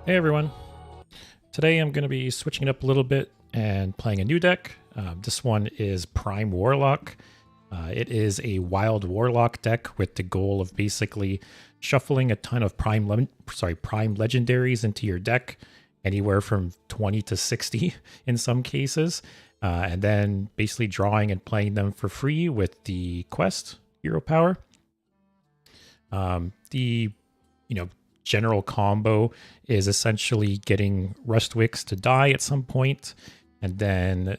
Hey everyone, today I'm going to be switching it up a little bit and playing a new deck. This one is Prime Warlock. It is a wild Warlock deck with the goal of basically shuffling a ton of Prime Legendaries into your deck, anywhere from 20 to 60 in some cases, and then basically drawing and playing them for free with the quest hero power. General combo is essentially getting Rustwicks to die at some point, and then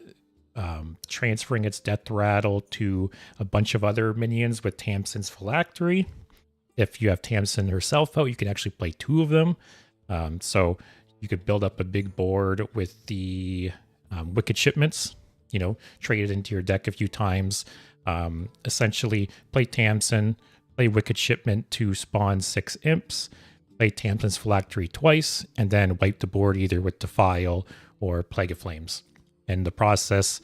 transferring its Death Rattle to a bunch of other minions with Tamsin's Phylactery. If you have Tamsin herself out, you can actually play two of them. So you could build up a big board with the Wicked Shipments, trade it into your deck a few times. Essentially play Tamsin, play Wicked Shipment to spawn 6 imps, play Tamsin's Phylactery twice, and then wipe the board either with Defile or Plague of Flames. And the process,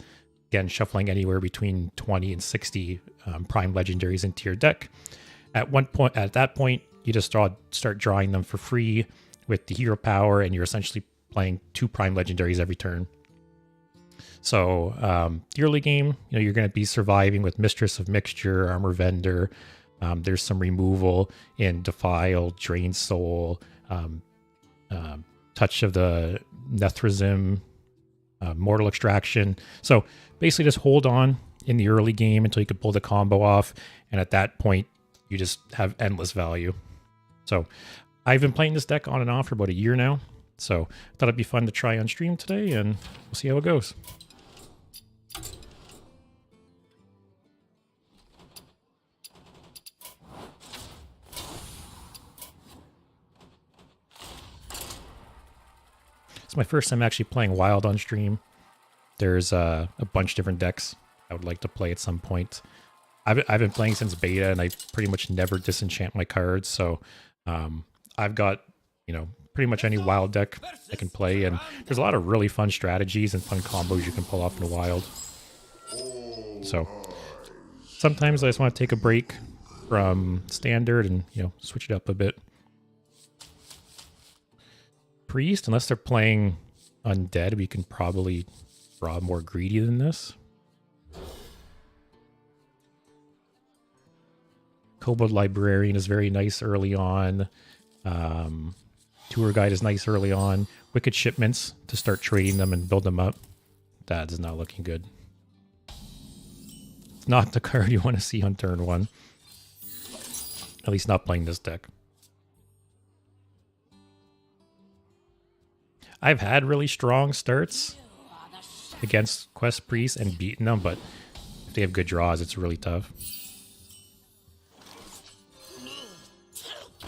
again, shuffling anywhere between 20 and 60 Prime Legendaries into your deck. At that point, you just start drawing them for free with the hero power, and you're essentially playing 2 Prime Legendaries every turn. So the early game, you're going to be surviving with Mistress of Mixture, Armor Vendor. There's some removal in Defile, Drain Soul, Touch of the Nethrazim, Mortal Extraction. So basically just hold on in the early game until you can pull the combo off, and at that point, you just have endless value. So I've been playing this deck on and off for about a year now, so I thought it'd be fun to try on stream today, and we'll see how it goes. It's my first time actually playing Wild on stream. There's a bunch of different decks I would like to play at some point. I've been playing since beta, and I pretty much never disenchant my cards, so I've got, pretty much any Wild deck I can play, and there's a lot of really fun strategies and fun combos you can pull off in the Wild. So sometimes I just want to take a break from Standard and, switch it up a bit. Priest, unless they're playing Undead, we can probably draw more greedy than this. Kobold Librarian is very nice early on. Tour Guide is nice early on. Wicked Shipments to start trading them and build them up. That is not looking good. It's not the card you want to see on turn 1. At least not playing this deck. I've had really strong starts against Quest Priests and beaten them, but if they have good draws, it's really tough.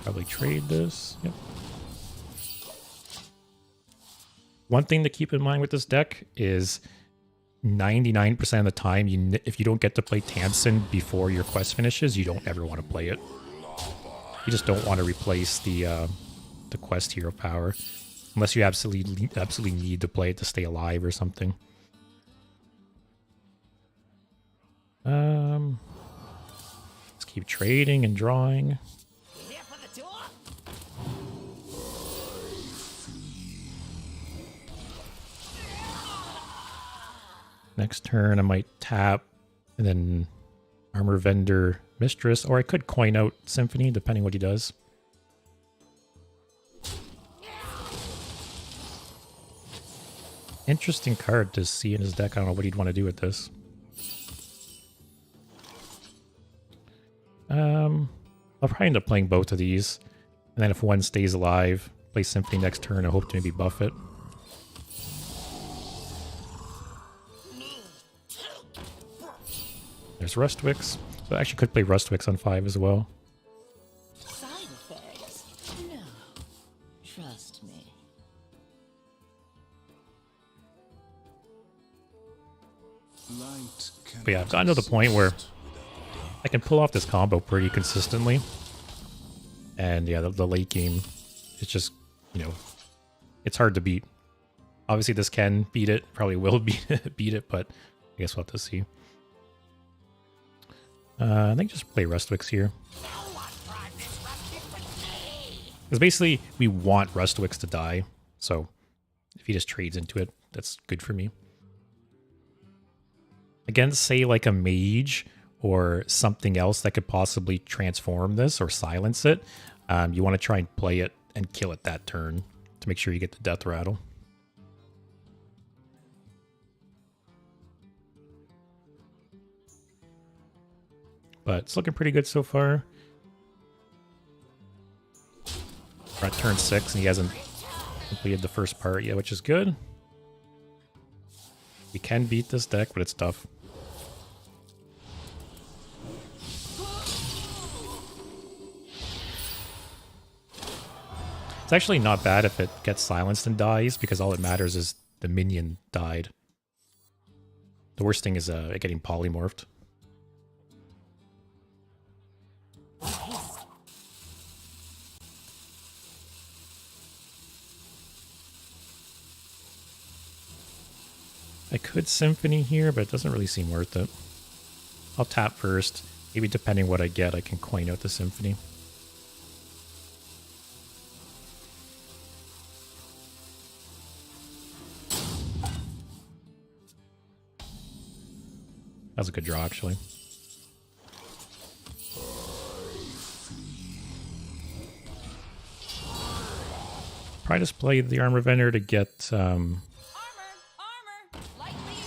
Probably trade this. Yep. One thing to keep in mind with this deck is 99% of the time, if you don't get to play Tamsin before your quest finishes, you don't ever want to play it. You just don't want to replace the quest hero power, unless you absolutely need to play it to stay alive or something. Let's keep trading and drawing. Next turn, I might tap and then Armor Vendor Mistress, or I could coin out Symphony, depending what he does. Interesting card to see in his deck. I don't know what he'd want to do with this. I'll probably end up playing both of these, and then if one stays alive, play Symphony next turn and hope to maybe buff it. There's Rustwicks. So I actually could play Rustwicks on 5 as well. Side effects? No. Trust me. But yeah, I've gotten to the point where I can pull off this combo pretty consistently. And yeah, the late game, it's just, you know, it's hard to beat. Obviously this can beat it, probably will beat it, but I guess we'll have to see. I think just play Rustwicks here. Because basically, we want Rustwicks to die. So, if he just trades into it, that's good for me. Against, say, like a mage or something else that could possibly transform this or silence it, you want to try and play it and kill it that turn to make sure you get the death rattle. But it's looking pretty good so far. We're at turn 6 and he hasn't completed the first part yet, which is good. You can beat this deck, but it's tough. It's actually not bad if it gets silenced and dies, because all that matters is the minion died. The worst thing is it getting polymorphed. I could Symphony here, but it doesn't really seem worth it. I'll tap first. Maybe depending what I get, I can coin out the Symphony. That was a good draw, actually. Probably just play the Armor Vendor to get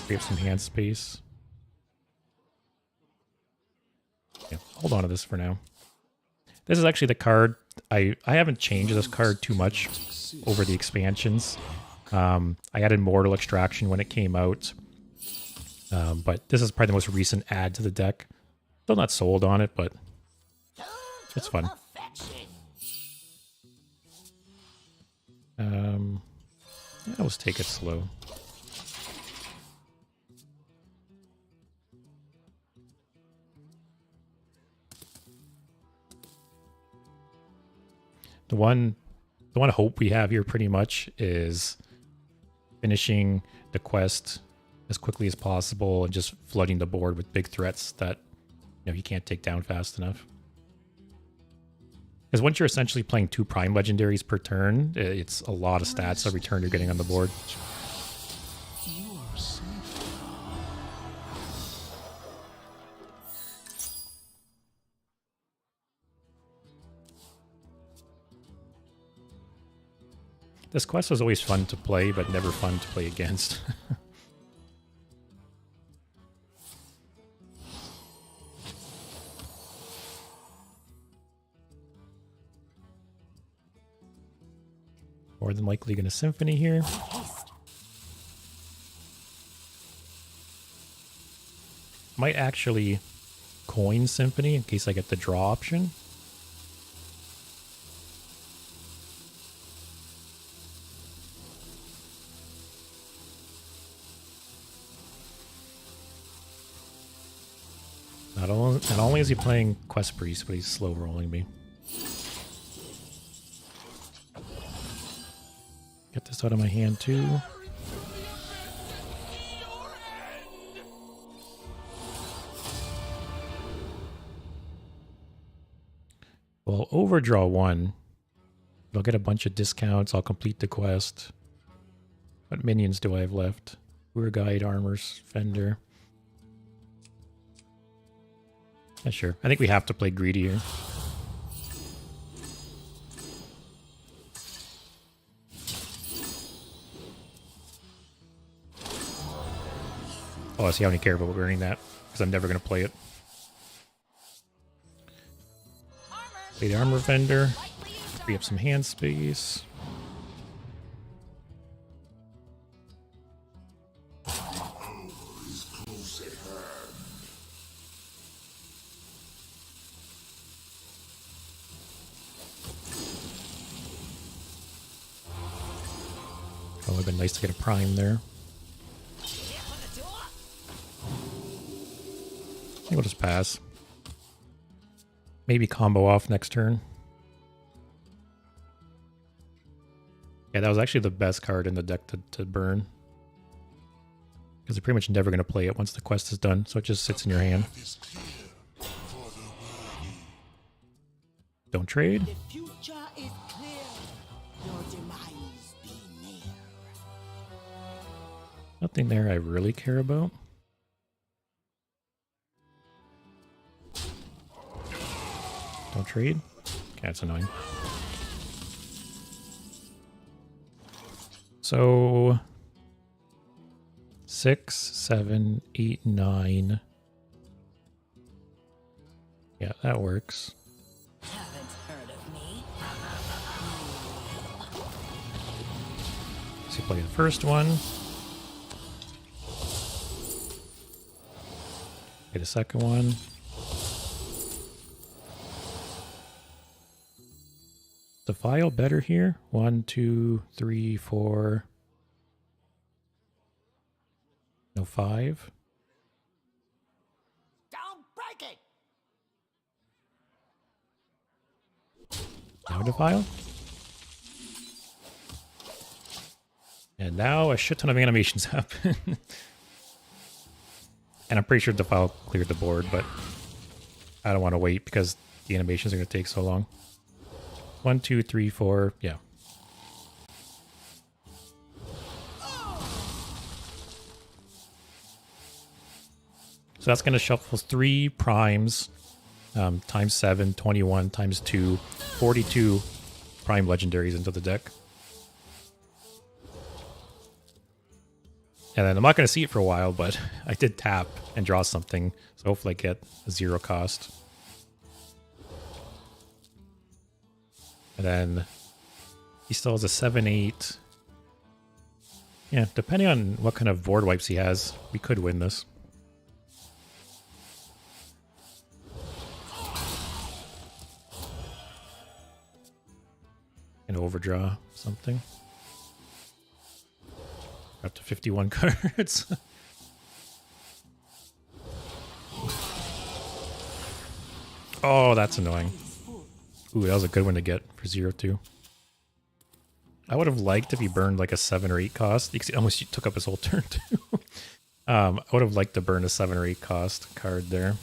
we have some hand space. Yeah, hold on to this for now. This is actually the card. I haven't changed this card too much over the expansions. I added Mortal Extraction when it came out. But this is probably the most recent add to the deck. Still not sold on it, but it's fun. Yeah, let's take it slow. The one hope we have here pretty much is finishing the quest as quickly as possible and just flooding the board with big threats that you can't take down fast enough. Because once you're essentially playing 2 Prime Legendaries per turn, it's a lot of stats every turn you're getting on the board. This quest was always fun to play, but never fun to play against. More than likely going to Symphony here. Might actually coin Symphony in case I get the draw option. Not only is he playing Quest Priest, but he's slow rolling me. Get this out of my hand too. Well, overdraw 1. I'll get a bunch of discounts. I'll complete the quest. What minions do I have left? Tour Guide, Armors, Fender. Yeah, sure. I think we have to play greedy here. Oh, I see how many care about burning that, because I'm never going to play it. Play the Armor Vendor. Free up some hand space. Oh, it would have been nice to get a Prime there. I think we'll just pass. Maybe combo off next turn. Yeah, that was actually the best card in the deck to burn. Because you're pretty much never going to play it once the quest is done, so it just sits in your hand. Don't trade. The future is clear. Your demise be near. Nothing there I really care about. Don't trade. Okay, that's annoying. So 6, 7, 8, 9. Yeah, that works. Haven't heard of me. So you play the first one. Play the second one. The file better here. 1, 2, 3, 4. No 5. Don't break it. Now defile. And now a shit ton of animations happen. And I'm pretty sure defile cleared the board, but I don't want to wait because the animations are going to take so long. 1, 2, 3, 4. Yeah. So that's going to shuffle 3 primes times 7, 21 times 2, 42 prime legendaries into the deck. And then I'm not going to see it for a while, but I did tap and draw something. So hopefully I get a 0 cost. And then he still has a 7-8. Yeah, depending on what kind of board wipes he has, we could win this. And overdraw something. Up to 51 cards. Oh, that's annoying. Ooh, that was a good one to get for 0-2. I would have liked if he burned like a 7 or 8 cost. He almost took up his whole turn too. I would have liked to burn a 7 or 8 cost card there.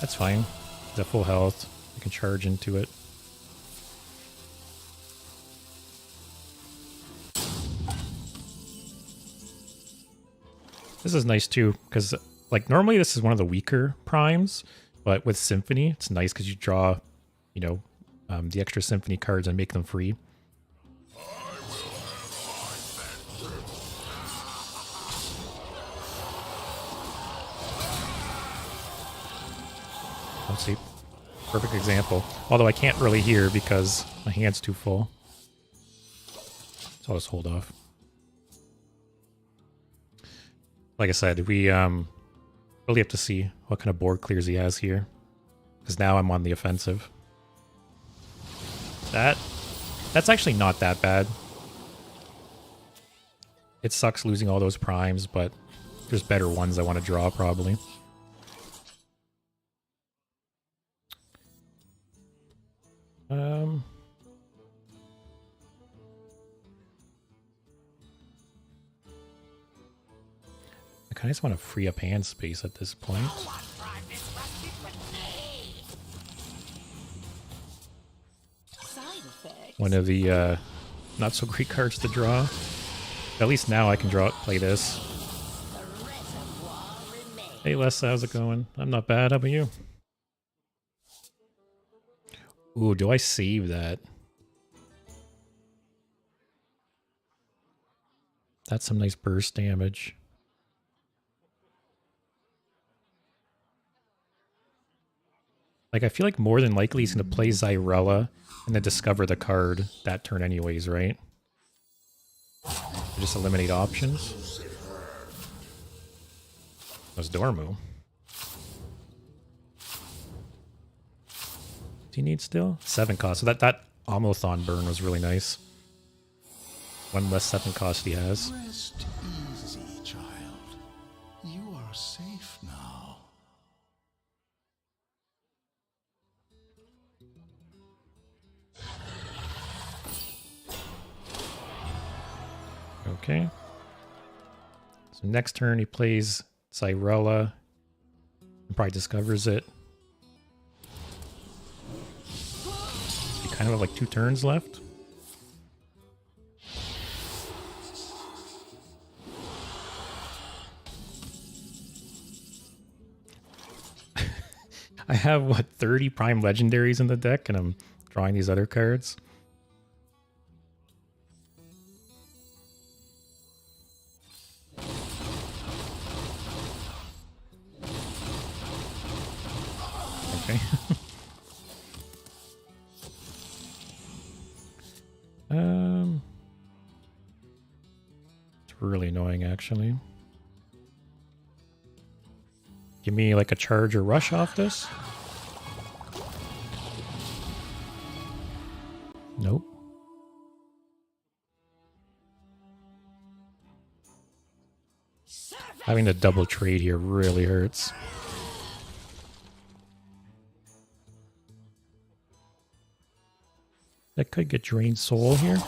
That's fine. He's at full health. I can charge into it. This is nice too, because like normally this is one of the weaker primes, But with Symphony, it's nice because you draw, the extra Symphony cards and make them free. Let's see. Perfect example. Although I can't really hear because my hand's too full. So I'll just hold off. Like I said, we really have to see what kind of board clears he has here. Because now I'm on the offensive. That's actually not that bad. It sucks losing all those primes, but there's better ones I want to draw probably. I kind of just want to free up hand space at this point. One of the not so great cards to draw. At least now I can play this. Hey Les, how's it going? I'm not bad, how about you? Ooh, do I save that? That's some nice burst damage. Like, I feel like more than likely he's going to play Xyrella and then discover the card that turn anyways, right? Just eliminate options. That's Dormu. Do you need still? 7 cost. So that Amothon burn was really nice. One less 7 cost he has. Rest easy, child. You are safe now. Okay. So next turn he plays Xyrella. And probably discovers it. He kind of have like 2 turns left. I have, what, 30 Prime Legendaries in the deck, and I'm drawing these other cards. Okay. It's really annoying, actually. Give me like a charge or rush off this? Nope. Having to double trade here really hurts. That could get Drained Soul here.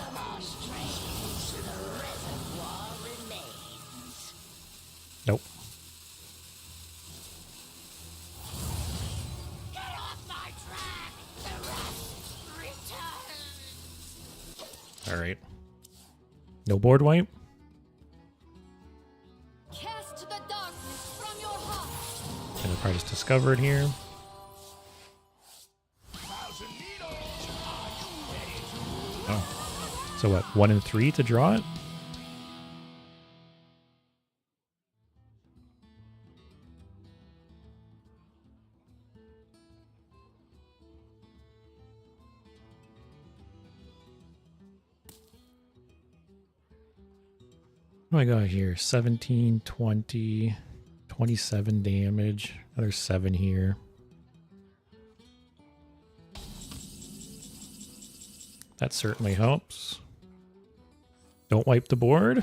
Nope. Alright. No board wipe? Cast the darkness from your heart. And I'll probably just discover it here. Oh. So what, 1 and 3 to draw it? What do I got here? 17, 20, 27 damage. Another 7 here. That certainly helps. Don't wipe the board.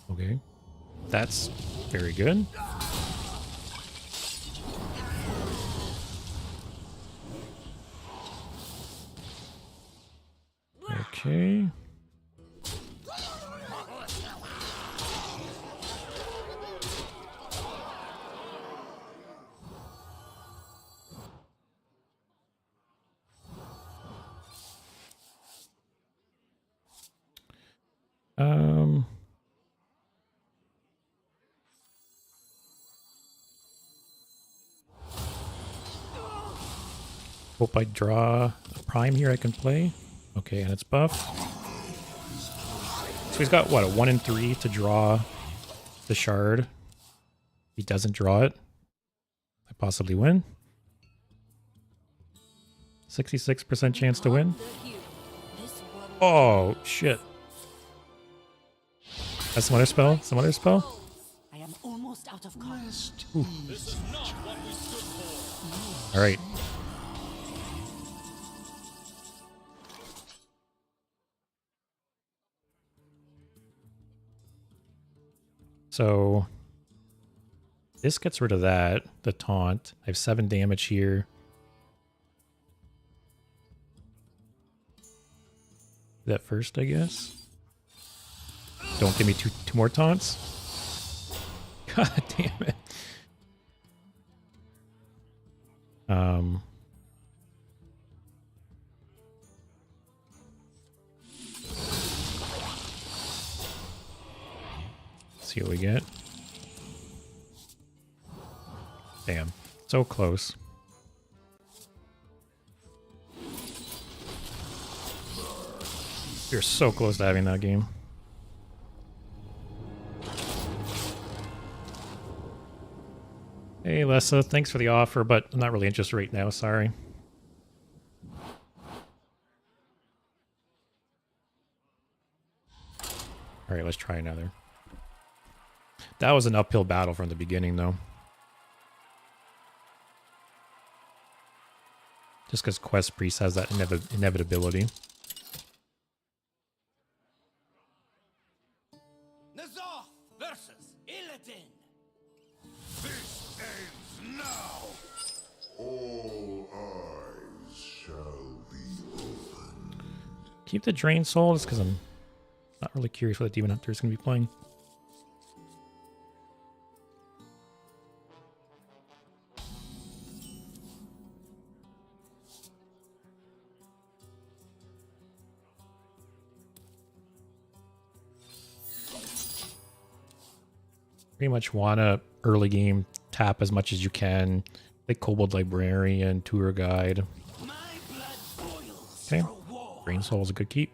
Okay. That's very good. Okay. Um, hope I draw a prime here I can play. Okay, and it's buff. So he's got, what, a 1 in 3 to draw the shard. He doesn't draw it. I possibly win. 66% chance to win. Oh, shit. That's some other spell? Some other spell? I am almost out of cards. Alright. So this gets rid of that, the taunt. I have 7 damage here. That first, I guess. Don't give me two more taunts. God damn it. See what we get. Damn, so close. You're so close to having that game. Hey, Lessa, thanks for the offer, but I'm not really interested right now, sorry. Alright, let's try another. That was an uphill battle from the beginning, though. Just because Quest Priest has that inevitability. Nazar versus Illidan. This ends now. All eyes shall be opened. Keep the Drain Soul, just because I'm not really curious what the Demon Hunter is going to be playing. Pretty much want to early game tap as much as you can. Like Kobold Librarian, Tour Guide. My blood boils Okay. for war. Drain Soul is a good keep.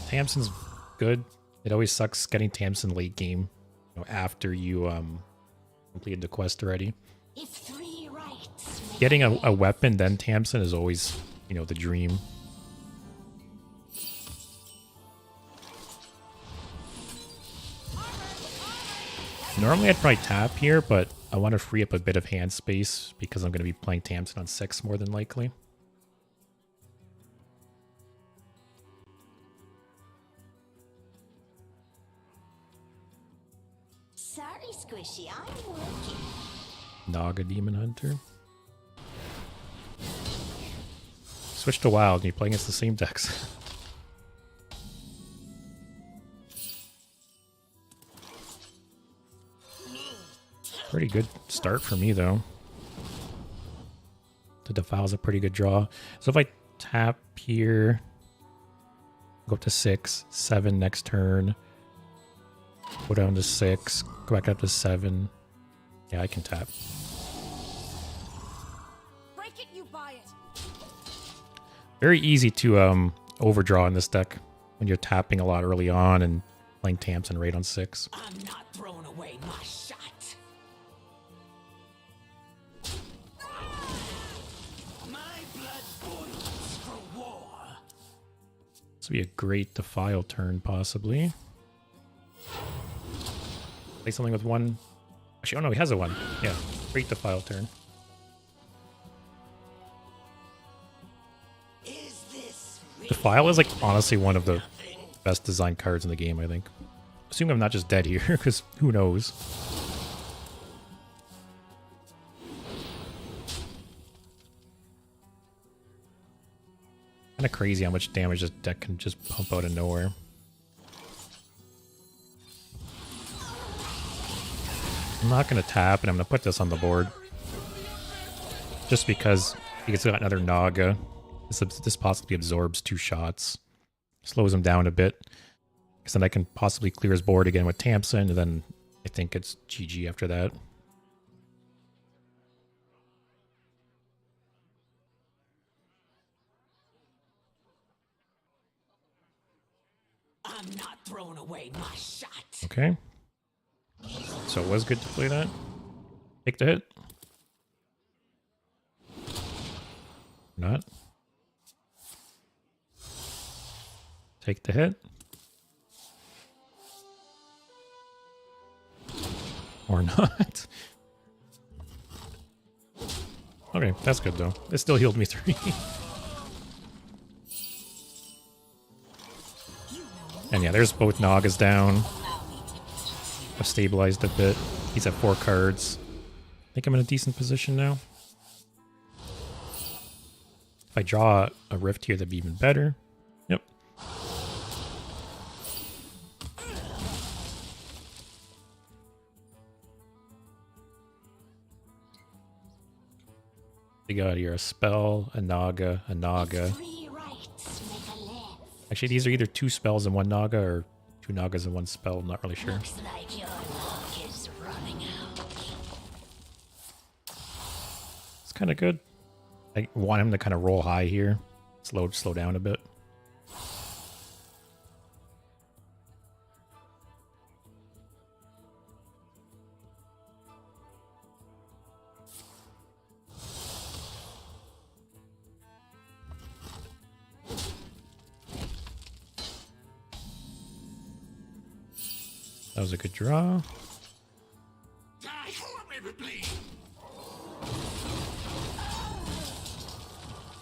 Tamsin's good. It always sucks getting Tamsin late game, you know, after you completed the quest already. If 3 rights Getting a weapon then Tamsin is always, you know, the dream. Normally I'd probably tap here, but I want to free up a bit of hand space because I'm going to be playing Tamsin on 6 more than likely. Sorry, Squishy, I'm working. Naga Demon Hunter. Switch to Wild and you're playing against the same decks. Pretty good start for me, though. The Defile's a pretty good draw. So if I tap here, go up to 6, 7 next turn, go down to 6, go back up to 7. Yeah, I can tap. Break it, you buy it. Very easy to overdraw in this deck when you're tapping a lot early on and playing Tamsin right on 6. I'm not throwing away my shot. My blood boils for war. This would be a great Defile turn, possibly. Play something with 1. Actually, oh no, he has a 1. Yeah, great Defile turn. Is this Defile is like honestly one of the best designed cards in the game, I think. Assuming I'm not just dead here, because who knows. Kind of crazy how much damage this deck can just pump out of nowhere. I'm not going to tap, and I'm going to put this on the board. Just because he gets got another Naga. This possibly absorbs 2 shots. Slows him down a bit. Because then I can possibly clear his board again with Tamsin, and then I think it's GG after that. I'm not throwing away my shot. Okay. So it was good to play that. Take the hit. Not. Take the hit. Or not. Okay, that's good though. It still healed me 3. And yeah, there's both Nagas down. I've stabilized a bit. He's at 4 cards. I think I'm in a decent position now. If I draw a Rift here, that'd be even better. Yep. We got here a spell, a Naga, a Naga. Actually, these are either 2 spells and 1 Naga, or 2 Nagas and 1 spell. I'm not really sure. Looks like your luck is running out. It's kind of good. I want him to kind of roll high here. Slow down a bit. That was a good draw.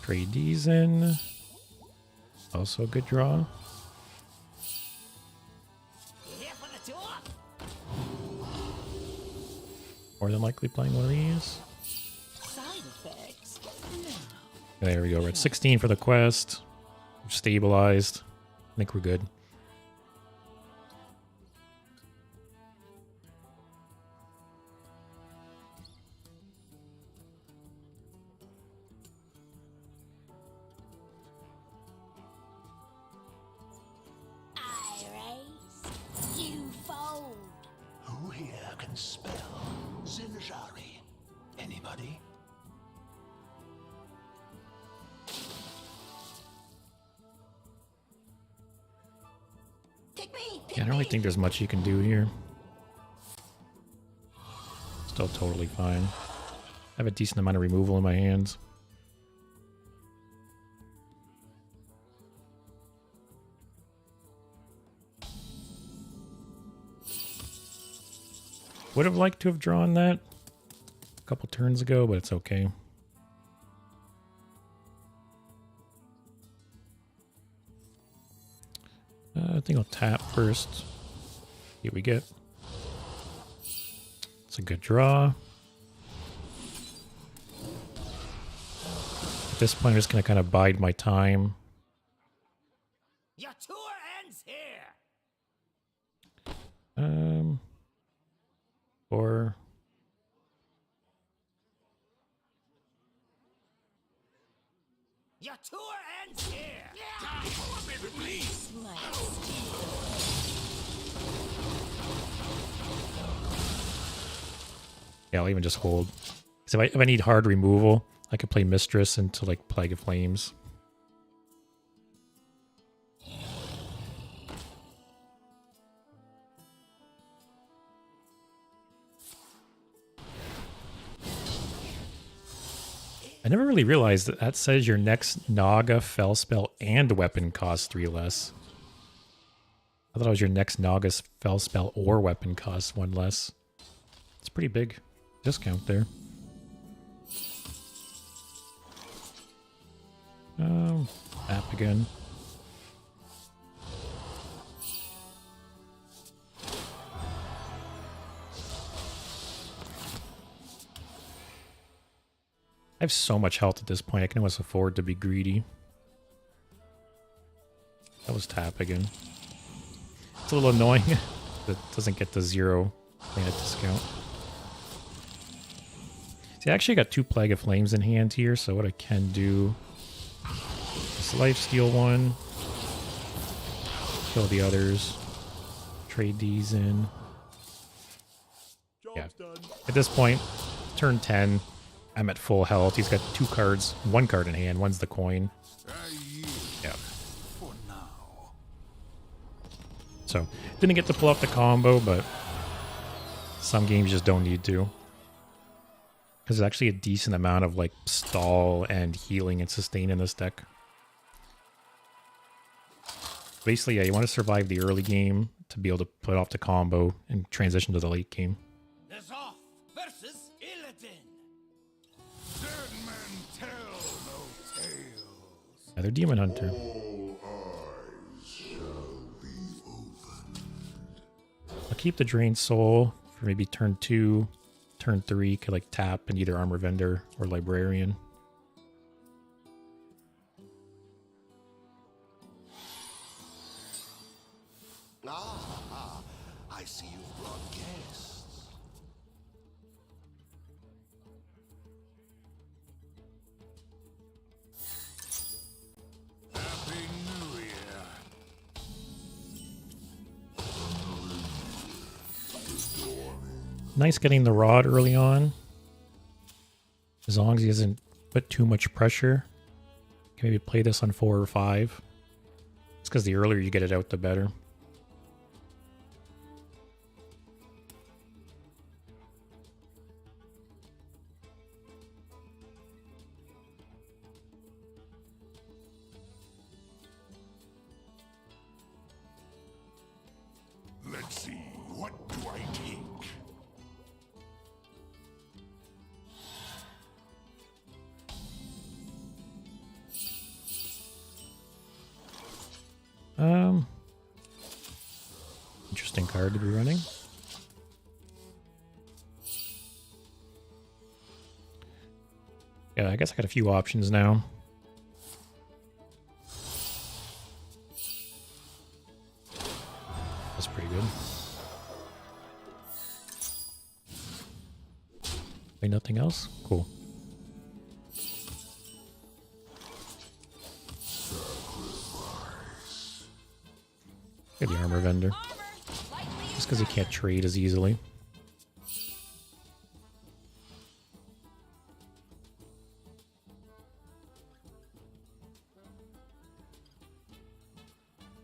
Trade these in. Also a good draw. Here for the door. More than likely playing one of these. Side effects. There we go. We're at 16 for the quest. We're stabilized. I think we're good. I raise, you fold. Who here can spell Zinjari? Anybody? Pick me. Yeah, I don't really think there's much you can do here. Still totally fine. I have a decent amount of removal in my hands. Would have liked to have drawn that a couple turns ago, but it's okay. I think I'll tap first. Here we get. It's a good draw. At this point, I'm just going to kind of bide my time. Your tour ends here. Or Your tour ends here. yeah, I'll even just hold. Because if I need hard removal, I could play Mistress into like Plague of Flames. I never really realized that that says your next Naga, Fell Spell, and Weapon costs 3 less. I thought it was your next Naga, Fell Spell, or Weapon costs 1 less. It's pretty big discount there. App again. I have so much health at this point, I can almost afford to be greedy. That was tap again. It's a little annoying that it doesn't get the 0 mana discount. See, I actually got 2 Plague of Flames in hand here, so what I can do is lifesteal one, kill the others, trade these in. Yeah. At this point, turn 10, I'm at full health. He's got 2 cards, 1 card in hand, one's the coin. Yeah. So, didn't get to pull off the combo, but some games just don't need to. Because there's actually a decent amount of like stall and healing and sustain in this deck. Basically, yeah, you want to survive the early game to be able to put off the combo and transition to the late game. Zoth versus Illidan. Dead men tell no tales. Another Demon Hunter. All eyes shall be opened. I'll keep the Drained Soul for maybe turn 2. Turn 3, could like tap in either Armor Vendor or Librarian. Ah, I see you've brought guests. Happy New Year. Nice getting the rod early on. As long as he doesn't put too much pressure. Can maybe play this on 4 or 5. It's because the earlier you get it out, the better. Let's see, what do I take? Interesting card to be running. Yeah, I guess I got a few options now. That's pretty good. Wait, nothing else? Cool. Get the Armor Vendor. Just because he can't trade as easily.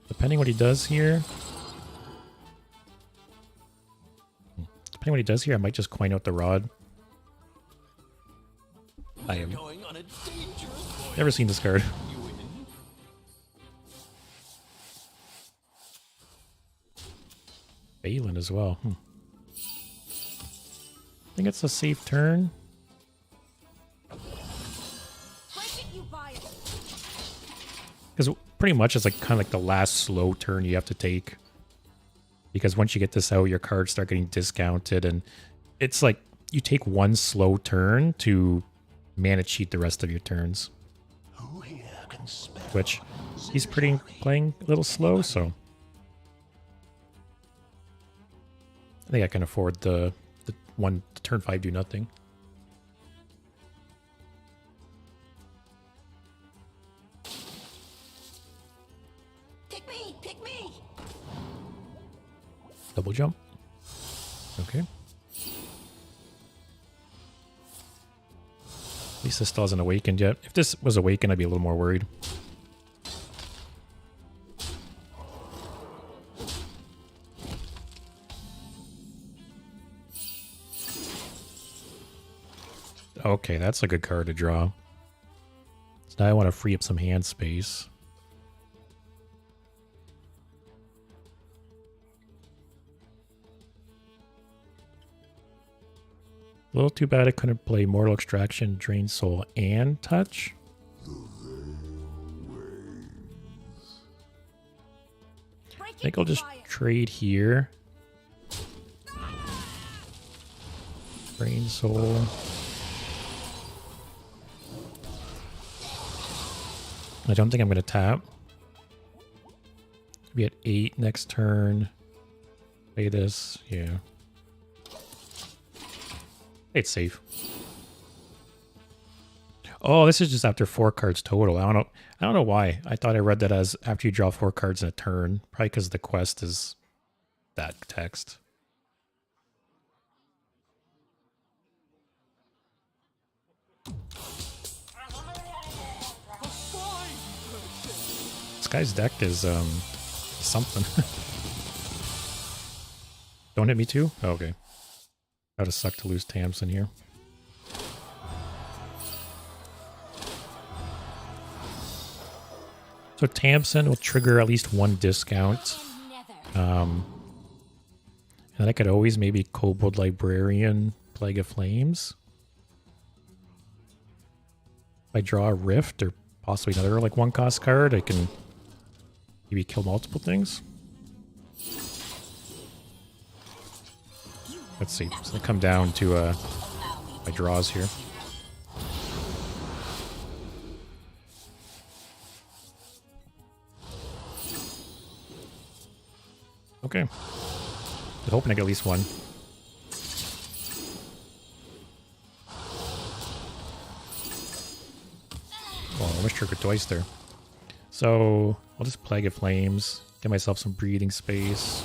Depending what he does here. Depending what he does here, I might just coin out the rod. I have Going on a dangerous never seen this card. you win. Balin as well. I think it's a safe turn. Break it, you buy it. Because pretty much it's like kind of like the last slow turn you have to take. Because once you get this out, your cards start getting discounted. And it's like you take one slow turn to mana cheat the rest of your turns. Who here can spell? Which he's playing a little slow, so I think I can afford the turn 5 do nothing. Pick me, pick me. Double jump. Okay. At least this still hasn't awakened yet. If this was awakened, I'd be a little more worried. Okay, that's a good card to draw. So now I want to free up some hand space. A little too bad I couldn't play Mortal Extraction, Drain Soul, and Touch. Break I think it, I'll you just buy it. trade here. Drain Soul. I don't think I'm going to tap. Be at 8 next turn. Play this. Yeah. It's safe. Oh, this is just after 4 cards total. I don't know why. I thought I read that as after you draw 4 cards in a turn. Probably because the quest is that text. This guy's deck is something. Don't hit me too? Oh, okay. Gotta suck to lose Tamsin here. So Tamsin will trigger at least 1 discount. And I could always maybe Kobold Librarian, Plague of Flames. If I draw a Rift or possibly another like 1-cost card, I can maybe kill multiple things. Let's see. It's gonna come down to my draws here. Okay. I'm hoping I get at least one. Oh, I almost triggered twice there. So I'll just Plague of Flames, get myself some breathing space.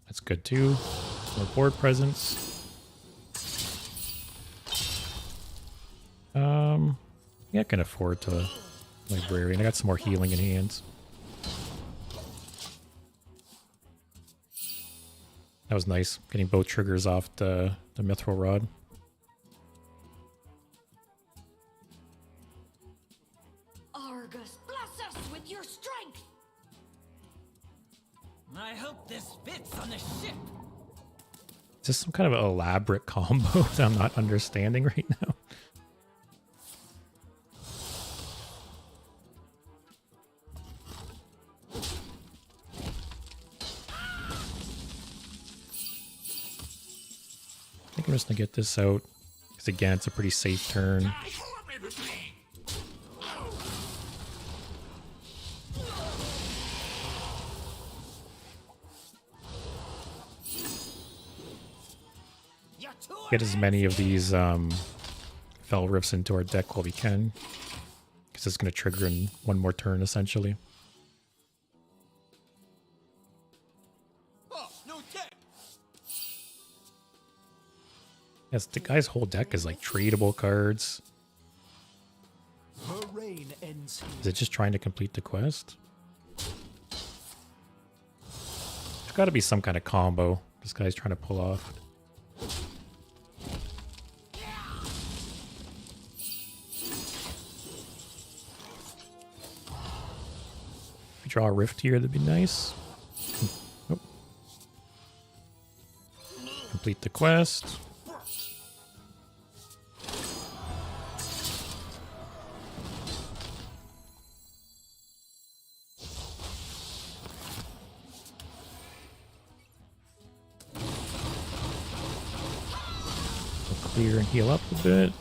That's good too. More board presence. Yeah, I can afford to Librarian. I got some more healing in hands. That was nice, getting both triggers off the Mithril Rod. Argus, bless us with your strength. I hope this fits on the ship. Is this some kind of elaborate combo that I'm not understanding right now? I think I'm just gonna get this out because again, it's a pretty safe turn. Get as many of these Fel Rifts into our deck while we can, because it's going to trigger in 1 more turn, essentially. Oh, no deck. Yes, the guy's whole deck is like tradable cards. Her reign ends here. Is it just trying to complete the quest? There's got to be some kind of combo this guy's trying to pull off. If we draw a Rift here, that'd be nice. Nope. Complete the quest. Clear and heal up a bit.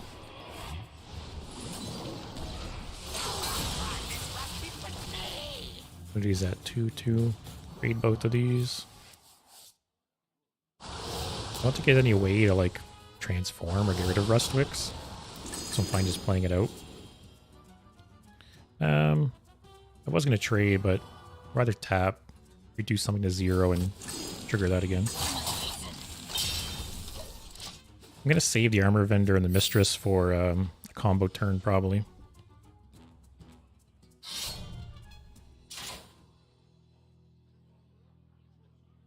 What is that? 2-2. Read both of these. I don't think there's any way to like transform or get rid of Rustwicks, so I'm fine just playing it out. I was gonna trade, but I'd rather tap, reduce something to 0, and trigger that again. I'm gonna save the Armor Vendor and the Mistress for a combo turn, probably.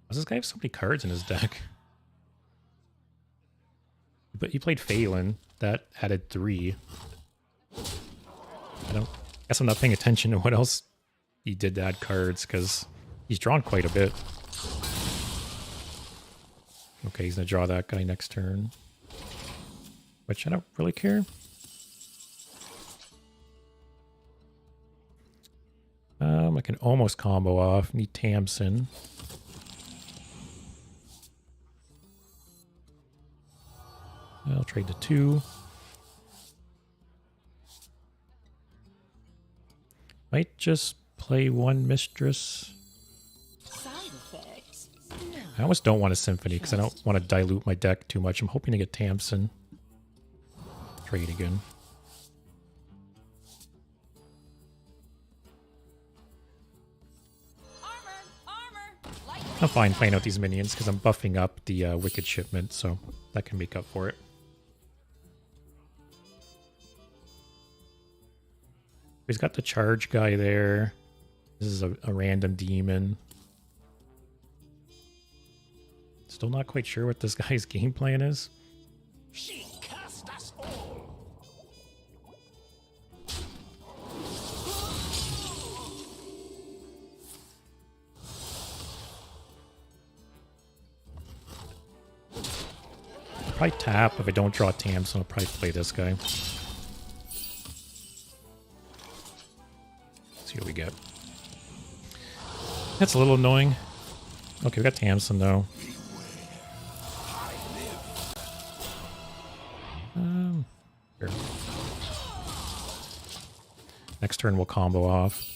Does this guy have so many cards in his deck? But he played Phelan. That added 3. Guess I'm not paying attention to what else he did to add cards, because he's drawn quite a bit. Okay, he's gonna draw that guy next turn, which I don't really care. I can almost combo off. Need Tamsin. I'll trade the 2. Might just play 1 Mistress. Silence effect. I almost don't want a Symphony because I don't want to dilute my deck too much. I'm hoping to get Tamsin. Trade again. I'm fine playing out these minions because I'm buffing up the Wicked Shipment, so that can make up for it. He's got the charge guy there. This is a random demon. Still not quite sure what this guy's game plan is. She cast us all. I'll probably tap if I don't draw Tamsin. I'll probably play this guy. See what we get. That's a little annoying. Okay, we got Tamsin though. Sure. Next turn we'll combo off.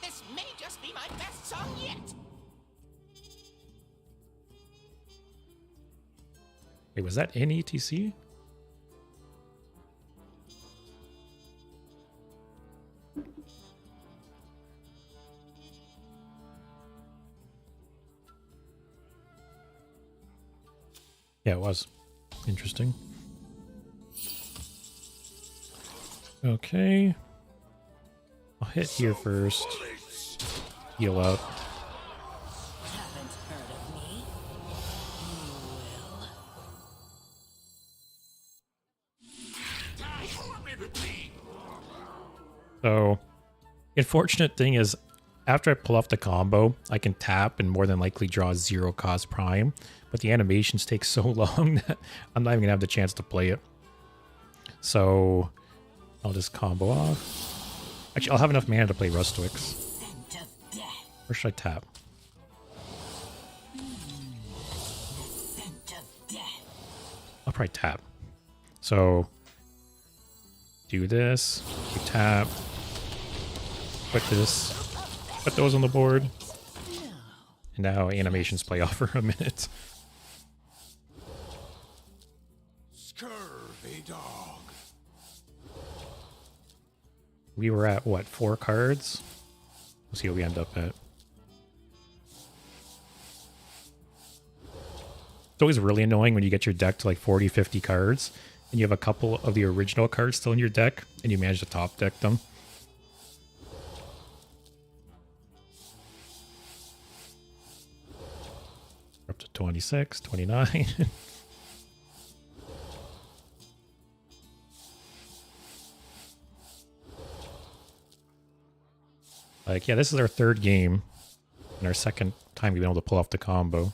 This may just be my best song yet. Wait, was that in ETC? Yeah, it was. Interesting. Okay. I'll hit here first. Heal up. Haven't heard of me? So, the unfortunate thing is, after I pull off the combo, I can tap and more than likely draw 0 cost prime, but the animations take so long that I'm not even gonna have the chance to play it. So, I'll just combo off. Actually, I'll have enough mana to play Rustwix. Scent of death. Or should I tap? Scent of death. I'll probably tap. So, do this, we tap, put this, put those on the board, and now animations play off for a minute. Scurvy dog. We were at, what, 4 cards? We'll see what we end up at. It's always really annoying when you get your deck to like 40, 50 cards, and you have a couple of the original cards still in your deck, and you manage to top deck them. Up to 26, 29. Like, yeah, this is our 3rd game, and our 2nd time we've been able to pull off the combo.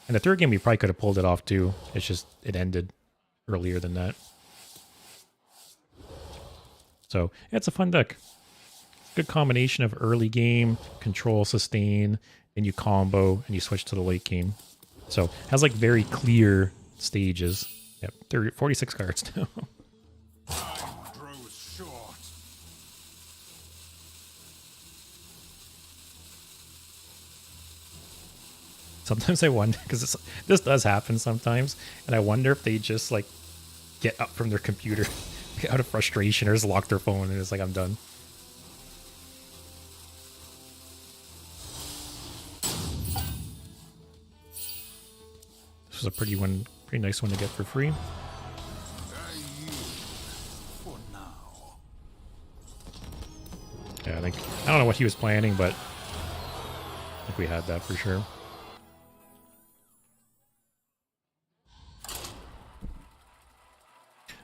And the 3rd game we probably could have pulled it off too. It's just, it ended earlier than that. So, yeah, it's a fun deck. Good combination of early game, control, sustain, and you combo, and you switch to the late game. So, it has like very clear stages. Yep, 46 cards now. Time grows short. Sometimes I wonder, because this does happen sometimes, and I wonder if they just like get up from their computer out of frustration or just lock their phone and it's like, I'm done. This was a pretty nice one to get for free. For now. Yeah, I don't know what he was planning, but I think we had that for sure.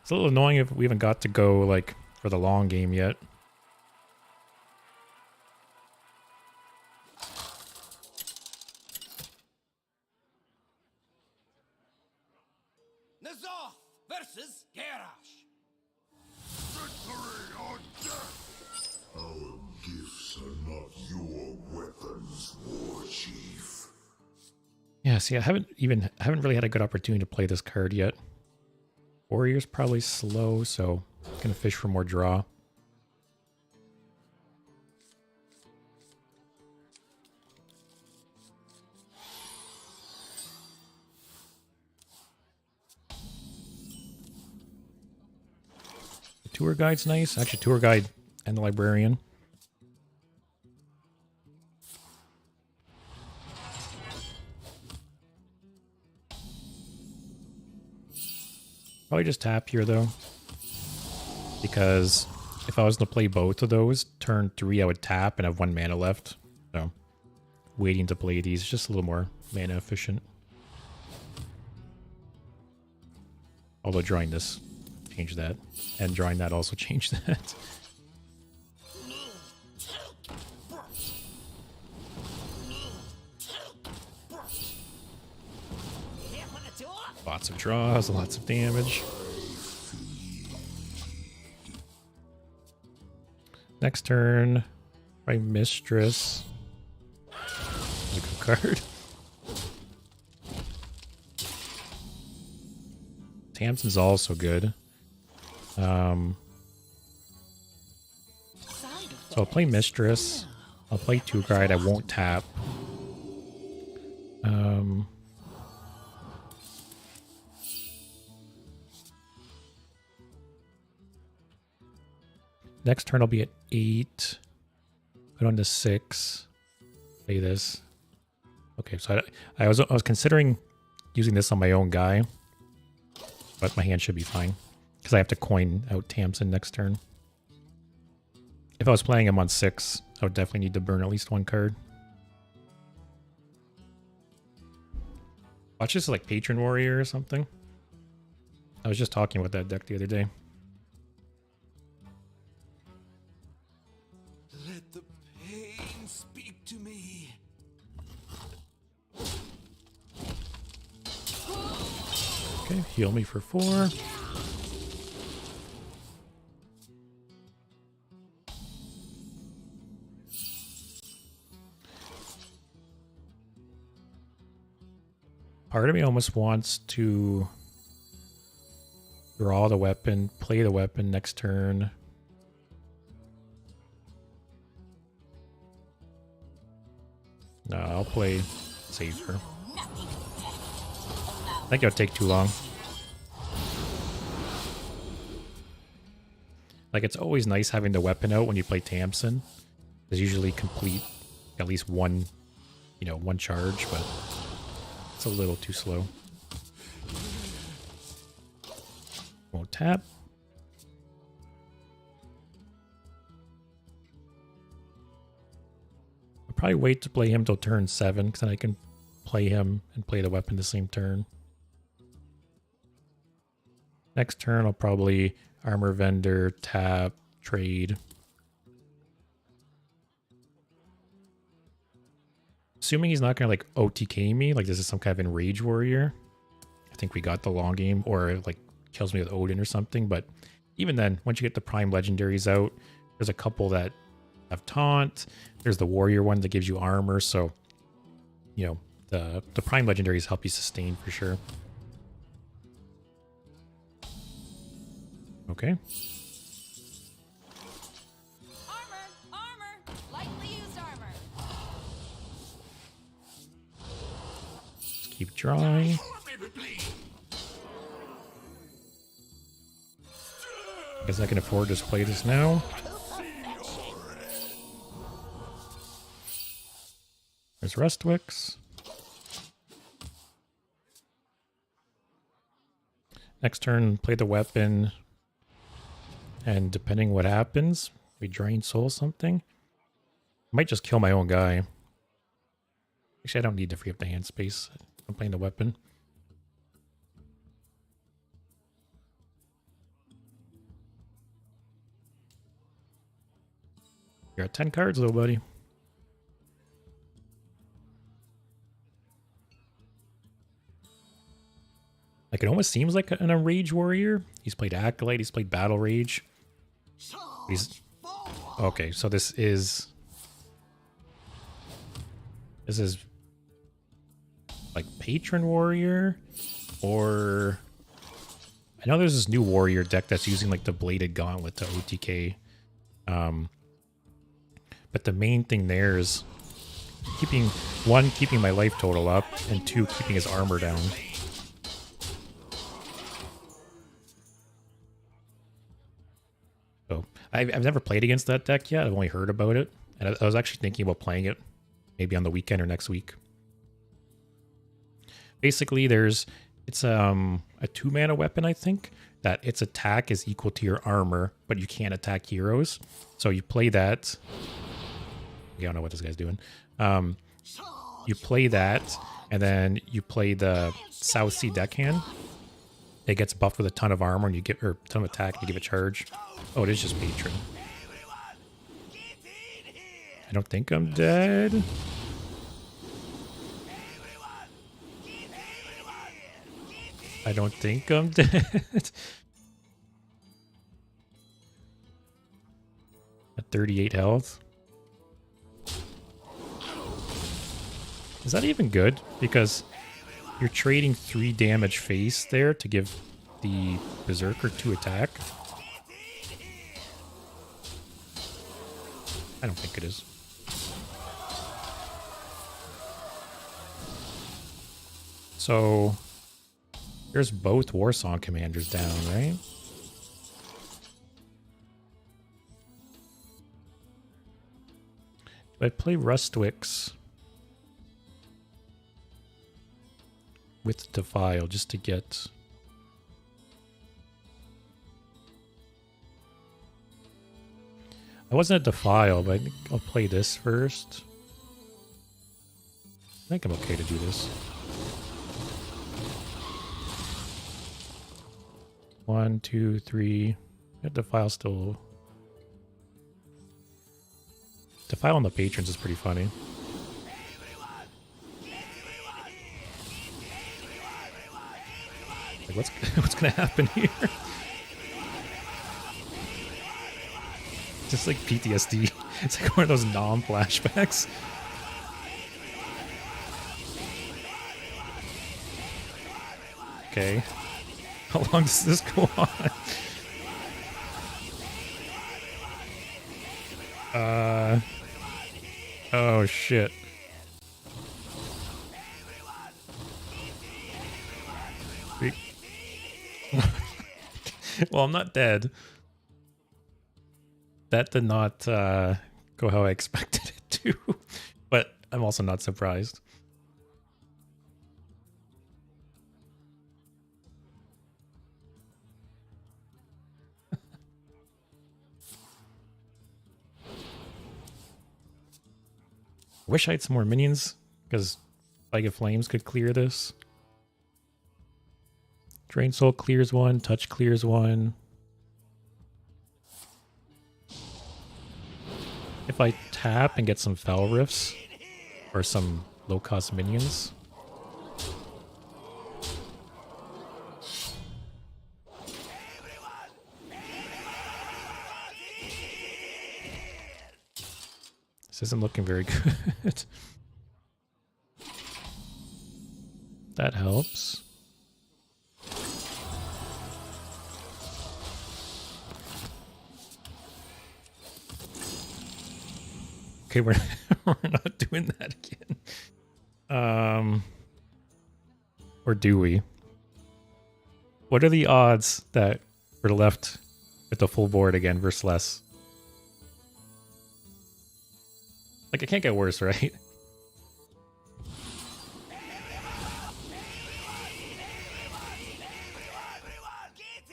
It's a little annoying if we haven't got to go like for the long game yet. Nazoth versus Garrosh. Victory or death. Our gifts Yeah, see, I haven't really had a good opportunity to play this card yet. Warrior's probably slow, so I'm gonna fish for more draw. The tour guide's nice. Actually, tour guide and the librarian. Probably just tap here though, because if I was to play both of those, turn 3 I would tap and have 1 mana left. So waiting to play these is just a little more mana efficient. Although drawing this changed that, and drawing that also changed that. Lots of draws, lots of damage. Next turn, my Mistress. A good card. Tamsin's also good. So I'll play Mistress. I'll play Two Guide. I won't tap. Next turn I'll be at 8. Put on to 6. Play this. Okay, so I was considering using this on my own guy, but my hand should be fine because I have to coin out Tamsin next turn. If I was playing him on 6, I would definitely need to burn at least 1 card. Watch this like Patron Warrior or something. I was just talking about that deck the other day. Let the pain speak to me. Okay, heal me for 4. Part of me almost wants to draw the weapon, play the weapon next turn. No, I'll play safer. I think it'll take too long. Like, it's always nice having the weapon out when you play Tamsin. There's usually complete at least one, one charge, but it's a little too slow. Won't tap. I'll probably wait to play him till turn 7, because then I can play him and play the weapon the same turn. Next turn, I'll probably Armor Vendor, tap, trade. Assuming he's not going to like OTK me, like this is some kind of Enrage Warrior. I think we got the long game, or like kills me with Odin or something. But even then, once you get the Prime Legendaries out, there's a couple that have Taunt. There's the Warrior one that gives you armor. So, the Prime Legendaries help you sustain for sure. Okay. Armor! Lightly used armor. Just keep drawing. Guess I can afford to just play this now. There's Restwix. Next turn, play the weapon. And depending what happens, we drain soul something. Might just kill my own guy. Actually, I don't need to free up the hand space. I'm playing the weapon. You're at 10 cards though, buddy. Like, it almost seems like an Enrage Warrior. He's played Acolyte, he's played Battle Rage. He's... Okay, so this is like Patron Warrior, or I know there's this new warrior deck that's using like the Bladed Gauntlet to OTK. But the main thing there is keeping my life total up, and 2, keeping his armor down. So I've never played against that deck yet. I've only heard about it, and I was actually thinking about playing it maybe on the weekend or next week. Basically, it's a 2-mana weapon, I think, that its attack is equal to your armor, but you can't attack heroes. So you play that. I don't know what this guy's doing. You play that, and then you play the South Sea Deckhand. It gets buffed with a ton of armor, and you get, or a ton of attack, and you give it charge. Oh, it is just Patron. I don't think I'm dead. I don't think I'm dead. At 38 health. Is that even good? Because you're trading 3 damage face there to give the Berserker 2 attack. I don't think it is. So there's both Warsong commanders down, right? Do I play Rustwicks with Defile just to get... I wasn't at Defile, but I think I'll play this first. I think I'm okay to do this. 1, 2, 3. That Defile still... Defile on the patrons is pretty funny. Like, what's gonna happen here? Just like PTSD. It's like one of those non-flashbacks. Okay. How long does this go on? Oh shit. Well, I'm not dead. That did not go how I expected it to, but I'm also not surprised. Wish I had some more minions, because Spike of Flames could clear this. Drain Soul clears one, Touch clears one. If I tap and get some Foul Rifts, or some low-cost minions. This isn't looking very good. That helps. Okay, we're not doing that again. Or do we? What are the odds that we're left with the full board again versus less? Like, it can't get worse, right?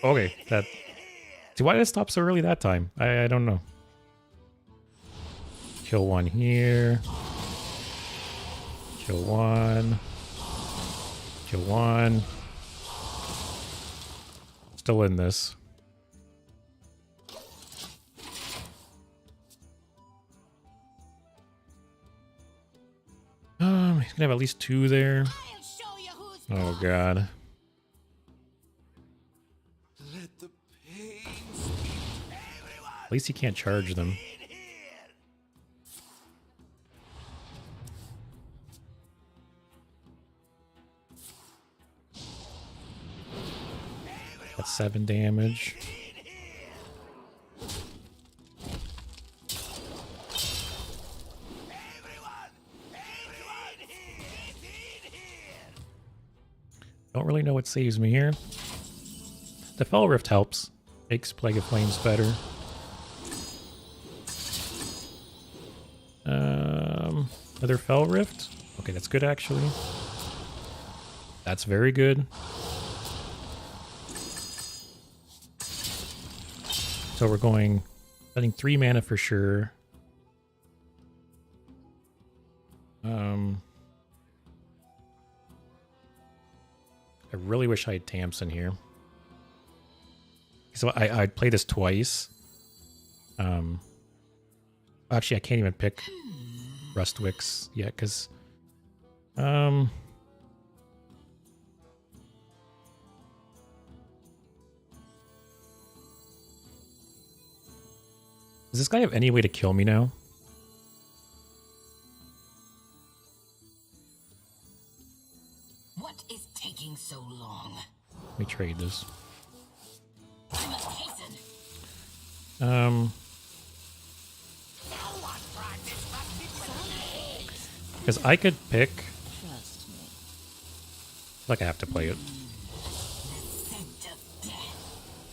Okay, that... See, why did it stop so early that time? I don't know. Kill one here. Kill one. Kill one. Still in this. He's gonna have at least 2 there. Oh god. Let the pain At least he can't charge them. That's 7 damage. Don't really know what saves me here. The Fell Rift helps. Makes Plague of Flames better. Another Fell Rift. Okay, that's good actually. That's very good. So we're going, I think 3 mana for sure. I really wish I had Tamsin here. So I'd play this twice. Actually, I can't even pick Rustwicks yet because does this guy have any way to kill me now? What is taking so long? Let me trade this. I must hasten. Because I could pick. Trust me. Like I have to play it. Scent of death.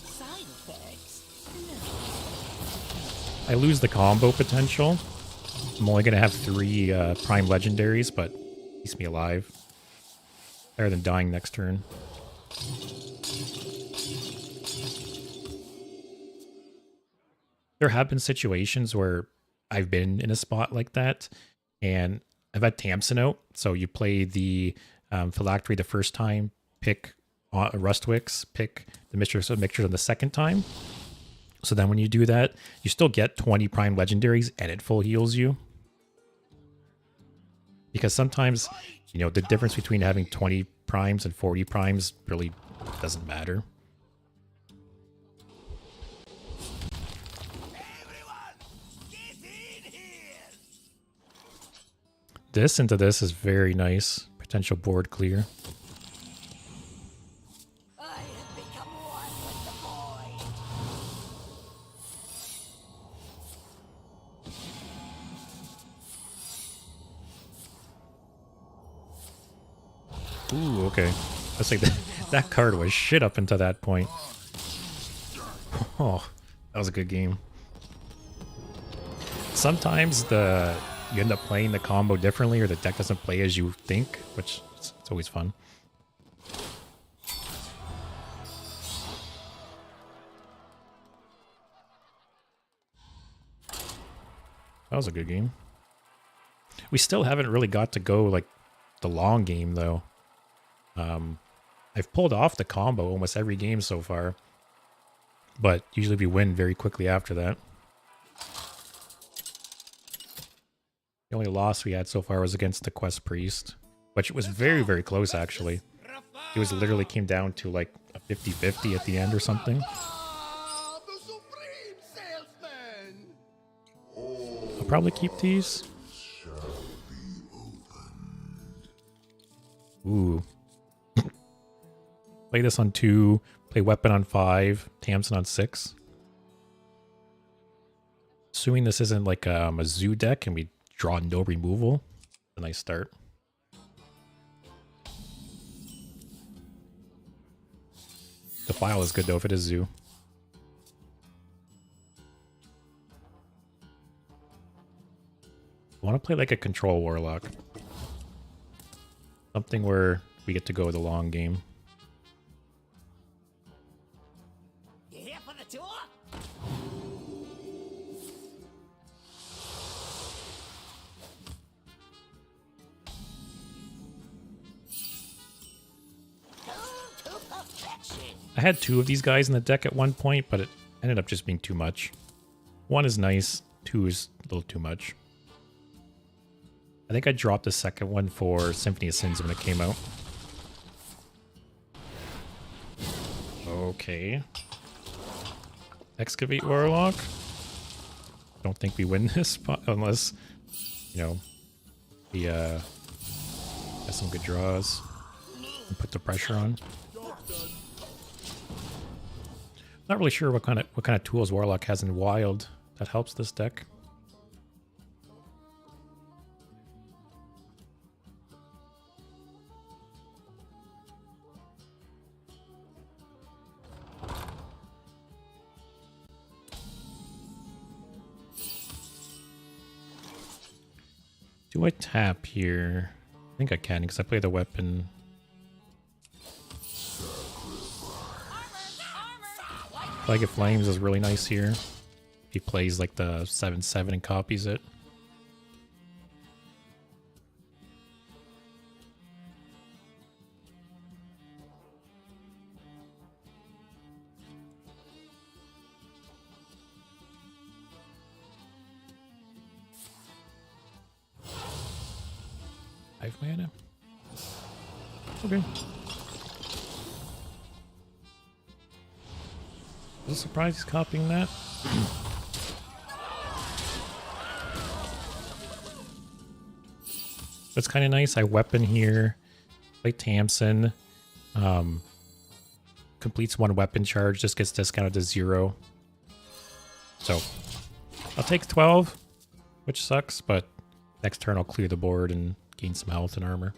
Side effects? I lose the combo potential. I'm only gonna have 3 prime legendaries, but keeps me alive. Better than dying next turn. There have been situations where I've been in a spot like that, and I've had Tamsin out. So you play the Phylactery the first time, pick Rustwicks, pick the Mistress of Mixtures on the second time. So then when you do that, you still get 20 prime legendaries and it full heals you. Because sometimes, you know, the difference between having 20 primes and 40 primes really doesn't matter. This into this is very nice. Potential board clear. I have become one with the void. Ooh, okay. That's like that card was shit up until that point. Oh, that was a good game. Sometimes you end up playing the combo differently, or the deck doesn't play as you think, which it's always fun. That was a good game. We still haven't really got to go like the long game though. I've pulled off the combo almost every game so far, but usually we win very quickly after that. The only loss we had so far was against the Quest Priest, which was very, very close actually. It was literally came down to like a 50-50 at the end or something. Ah, the supreme salesman! I'll probably keep these. Ooh. Play this on 2, play Weapon on 5, Tamsin on 6. Assuming this isn't like a zoo deck and we draw no removal. A nice start. Defile is good though if it is zoo. I want to play like a control Warlock. Something where we get to go the long game. You here for the tour? To perfection. I had 2 of these guys in the deck at one point, but it ended up just being too much. 1 is nice, 2 is a little too much. I think I dropped the second one for Symphony of Sins when it came out. Okay. Excavate Warlock. Don't think we win this unless, you know, he has some good draws and put the pressure on. Not really sure what kind of tools Warlock has in Wild that helps this deck. Do I tap here? I think I can because I play the weapon. Flag of Flames is really nice here. He plays like the 7/7 and copies it. Five mana. Okay. I was surprised he's copying that. That's kind of nice. I weapon here. Play Tamsin. Completes one weapon charge. Just gets discounted to 0. So I'll take 12, which sucks, but next turn I'll clear the board and gain some health and armor.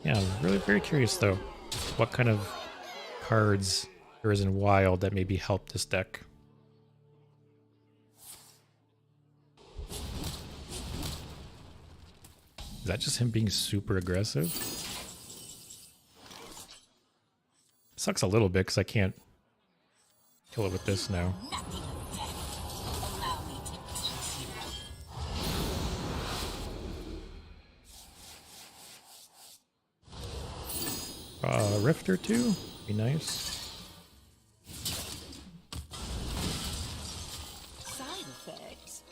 Yeah, I'm really very curious though, what kind of cards there is in Wild that maybe help this deck. Is that just him being super aggressive? Sucks a little bit because I can't kill it with this now. Rift or two? Be nice. Side effects.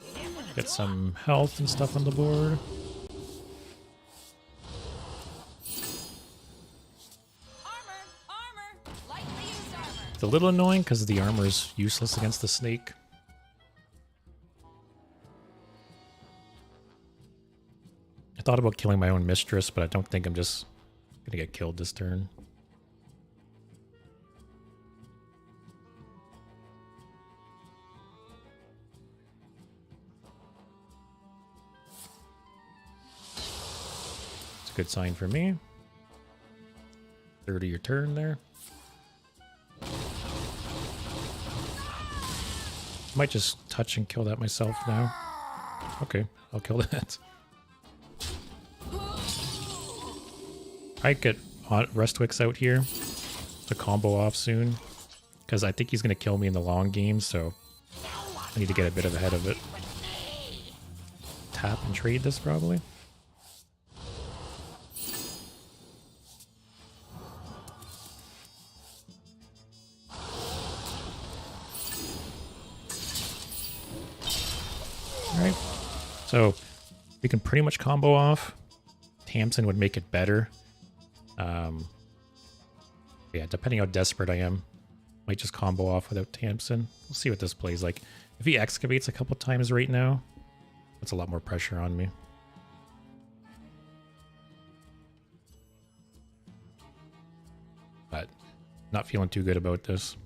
Get some health and stuff on the board. It's a little annoying because the armor is useless against the snake. I thought about killing my own mistress, but I don't think I'm just gonna get killed this turn. It's a good sign for me. 30 your turn there. Might just touch and kill that myself now. Okay, I'll kill that. I get Rustwix out here to combo off soon, because I think he's going to kill me in the long game, so I need to get a bit ahead of it. Tap and trade this probably. Alright, so we can pretty much combo off. Tamsin would make it better. Yeah, depending how desperate I am, might just combo off without Tamsin. We'll see what this plays like. If he excavates a couple times right now, that's a lot more pressure on me. But not feeling too good about this.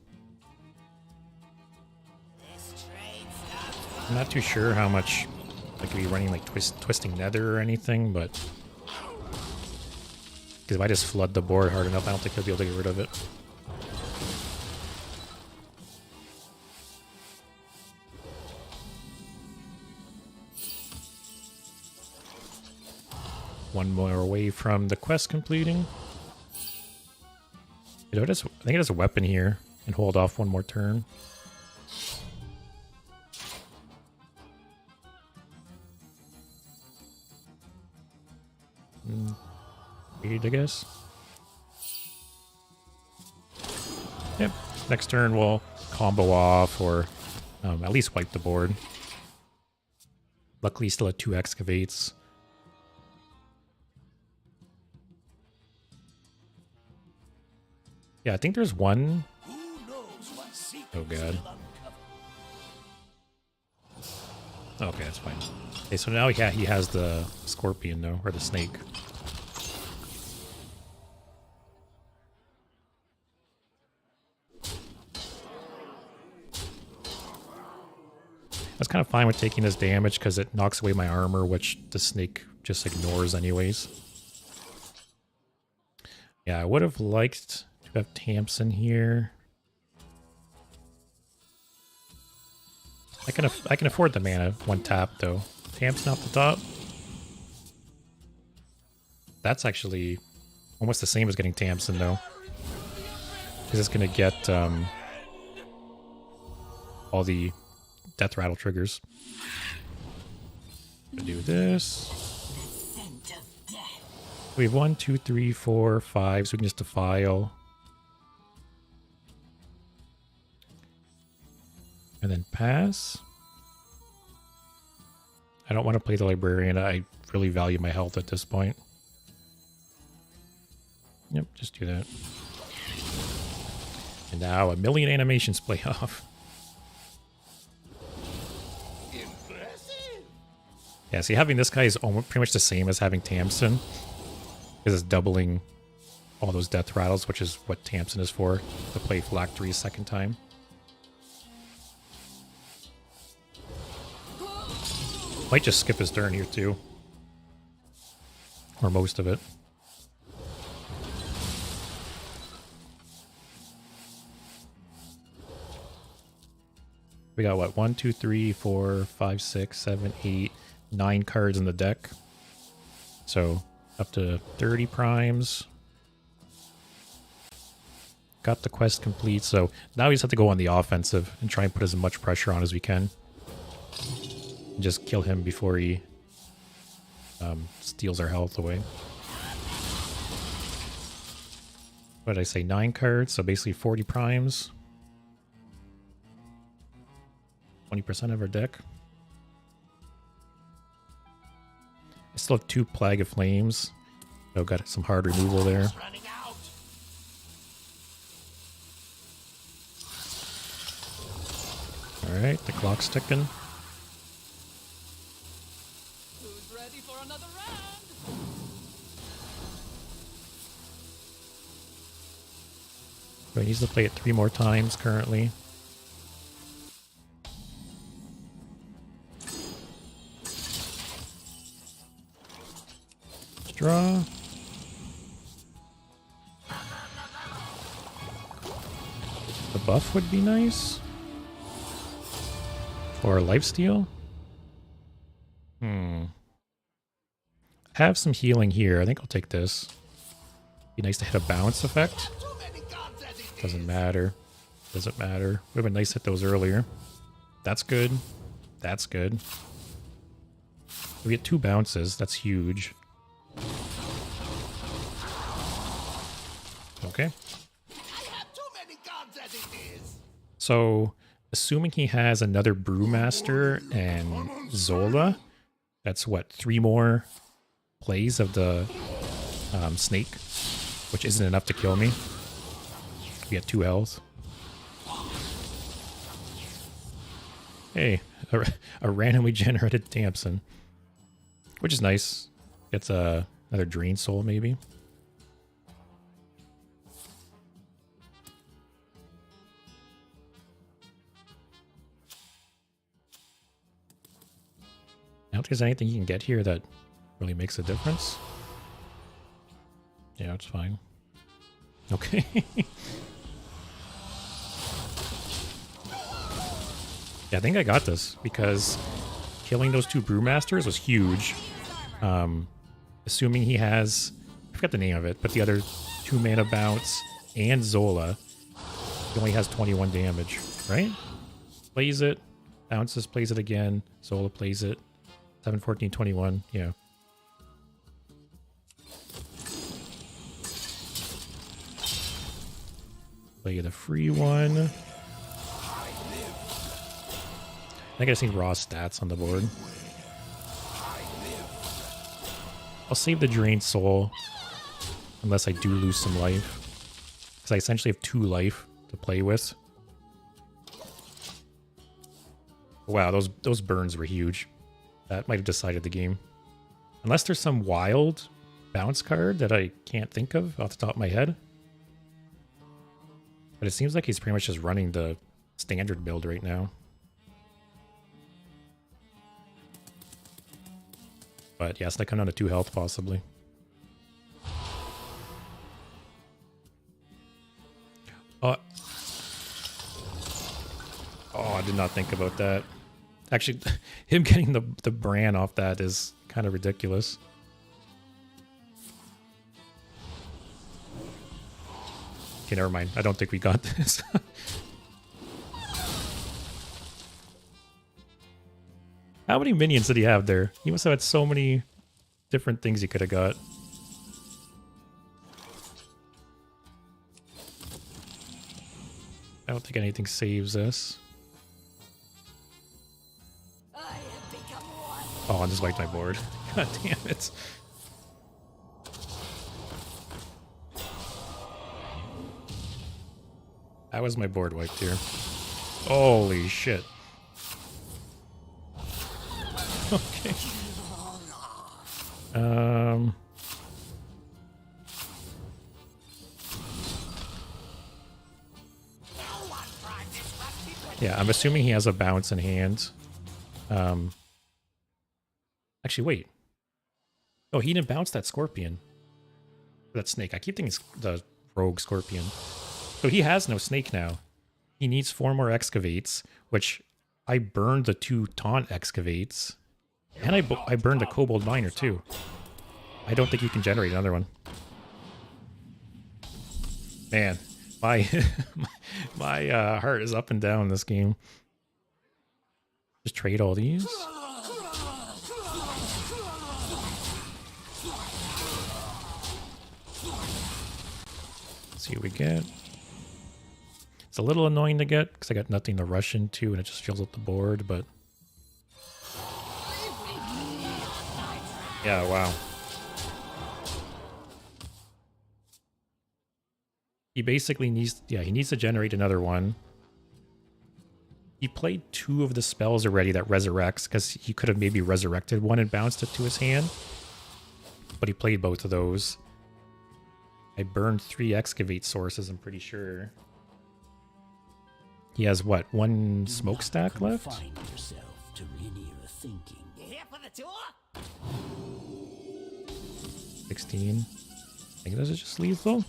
I'm not too sure how much I could be running like Twisting Nether or anything, but because if I just flood the board hard enough, I don't think I'll be able to get rid of it. One more away from the quest completing. You know, I think it has a weapon here and hold off one more turn. I guess. Yep. Next turn we'll combo off or at least wipe the board. Luckily, still at 2 excavates. Yeah, I think there's one. Who knows what secrets Oh, God. they'll uncover? Okay, that's fine. Okay, so now he has the scorpion, though, or the snake. I was kind of fine with taking this damage because it knocks away my armor, which the snake just ignores anyways. Yeah, I would have liked to have Tamsin here. I can afford the mana one tap though. Tamsin off the top. That's actually almost the same as getting Tamsin though, because it's gonna get all the death rattle triggers. Do this. We have 1, 2, 3, 4, 5, so we can just defile. And then pass. I don't want to play the librarian. I really value my health at this point. Yep, just do that. And now a million animations play off. Yeah, see, having this guy is almost pretty much the same as having Tamsin. Because it's doubling all those death rattles, which is what Tamsin is for, to play Phylactery a second time. Might just skip his turn here too. Or most of it. We got what? 1, 2, 3, 4, 5, 6, 7, 8, 9 cards in the deck. So up to 30 primes. Got the quest complete, so now we just have to go on the offensive and try and put as much pressure on as we can. And just kill him before he steals our health away. What did I say? 9 cards, so basically 40 primes. 20% of our deck. I still have 2 Plague of Flames. So got some hard removal there. Alright, the clock's ticking. Who's ready for another round? So he needs to play it 3 more times currently. Draw. The buff would be nice. Or lifesteal. Have some healing here. I think I'll take this. Be nice to hit a bounce effect. Doesn't matter. Doesn't matter. Would have been nice to hit those earlier. That's good. That's good. We get 2 bounces. That's huge. Okay. So, assuming he has another Brewmaster and Zola, that's what, 3 more plays of the snake, which isn't enough to kill me. We get 2 health. Hey, a randomly generated Tamsin, which is nice. Gets another Drain Soul, maybe. I don't think there's anything you can get here that really makes a difference. Yeah, it's fine. Okay. Yeah, I think I got this because killing those 2 Brewmasters was huge. Assuming he has, I forgot the name of it, but the other 2 mana bounce and Zola, he only has 21 damage, right? Plays it, bounces, plays it again, Zola plays it. 7, 14, 21, yeah. Play the free one. I think I just need raw stats on the board. I'll save the Drained Soul, unless I do lose some life. Because because I essentially have 2 life to play with. Wow, those burns were huge. That might have decided the game. Unless there's some wild bounce card that I can't think of off the top of my head. But it seems like he's pretty much just running the standard build right now. But yeah, it's like coming down to 2 health possibly. Oh, I did not think about that. Actually, him getting the Bran off that is kind of ridiculous. Okay, never mind. I don't think we got this. How many minions did he have there? He must have had so many different things he could have got. I don't think anything saves us. Oh, I just wiped my board. God damn it. How was my board wiped here? Holy shit. Okay. Yeah, I'm assuming he has a bounce in hand. Actually, wait. Oh, he didn't bounce that scorpion. That snake. I keep thinking it's the rogue scorpion. So he has no snake now. He needs 4 more excavates, which I burned the 2 taunt excavates. And I burned a kobold miner too. I don't think he can generate another one. Man, my my heart is up and down this game. Just trade all these. See what we get. It's a little annoying to get because I got nothing to rush into and it just fills up the board, but yeah, wow. He basically needs, he needs to generate another one. He played 2 of the spells already that resurrects because he could have maybe resurrected one and bounced it to his hand. But he played both of those. I burned 3 excavate sources, I'm pretty sure. He has what, 1 smokestack left? Confine yourself to linear thinking. You here for the tour? 16. I think this is just lethal.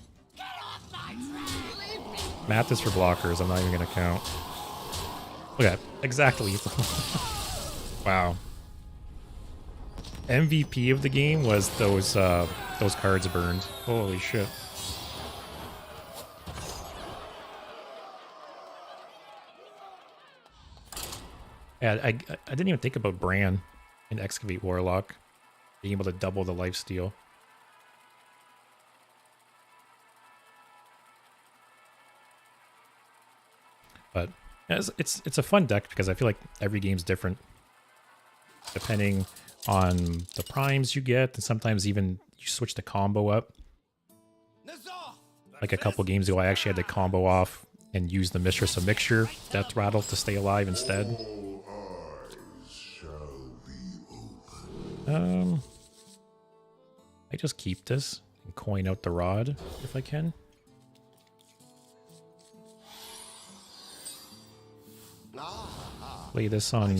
Math is for blockers, I'm not even going to count. Look at that, exactly lethal. Wow. MVP of the game was those cards burned. Holy shit. Yeah, I didn't even think about Bran in Excavate Warlock being able to double the lifesteal. But it's a fun deck because I feel like every game's different depending on the primes you get, and sometimes even you switch the combo up. Like a couple games ago, I actually had to combo off and use the Mistress of Mixture, Death Rattle, to stay alive instead. I just keep this and coin out the rod if I can. Play this on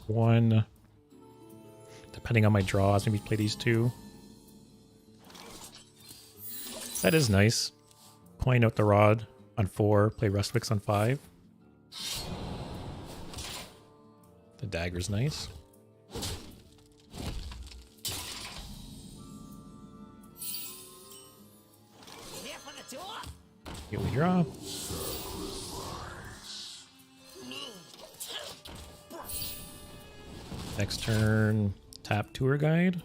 1. Depending on my draws, maybe play these 2. That is nice. Coin out the rod on 4, play Rustwicks on 5. The dagger's nice. Here we draw. Next turn, tap Tour Guide.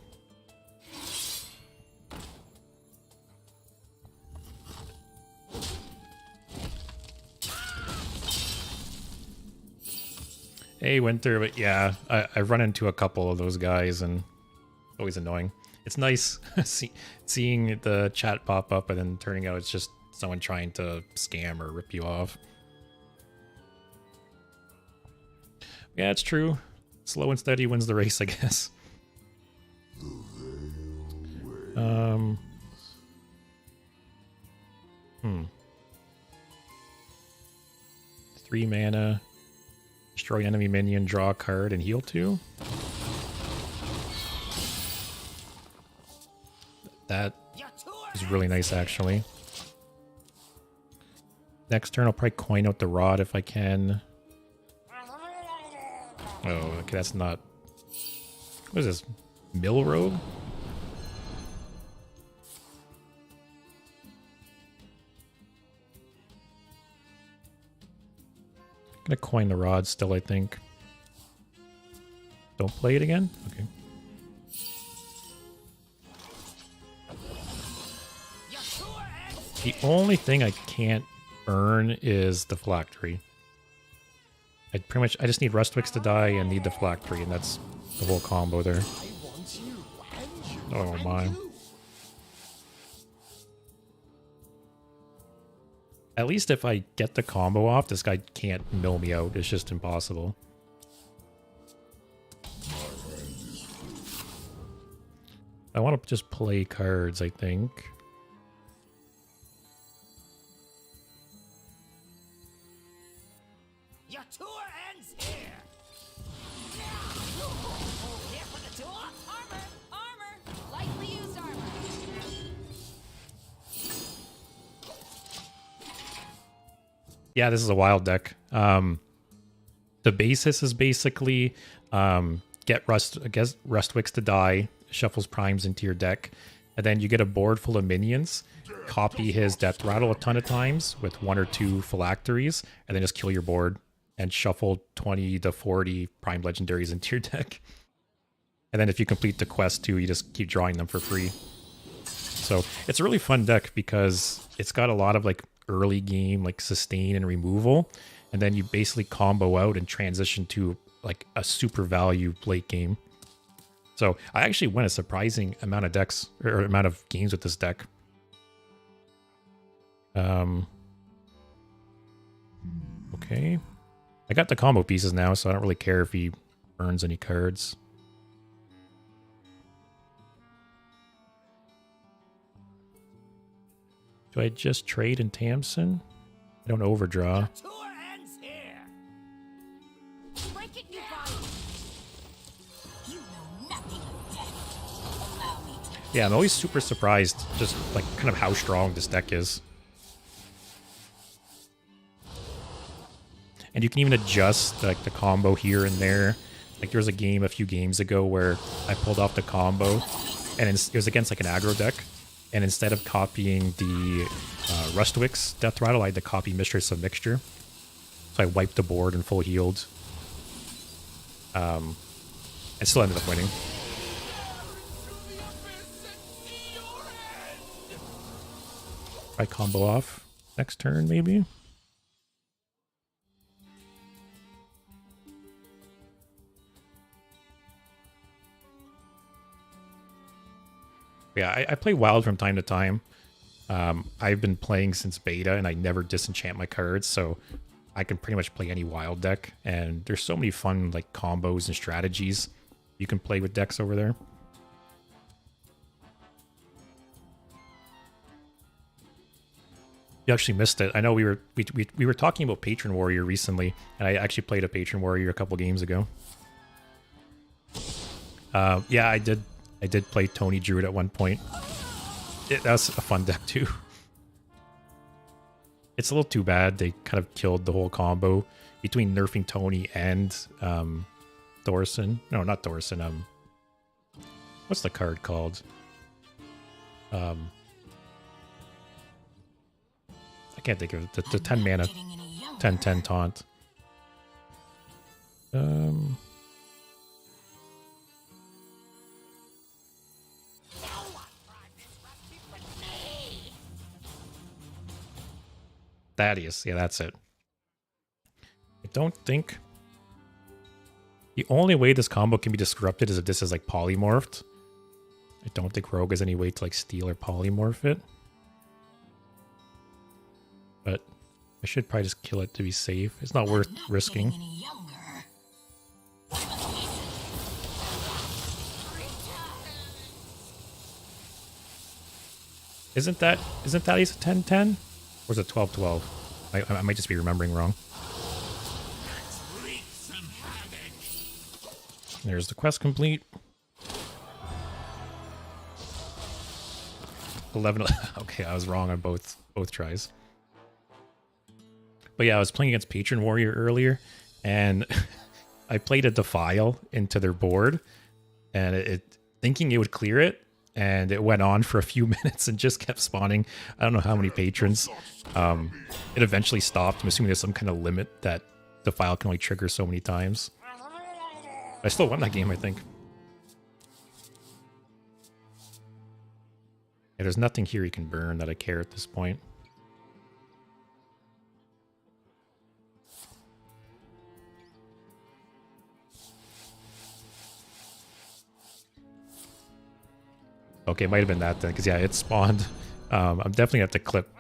Hey, Winter, but yeah, I've run into a couple of those guys and it's always annoying. It's nice seeing the chat pop up and then turning out it's just someone trying to scam or rip you off. Yeah, it's true. Slow and steady wins the race, I guess. Hmm. 3 mana. Destroy enemy minion, draw a card, and heal 2. That is really nice, actually. Next turn, I'll probably coin out the rod if I can. Oh, okay, that's not... What is this? Mill Robe? Gonna coin the rod still, I think. Don't play it again? Okay. The only thing I can't earn is the Phylactery. I just need Rustwix to die and need the Phylactery, and that's the whole combo there. Oh my. At least if I get the combo off, this guy can't mill me out. It's just impossible. I want to just play cards, I think. Your tour ends here. Here for the tour. Armor! Armor! Lightly used armor. Yeah, this is a wild deck. The basis is basically get Rustwix to die, shuffles primes into your deck, and then you get a board full of minions, copy his Death Rattle a ton of times with 1 or 2 Phylacteries, and then just kill your board and shuffle 20 to 40 Prime Legendaries into your deck. And then if you complete the quest too, you just keep drawing them for free. So it's a really fun deck because it's got a lot of like early game like sustain and removal, and then you basically combo out and transition to like a super value late game. So I actually win a surprising amount of decks or amount of games with this deck. Okay, I got the combo pieces now, so I don't really care if he earns any cards. Do I just trade in Tamsin? I don't overdraw. Tour ends here. Break it, you body! You know nothing of death. Allow me to... Yeah, I'm always super surprised just like kind of how strong this deck is. And you can even adjust like the combo here and there. Like there was a game a few games ago where I pulled off the combo and it was against like an aggro deck. And instead of copying the Rustwix Death Rattle, I had to copy Mistress of Mixture. So I wiped the board and full healed. And still ended up winning. I combo off next turn, maybe? Yeah, I play Wild from time to time. I've been playing since beta, and I never disenchant my cards, so I can pretty much play any Wild deck. And there's so many fun like combos and strategies you can play with decks over there. You actually missed it. I know we were talking about Patron Warrior recently, and I actually played a Patron Warrior a couple games ago. Yeah, I did play Tony Druid at one point. That was a fun deck too. It's a little too bad they kind of killed the whole combo between nerfing Tony and Thorson. No, not Thorson. What's the card called? I can't think of it. The 10 mana, 10/10 taunt. Thaddeus, yeah, that's it. I don't think... The only way this combo can be disrupted is if this is like polymorphed. I don't think Rogue has any way to like steal or polymorph it. But I should probably just kill it to be safe. It's not worth risking. Any younger. Isn't that Ace a 10-10? Or is it 12-12? I might just be remembering wrong. There's the quest complete. 11. Okay, I was wrong on both tries. But yeah, I was playing against Patron Warrior earlier, and I played a Defile into their board, and it thinking it would clear it, and it went on for a few minutes and just kept spawning. I don't know how many patrons. It eventually stopped. I'm assuming there's some kind of limit that Defile can only trigger so many times. I still won that game, I think. Yeah, there's nothing here he can burn that I care at this point. Okay, it might have been that then, because yeah, it spawned. I'm definitely gonna have to clip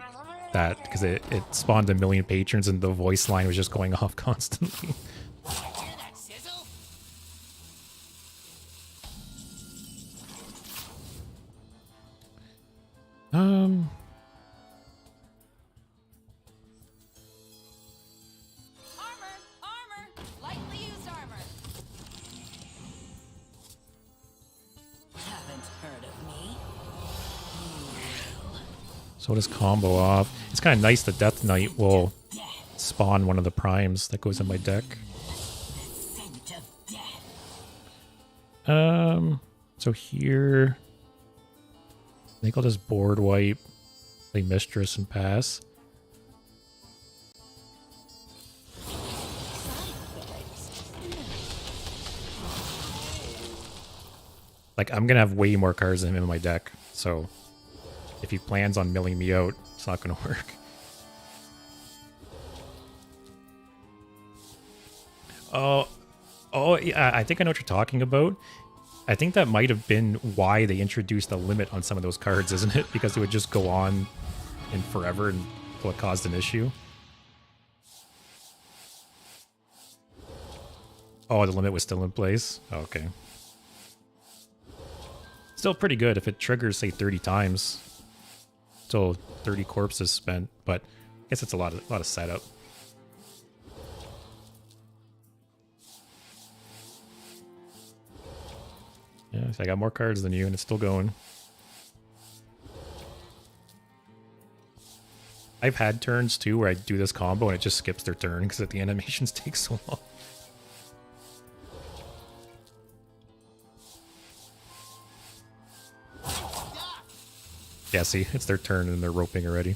that because it spawned a million patrons and the voice line was just going off constantly. Armor! Lightly used armor. Haven't heard of me. So does combo off. It's kind of nice the Death Knight will spawn one of the primes that goes in my deck. Scent of death. So here, I think I'll just board wipe, play Mistress, and pass. Like, I'm gonna have way more cards than him in my deck, so if he plans on milling me out, it's not gonna work. Oh, yeah, I think I know what you're talking about. I think that might have been why they introduced a limit on some of those cards, isn't it? Because it would just go on in forever until it caused an issue. Oh, the limit was still in place? Oh, okay. Still pretty good if it triggers, say, 30 times. Still 30 corpses spent, but I guess it's a lot of setup. Yeah, so I got more cards than you, and it's still going. I've had turns, too, where I do this combo, and it just skips their turn, because the animations take so long. Yeah, see, it's their turn, and they're roping already.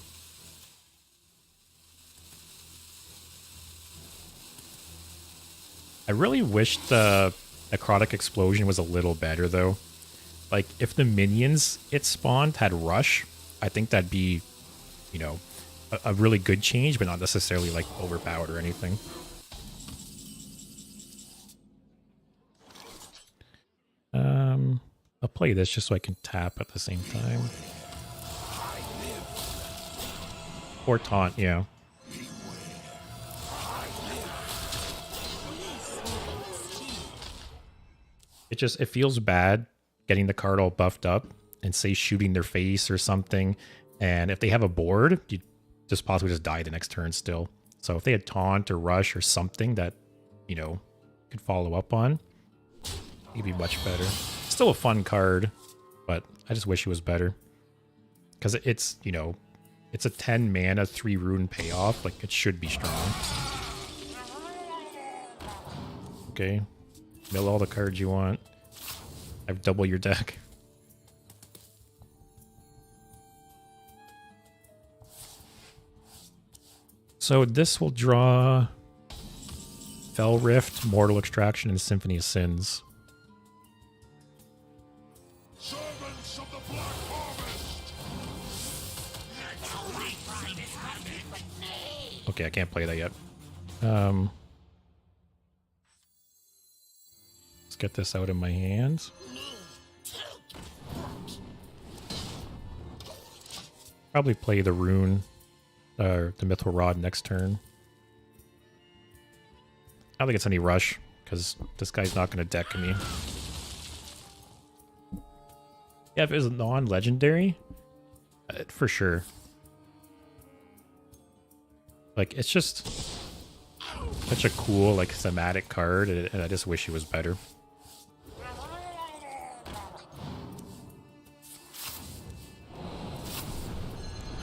I really wish the Necrotic Explosion was a little better, though. Like, if the minions it spawned had Rush, I think that'd be, you know, a really good change, but not necessarily, like, overpowered or anything. I'll play this just so I can tap at the same time. Or taunt, yeah. It feels bad getting the card all buffed up and say shooting their face or something. And if they have a board, you just possibly just die the next turn still. So if they had taunt or rush or something that, you know, could follow up on, it'd be much better. Still a fun card, but I just wish it was better. Because it's, you know, it's a 10 mana, 3 rune payoff. Like, it should be strong. Okay. Mill all the cards you want. I've double your deck. So this will draw Fell Rift, Mortal Extraction, and Symphony of Sins. Servants of the Black Harvest! Okay, I can't play that yet. Let's get this out of my hands. Probably play the rune or the Mithril Rod next turn. I don't think it's any rush because this guy's not going to deck me. Yeah, if it was non-legendary, for sure. Like, it's just such a cool, like, thematic card, and I just wish it was better.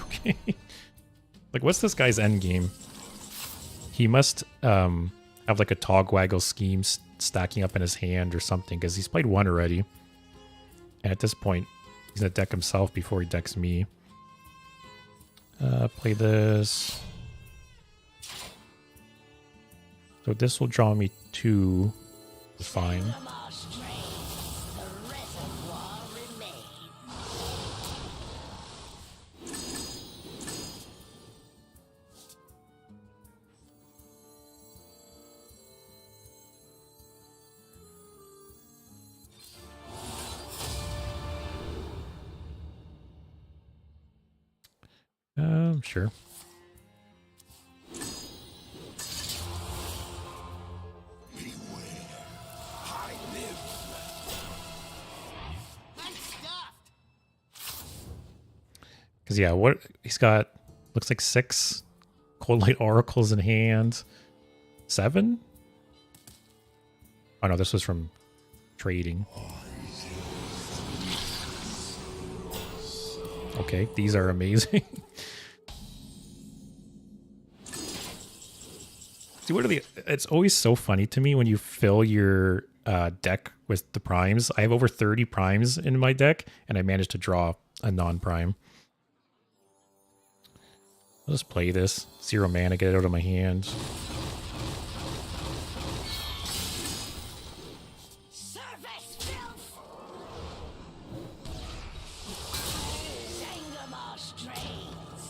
Okay. Like, what's this guy's end game? He must have, like, a Togwaggle scheme stacking up in his hand or something, because he's played one already. And at this point, he's going to deck himself before he decks me. Play this. So this will draw me 2. Fine. Sure. Because, yeah, what he's got looks like 6 Cold Light Oracles in hand. 7? Oh, no, this was from trading. Okay, these are amazing. See, what are the? It's always so funny to me when you fill your deck with the primes. I have over 30 primes in my deck, and I managed to draw a non-prime. I'll just play this. 0 mana, get it out of my hand.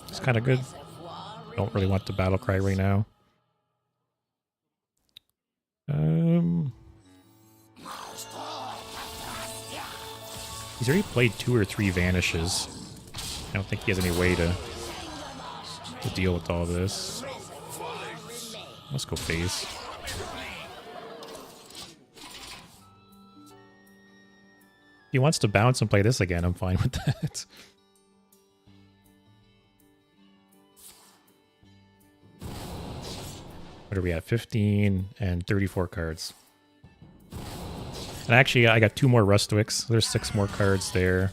It's kind of good. Don't really want the battle cry right now. He's already played 2 or 3 vanishes. I don't think he has any way to deal with all this. Let's go face. If he wants to bounce and play this again, I'm fine with that. What are we at? 15 and 34 cards. And actually, I got 2 more Rustwicks. There's 6 more cards there.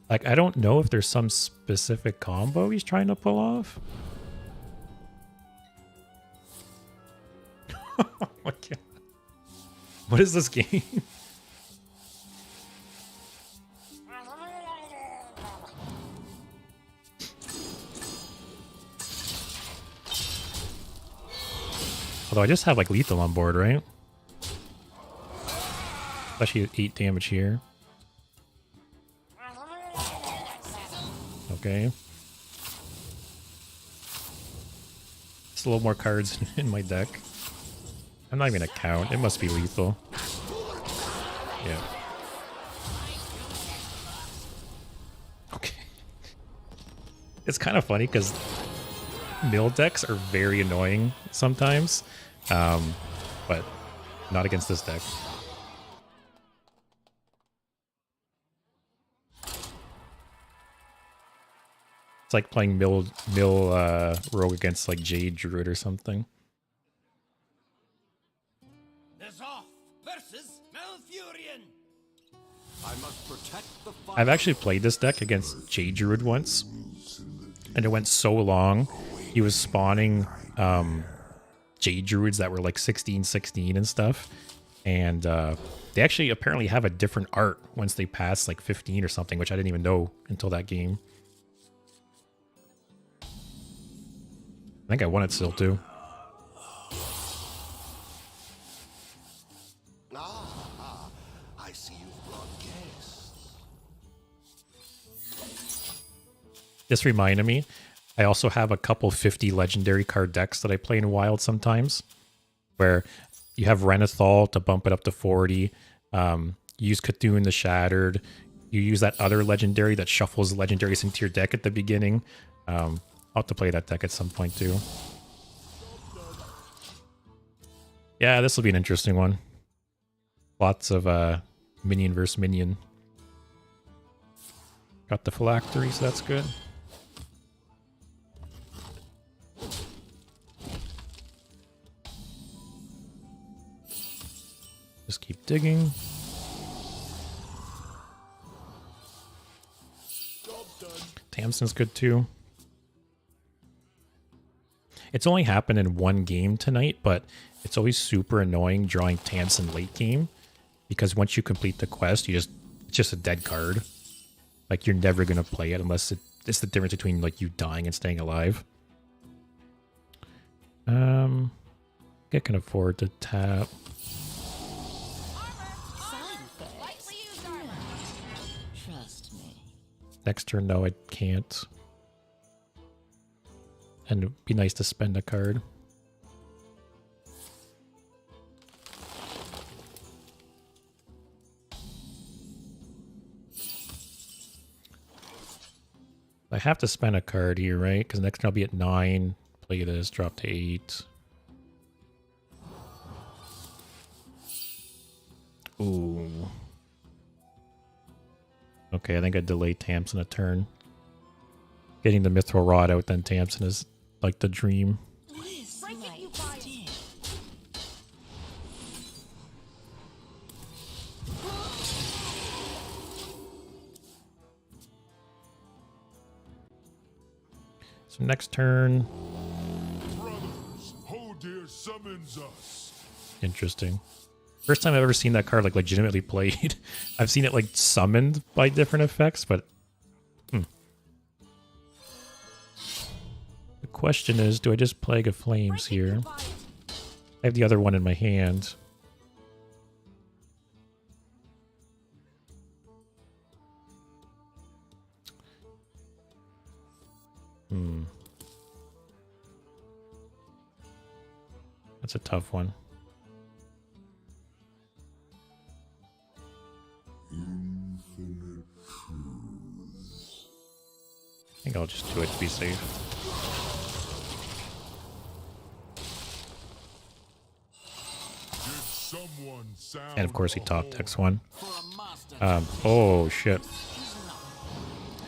Like, I don't know if there's some specific combo he's trying to pull off. Oh my god. What is this game? Although I just have, like, lethal on board, right? Especially 8 damage here. Okay. Just a little more cards in my deck. I'm not even gonna count. It must be lethal. Yeah. Okay. It's kind of funny because mill decks are very annoying sometimes, but not against this deck. It's like playing mill rogue against like Jade Druid or something. I've actually played this deck against Jade Druid once, and it went so long. He was spawning Jade Druids that were like 16/16 and stuff, and they actually apparently have a different art once they pass like 15 or something, which I didn't even know until that game. I think I won it still too. I see you've brought guests. This reminded me, I also have a couple 50 legendary card decks that I play in Wild sometimes, where You have Renathal to bump it up to 40. You use Cthulhu the Shattered. You use that other legendary that shuffles legendaries into your deck at the beginning. I'll have to play that deck at some point too. Yeah, this will be an interesting one. Lots of minion versus minion. Got the phylactery, so that's good. Just keep digging. Tamsin's good too. It's only happened in one game tonight, but it's always super annoying drawing Tamsin late game because once you complete the quest, it's just a dead card. Like you're never gonna play it unless it's the difference between like you dying and staying alive. I can afford to tap. Lightly used armor. Trust me. Next turn, no, I can't. And it'd be nice to spend a card. I have to spend a card here, right? Because next turn I'll be at 9. Play this, drop to 8. Ooh. Okay, I think I delayed Tamsin a turn. Getting the Mithril Rod out, then Tamsin is like the dream. Break it, you body. So next turn, Brothers, Hodir summons us. interesting. First time I've ever seen that card like legitimately played. I've seen it like summoned by different effects, but the question is, do I just Plague of Flames here? I have the other one in my hand. That's a tough one. I think I'll just do it to be safe. And of course he top decks one. Oh shit.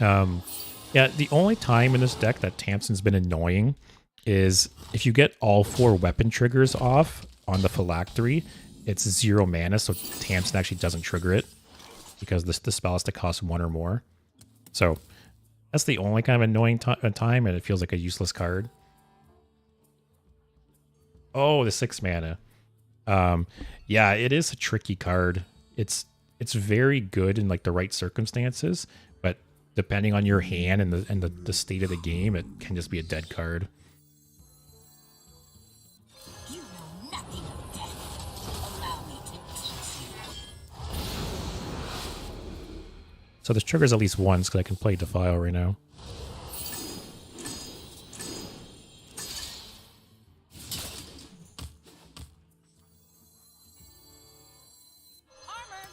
Yeah, the only time in this deck that Tamsin's been annoying is if you get all 4 weapon triggers off on the phylactery, it's 0 mana, so Tamsin actually doesn't trigger it because the spell has to cost 1 or more. So that's the only kind of annoying time, and it feels like a useless card. Oh, the 6 mana. Yeah, it is a tricky card. It's very good in like the right circumstances, but depending on your hand and the state of the game, it can just be a dead card. You know nothing of death. Allow me to teach you. So this triggers at least once because I can play Defile right now. Armor!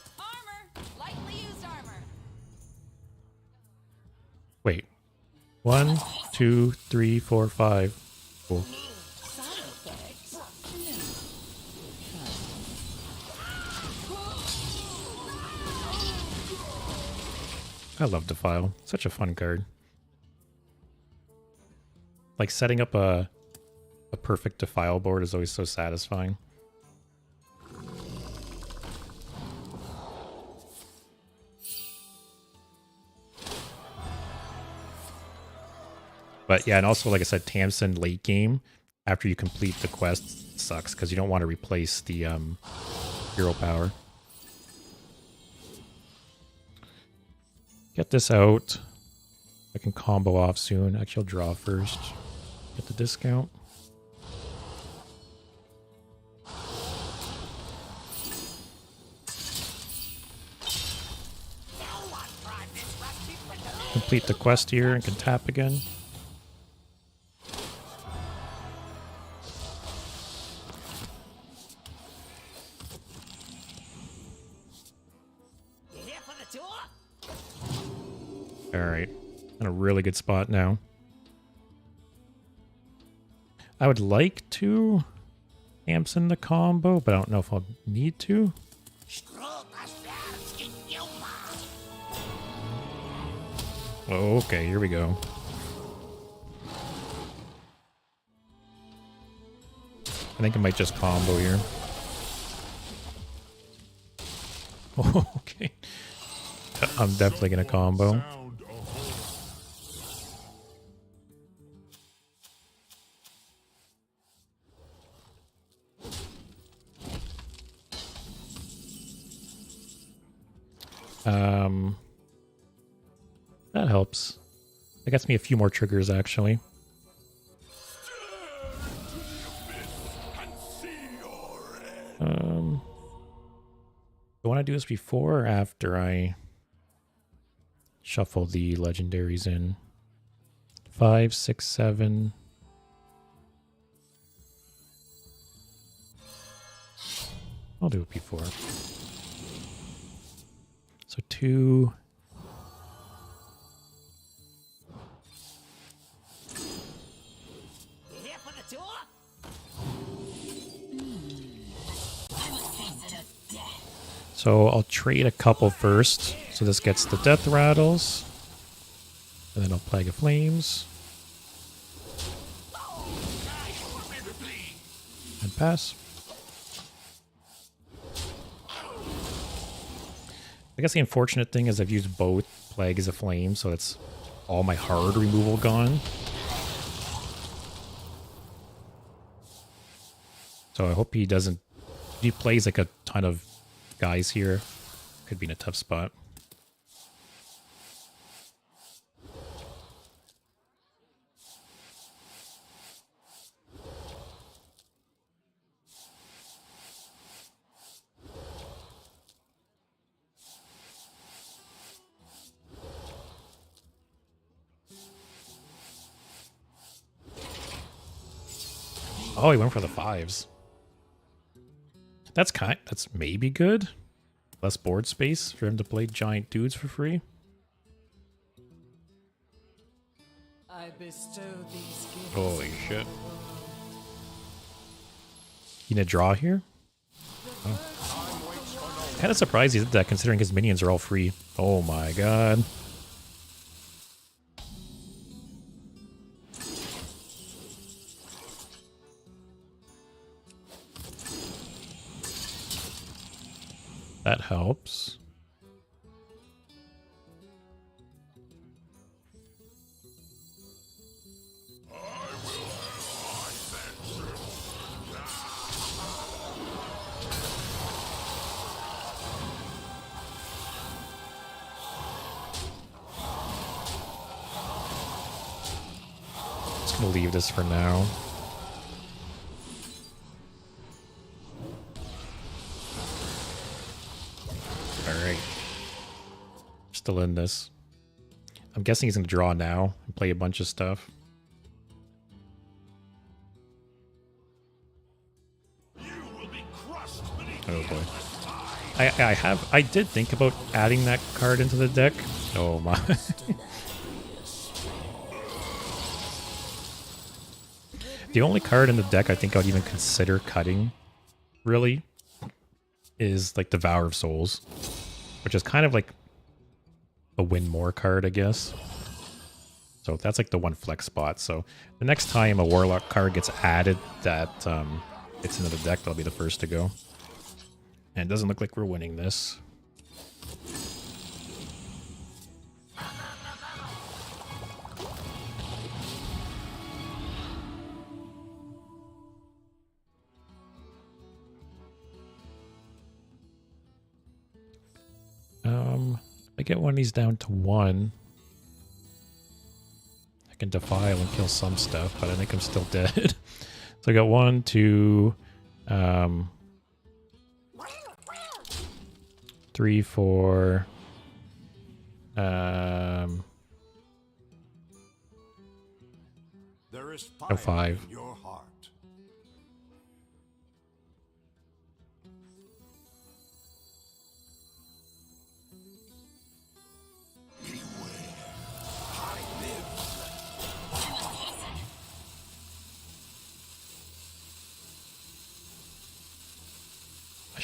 Lightly used armor. Wait. 1, 2, 3, 4, 5. Cool. Side effects? I love Defile. Such a fun card. Like setting up a perfect Defile board is always so satisfying. But yeah, and also, like I said, Tamsin late game, after you complete the quest, sucks because you don't want to replace the hero power. Get this out. I can combo off soon. Actually, I'll draw first. Get the discount. Complete the quest here and can tap again. Alright. In a really good spot now. I would like to Amson the combo, but I don't know if I'll need to. Oh, okay, here we go. I think I might just combo here. Oh, okay. I'm definitely gonna combo. Sound a horn. That helps. That gets me a few more triggers, actually. Do I want to do this before or after I shuffle the legendaries in? 5, 6, 7. I'll do it before. So 2. You here for the tour? So I'll trade a couple first. So this gets the death rattles. And then I'll Plague of Flames. And pass. I guess the unfortunate thing is I've used both Plagues of Flame, so it's all my hard removal gone. So I hope he doesn't... If he plays like a ton of guys here, could be in a tough spot. Oh, he went for the 5s. That's maybe good. Less board space for him to play giant dudes for free. I bestow these gifts. Holy shit. You gonna draw here? Oh. Kinda surprised he did that considering his minions are all free. Oh my god. That helps. Just gonna leave this for now. Alright. Still in this. I'm guessing he's gonna draw now and play a bunch of stuff. Oh boy. I did think about adding that card into the deck. Oh my. The only card in the deck I think I'd even consider cutting, really, is like Devour of Souls, which is kind of like a win more card, I guess. So that's like the one flex spot. So the next time a Warlock card gets added that it's into the deck, that'll be the first to go. And it doesn't look like we're winning this. I get one of these down to 1. I can defile and kill some stuff, but I think I'm still dead. So I got 1, 2, 3, 4, There is fire 5. in your heart.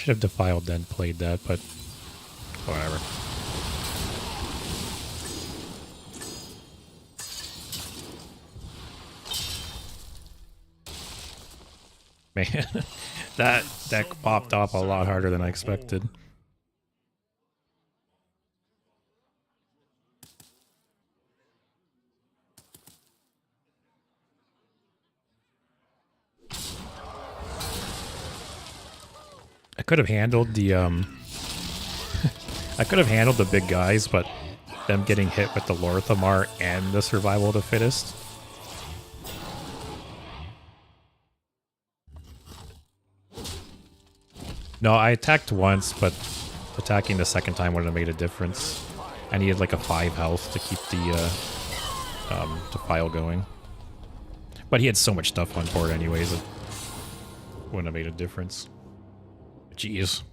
should have defiled then played that, but whatever. Man, that deck popped off a lot harder than I expected. I could have handled the I could have handled the big guys, but them getting hit with the Lorthamar and the survival of the fittest. No, I attacked once, but attacking the second time wouldn't have made a difference. I needed like a 5 health to keep the defile going. But he had so much stuff on board anyways, it wouldn't have made a difference. Jeez.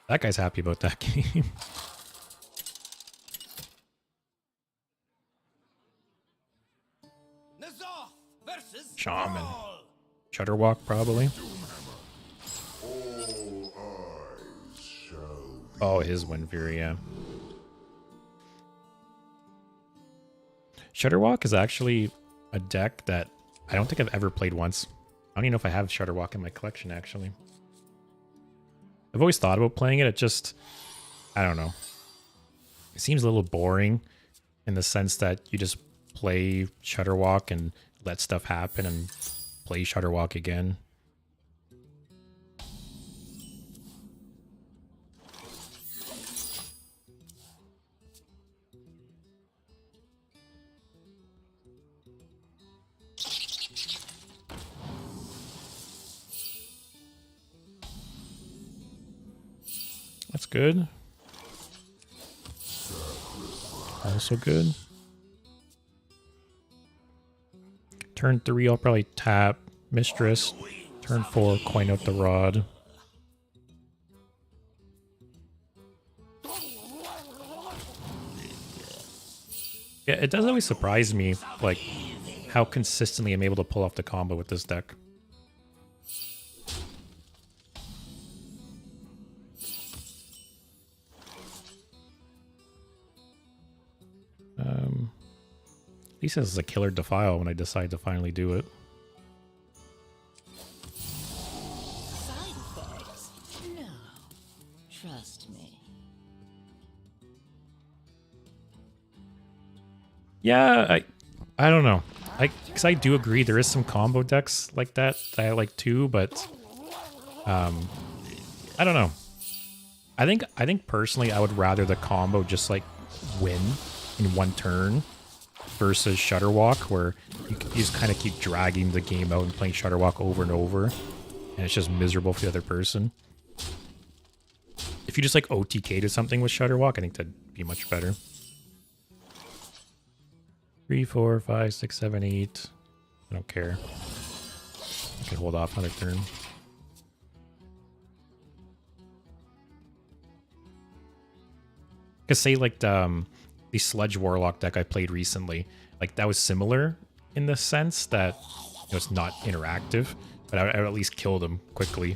That guy's happy about that game. Shaman. Shutterwalk, probably. Oh, his Wind Fury, yeah. Shutterwalk is actually a deck that I don't think I've ever played once. I don't even know if I have Shutterwalk in my collection, actually. I've always thought about playing it. It just, I don't know. It seems a little boring in the sense that you just play Shutterwalk and let stuff happen and play Shutterwalk again. That's good. Also good. Turn 3, I'll probably tap Mistress. Turn 4, coin out the rod. Yeah, it does always surprise me, like, how consistently I'm able to pull off the combo with this deck. At least this is a killer defile when I decide to finally do it. Side effects? No. Trust me. Yeah, I don't know. Because I do agree there is some combo decks like that I like too, but I don't know. I think personally I would rather the combo just like win in one turn versus Shutterwalk, where you just kind of keep dragging the game out and playing Shutterwalk over and over, and it's just miserable for the other person. If you just like OTK to something with Shutterwalk, I think that'd be much better. 3, 4, 5, 6, 7, 8. I don't care. I can hold off another turn. Because say like the Sludge Warlock deck I played recently, like that was similar in the sense that it's not interactive, but I would at least kill them quickly.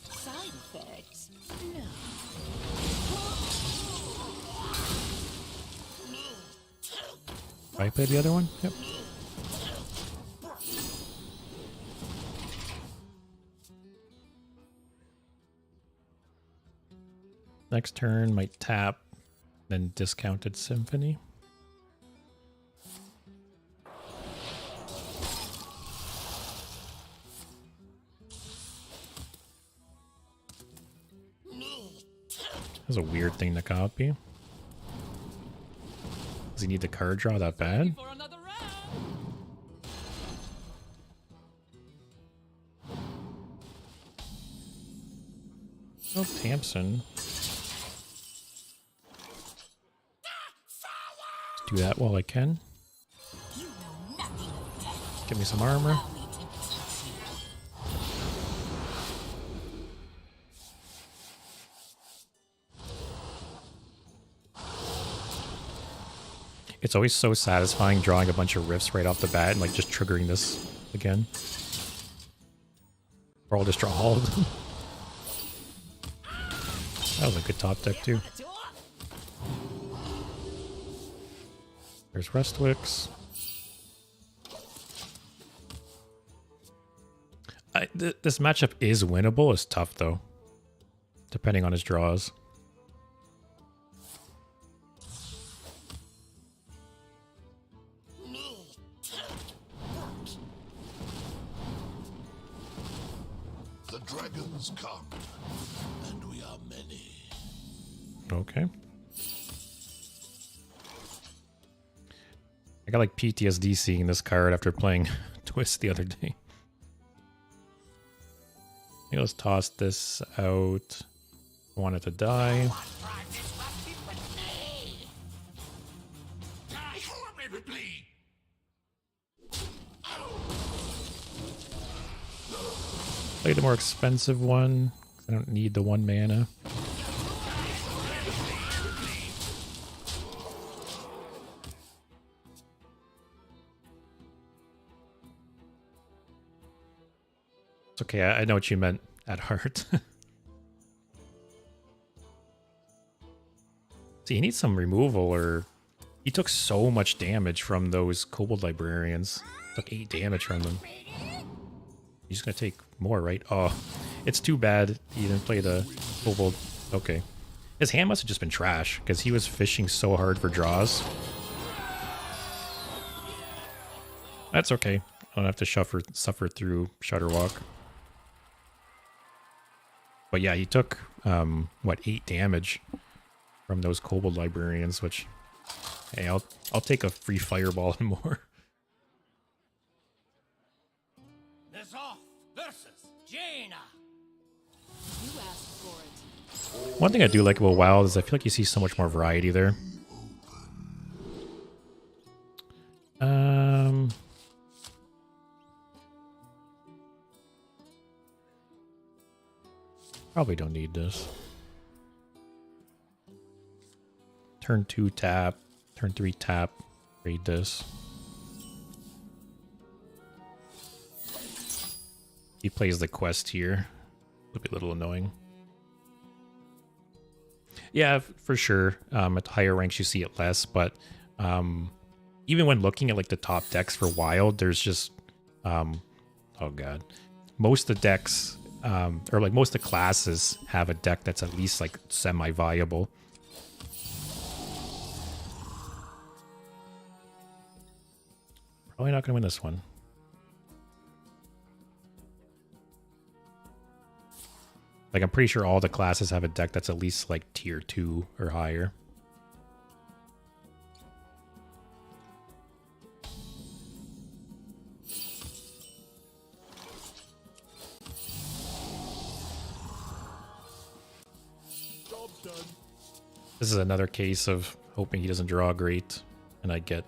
Side effects? No. I play the other one? Yep. Next turn, might tap, then Discounted Symphony. That's a weird thing to copy. Does he need the card draw that bad? For another round. Oh, Tamsin. Let's do that while I can. You know nothing of death. Give me some armor. Allow me to teach you. It's always so satisfying drawing a bunch of rifts right off the bat and like just triggering this again. Or I'll just draw all of them. That was a good top deck too. There's Restwicks. This matchup is winnable. It's tough though, depending on his draws. The dragons come, and we are many. Okay. I got like PTSD seeing this card after playing Twist the other day. Okay, let's toss this out. Want it to die. Play the more expensive one. I don't need the 1 mana. It's okay, I know what you meant at heart. See, he needs some removal, or he took so much damage from those Kobold Librarians. Took 8 damage from them. He's gonna take more, right? Oh, it's too bad he didn't play the Kobold. Okay. His hand must have just been trash, because he was fishing so hard for draws. That's okay. I don't have to suffer through Shudderwalk. But yeah, he took, what, 8 damage from those Kobold Librarians, which, hey, I'll take a free Fireball and more. Nazoth versus Jaina. You asked for it. One thing I do like about WoW is I feel like you see so much more variety there. Probably don't need this. Turn 2 tap, turn 3 tap, raid this. He plays the quest here. It'll be a little annoying. Yeah, for sure. At higher ranks you see it less, but even when looking at like the top decks for Wild, there's just oh god. Most of the decks or like most of the classes have a deck that's at least like semi-viable. Probably not gonna win this one. Like, I'm pretty sure all the classes have a deck that's at least like tier 2 or higher. This is another case of hoping he doesn't draw great and I get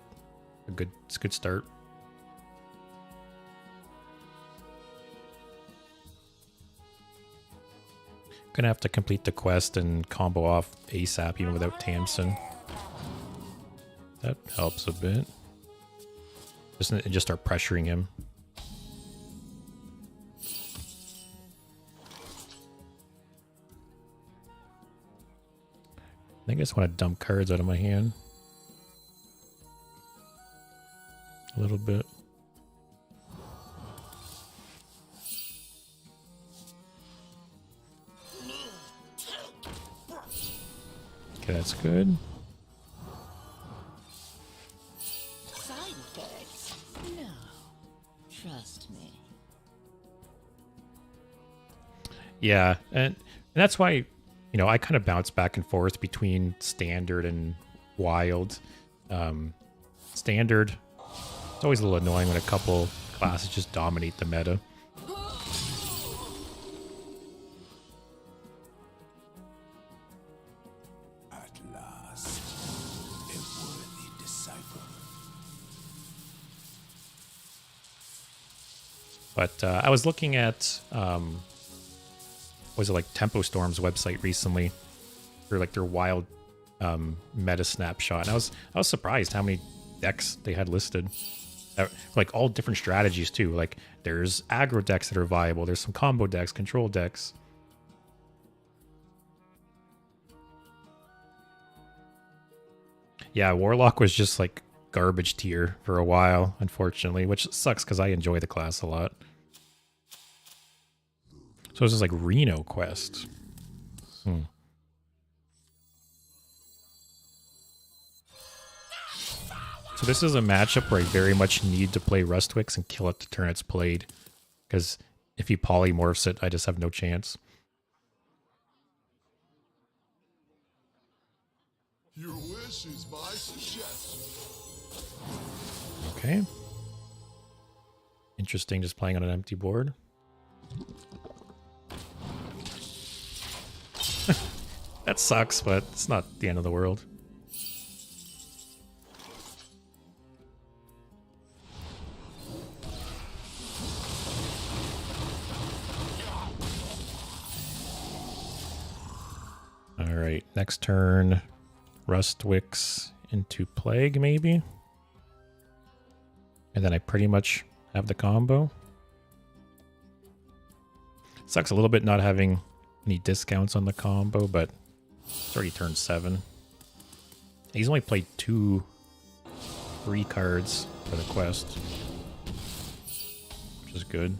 a good start. Gonna have to complete the quest and combo off ASAP even without Tamsin. That helps a bit. Just start pressuring him. I think I just want to dump cards out of my hand. A little bit. Okay, that's good. Side effects? No. Trust me. Yeah, and that's why, you know, I kind of bounce back and forth between standard and wild. Standard, it's always a little annoying when a couple classes just dominate the meta. At last, a worthy disciple. But I was looking at, was it like Tempo Storm's website recently for like their wild meta snapshot. And I was surprised how many decks they had listed. Like all different strategies too. Like there's aggro decks that are viable. There's some combo decks, control decks. Yeah, Warlock was just like garbage tier for a while, unfortunately, which sucks because I enjoy the class a lot. So this is like Reno Quest. So this is a matchup where I very much need to play Rustwix and kill it the turn it's played. Because if he polymorphs it, I just have no chance. Your wish is my suggestion. Okay. Interesting, just playing on an empty board. That sucks, but it's not the end of the world. Alright, next turn. Rustwix into Plague, maybe? And then I pretty much have the combo. Sucks a little bit not having any discounts on the combo, but it's already turned 7. He's only played 2 free cards for the quest, which is good.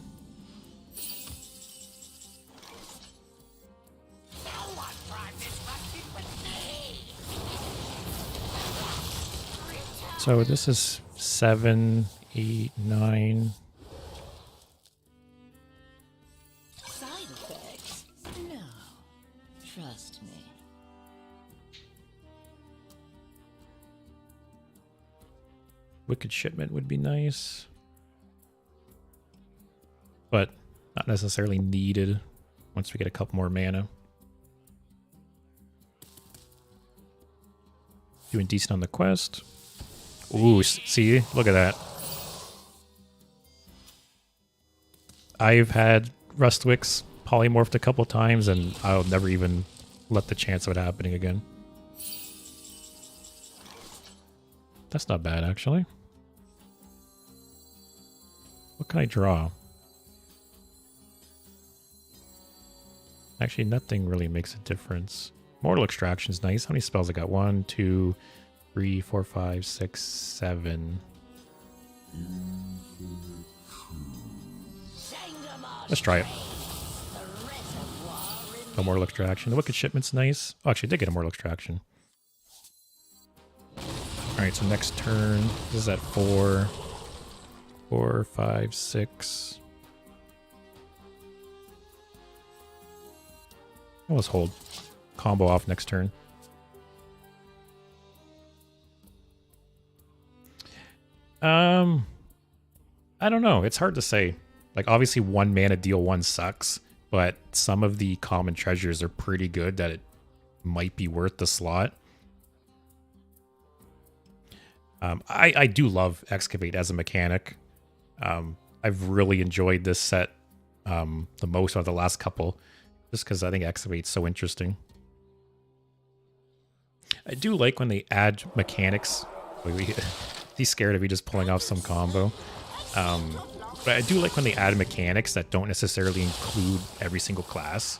So this is 7, 8, 9. Side effects? No. Trust me. Wicked Shipment would be nice, but not necessarily needed once we get a couple more mana. Doing decent on the quest. Ooh, see? Look at that. I've had Rustwix polymorphed a couple times, and I'll never even let the chance of it happening again. That's not bad, actually. What can I draw? Actually, nothing really makes a difference. Mortal Extraction's nice. How many spells I got? 1, 2, 3, 4, 5, 6, 7. Let's try it. A Mortal Extraction. The Wicked Shipment's nice. Oh, actually, I did get a Mortal Extraction. Alright, so next turn. This is at 4. 4, 5, 6. Let's hold. Combo off next turn. I don't know. It's hard to say. Like, obviously, 1 mana deal 1 sucks, but some of the common treasures are pretty good that it might be worth the slot. I do love Excavate as a mechanic. I've really enjoyed this set the most out of the last couple, just because I think Excavate's so interesting. I do like when they add mechanics. He's scared of me just pulling off some combo. But I do like when they add mechanics that don't necessarily include every single class.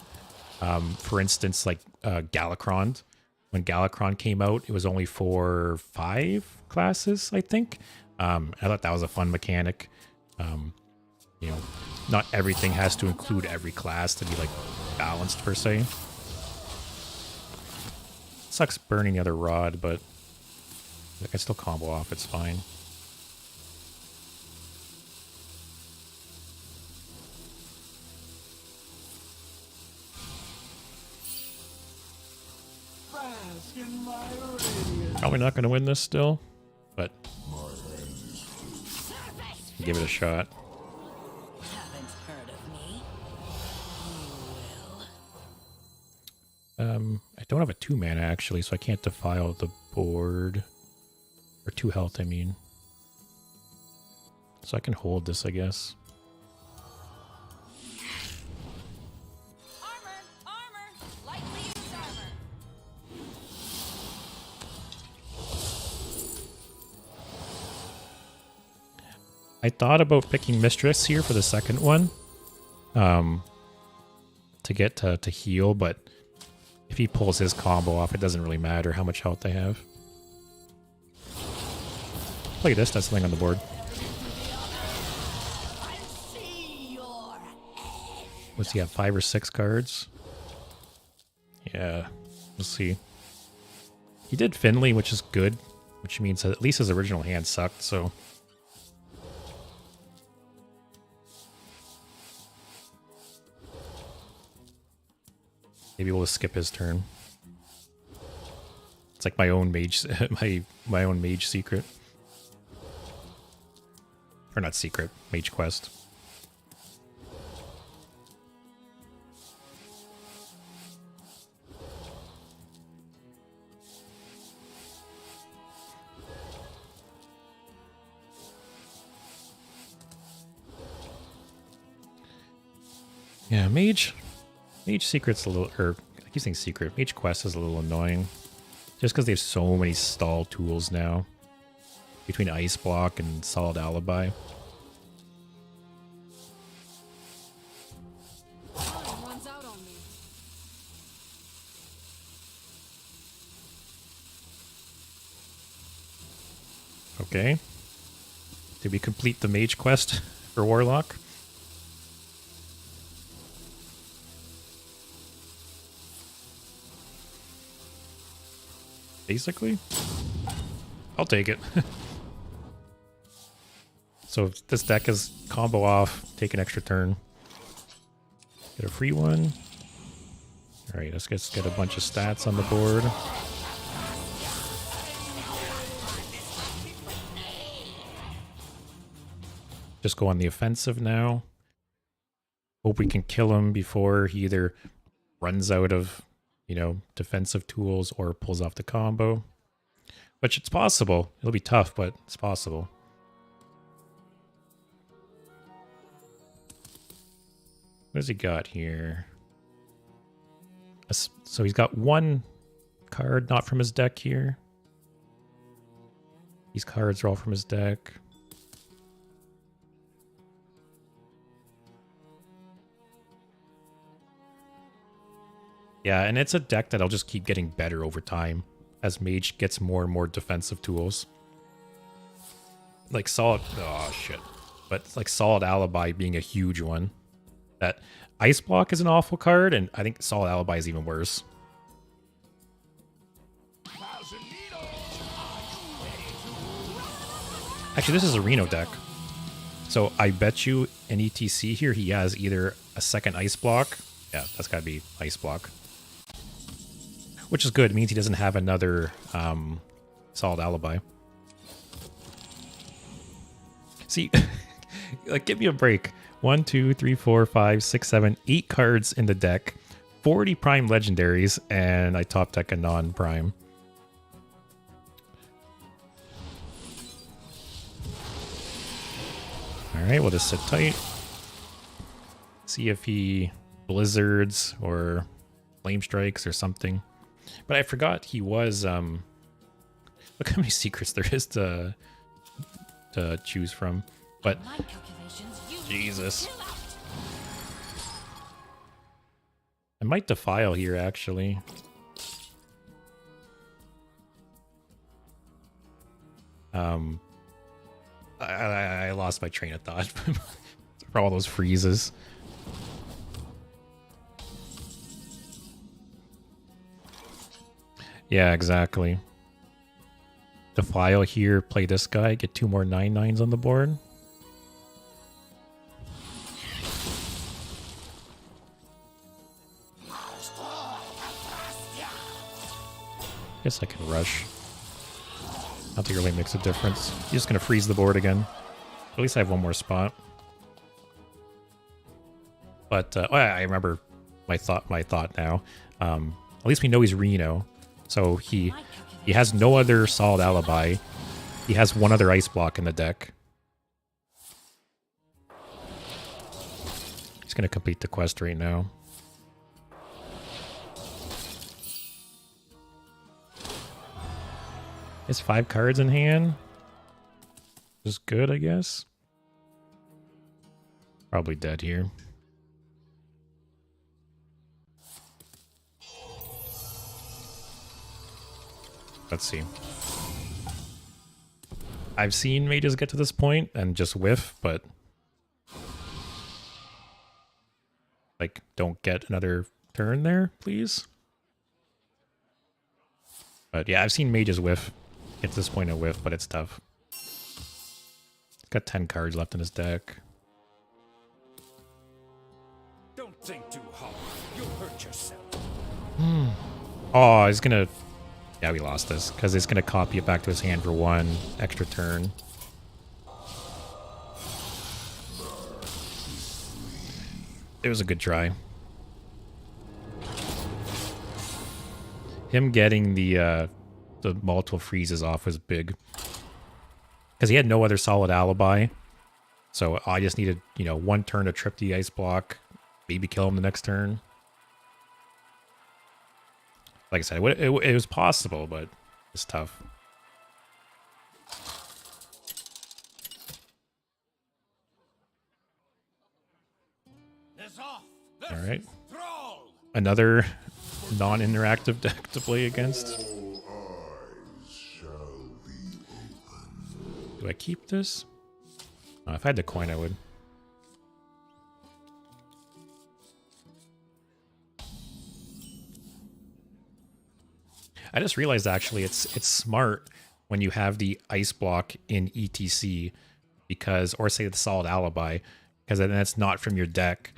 For instance, like Galakron. When Galakron came out, it was only for 5 classes, I think. I thought that was a fun mechanic. You know, not everything has to include every class to be like balanced per se. Sucks burning the other rod, but I can still combo off. It's fine. Probably not going to win this still, but give it a shot. Haven't heard of me? I don't have a 2 mana actually, so I can't defile the board. Or 2 health, I mean. So I can hold this, I guess. Armor! Armor! Lightly use armor! I thought about picking Mistress here for the second one. To get to heal, but if he pulls his combo off, it doesn't really matter how much health they have. Play this, that's something on the board. What's he have, 5 or 6 cards? Yeah, we'll see. He did Finley, which is good, which means that at least his original hand sucked, so... Maybe we'll skip his turn. It's like my own mage, my own mage secret. Or not secret, mage quest. Yeah, mage secret's a little, or I keep saying secret. Mage quest is a little annoying, just because they have so many stall tools now between ice block and solid alibi. Runs out on me. Okay. Did we complete the mage quest for Warlock? Basically, I'll take it. So this deck is combo off, take an extra turn. Get a free one. Alright, let's get a bunch of stats on the board. Just go on the offensive now. Hope we can kill him before he either runs out of, you know, defensive tools or pulls off the combo. Which it's possible. It'll be tough, but it's possible. What has he got here? So he's got one card not from his deck here. These cards are all from his deck. Yeah, and it's a deck that'll just keep getting better over time as Mage gets more and more defensive tools. Like Solid... Oh, shit. But it's like Solid Alibi being a huge one. That Ice Block is an awful card, and I think Solid Alibi is even worse. Actually, this is a Reno deck. So I bet you in ETC here he has either a second Ice Block. Yeah, that's gotta be Ice Block. Which is good. It means he doesn't have another Solid Alibi. See, like, give me a break. 1, 2, 3, 4, 5, 6, 7, 8 cards in the deck. 40 Prime Legendaries, and I top deck a non-Prime. Alright, we'll just sit tight. See if he blizzards or flame strikes or something. But I forgot he was look how many secrets there is to choose from. But Jesus. I might defile here actually. I lost my train of thought for all those freezes. Yeah, exactly. Defile here, play this guy, get 2 more 9/9s on the board. Guess I can rush. I don't think it really makes a difference. He's just gonna freeze the board again. At least I have one more spot. But oh, I remember my thought now. At least we know he's Reno, so he has no other Solid Alibi. He has one other Ice Block in the deck. He's gonna complete the quest right now. He has 5 cards in hand. Which is good, I guess. Probably dead here. Let's see. I've seen mages get to this point and just whiff, but like, don't get another turn there, please. But yeah, I've seen mages whiff. Get to this point and whiff, but it's tough. He's got 10 cards left in his deck. Don't think too hard. You'll hurt yourself. Oh, he's gonna... Yeah, we lost this, because it's gonna copy it back to his hand for one extra turn. It was a good try. Him getting the multiple freezes off was big. Because he had no other solid alibi. So I just needed, you know, one turn to trip the ice block. Maybe kill him the next turn. Like I said, it was possible, but it's tough. All right. Another non-interactive deck to play against. Do I keep this? Oh, if I had the coin, I would. I just realized actually it's smart when you have the ice block in ETC because, or say the solid alibi, because then it's not from your deck.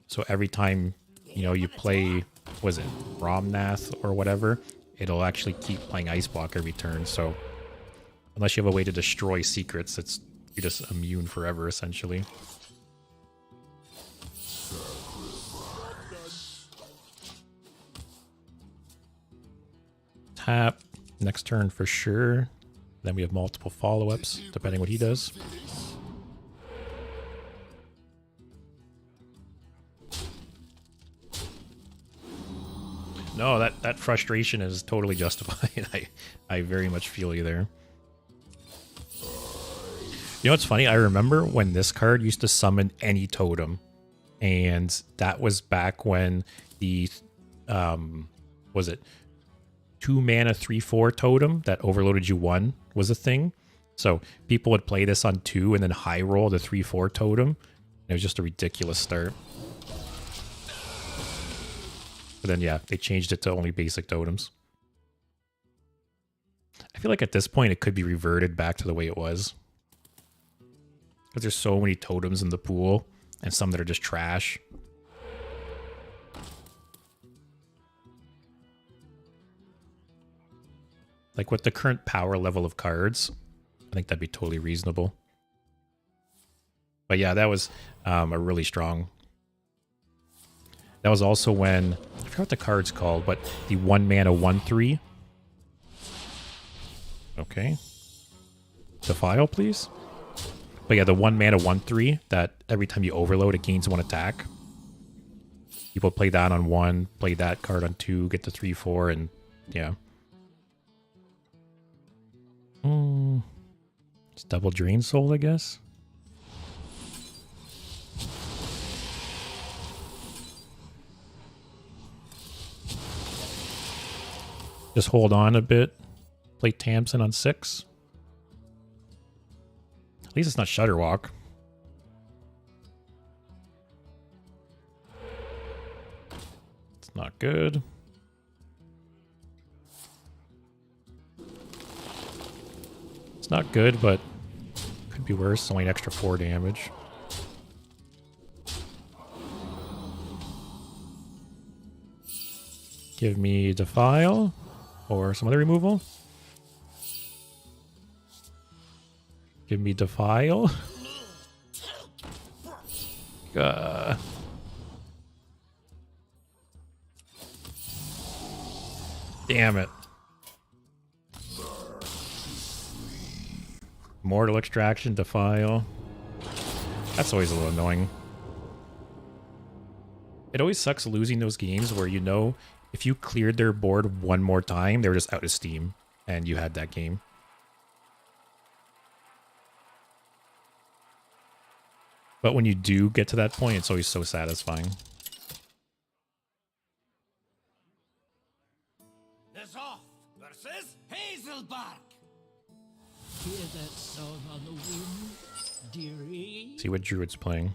So every time, you know, you play, was it Romnath or whatever, it'll actually keep playing ice block every turn. So unless you have a way to destroy secrets, you're just immune forever essentially. Tap next turn for sure. Then we have multiple follow-ups depending what he does. No, that frustration is totally justified. I very much feel you there. You know what's funny? I remember when this card used to summon any totem, and that was back when the was it 2 mana 3/4 totem that overloaded you 1 was a thing. So people would play this on 2 and then high roll the 3/4 totem. It was just a ridiculous start. But then yeah, they changed it to only basic totems. I feel like at this point it could be reverted back to the way it was. Because there's so many totems in the pool and some that are just trash. Like with the current power level of cards, I think that'd be totally reasonable. But yeah, that was a really strong. That was also when, I forgot what the card's called, but the 1 mana 1/3. Okay. Defile, please. But yeah, the 1 mana 1/3 that every time you overload, it gains 1 attack. People play that on 1, play that card on 2, get the 3/4, and yeah. It's double Drain Soul, I guess. Just hold on a bit. Play Tamsin on 6. At least it's not Shudderwalk. It's not good. It's not good, but could be worse. Only an extra 4 damage. Give me Defile or some other removal. Give me Defile. Damn it. Mortal Extraction, Defile. That's always a little annoying. It always sucks losing those games where you know if you cleared their board one more time, they were just out of steam and you had that game. But when you do get to that point, it's always so satisfying. Is off versus Hazelbark. Hear that song on the wind, dearie? See what Druid's playing.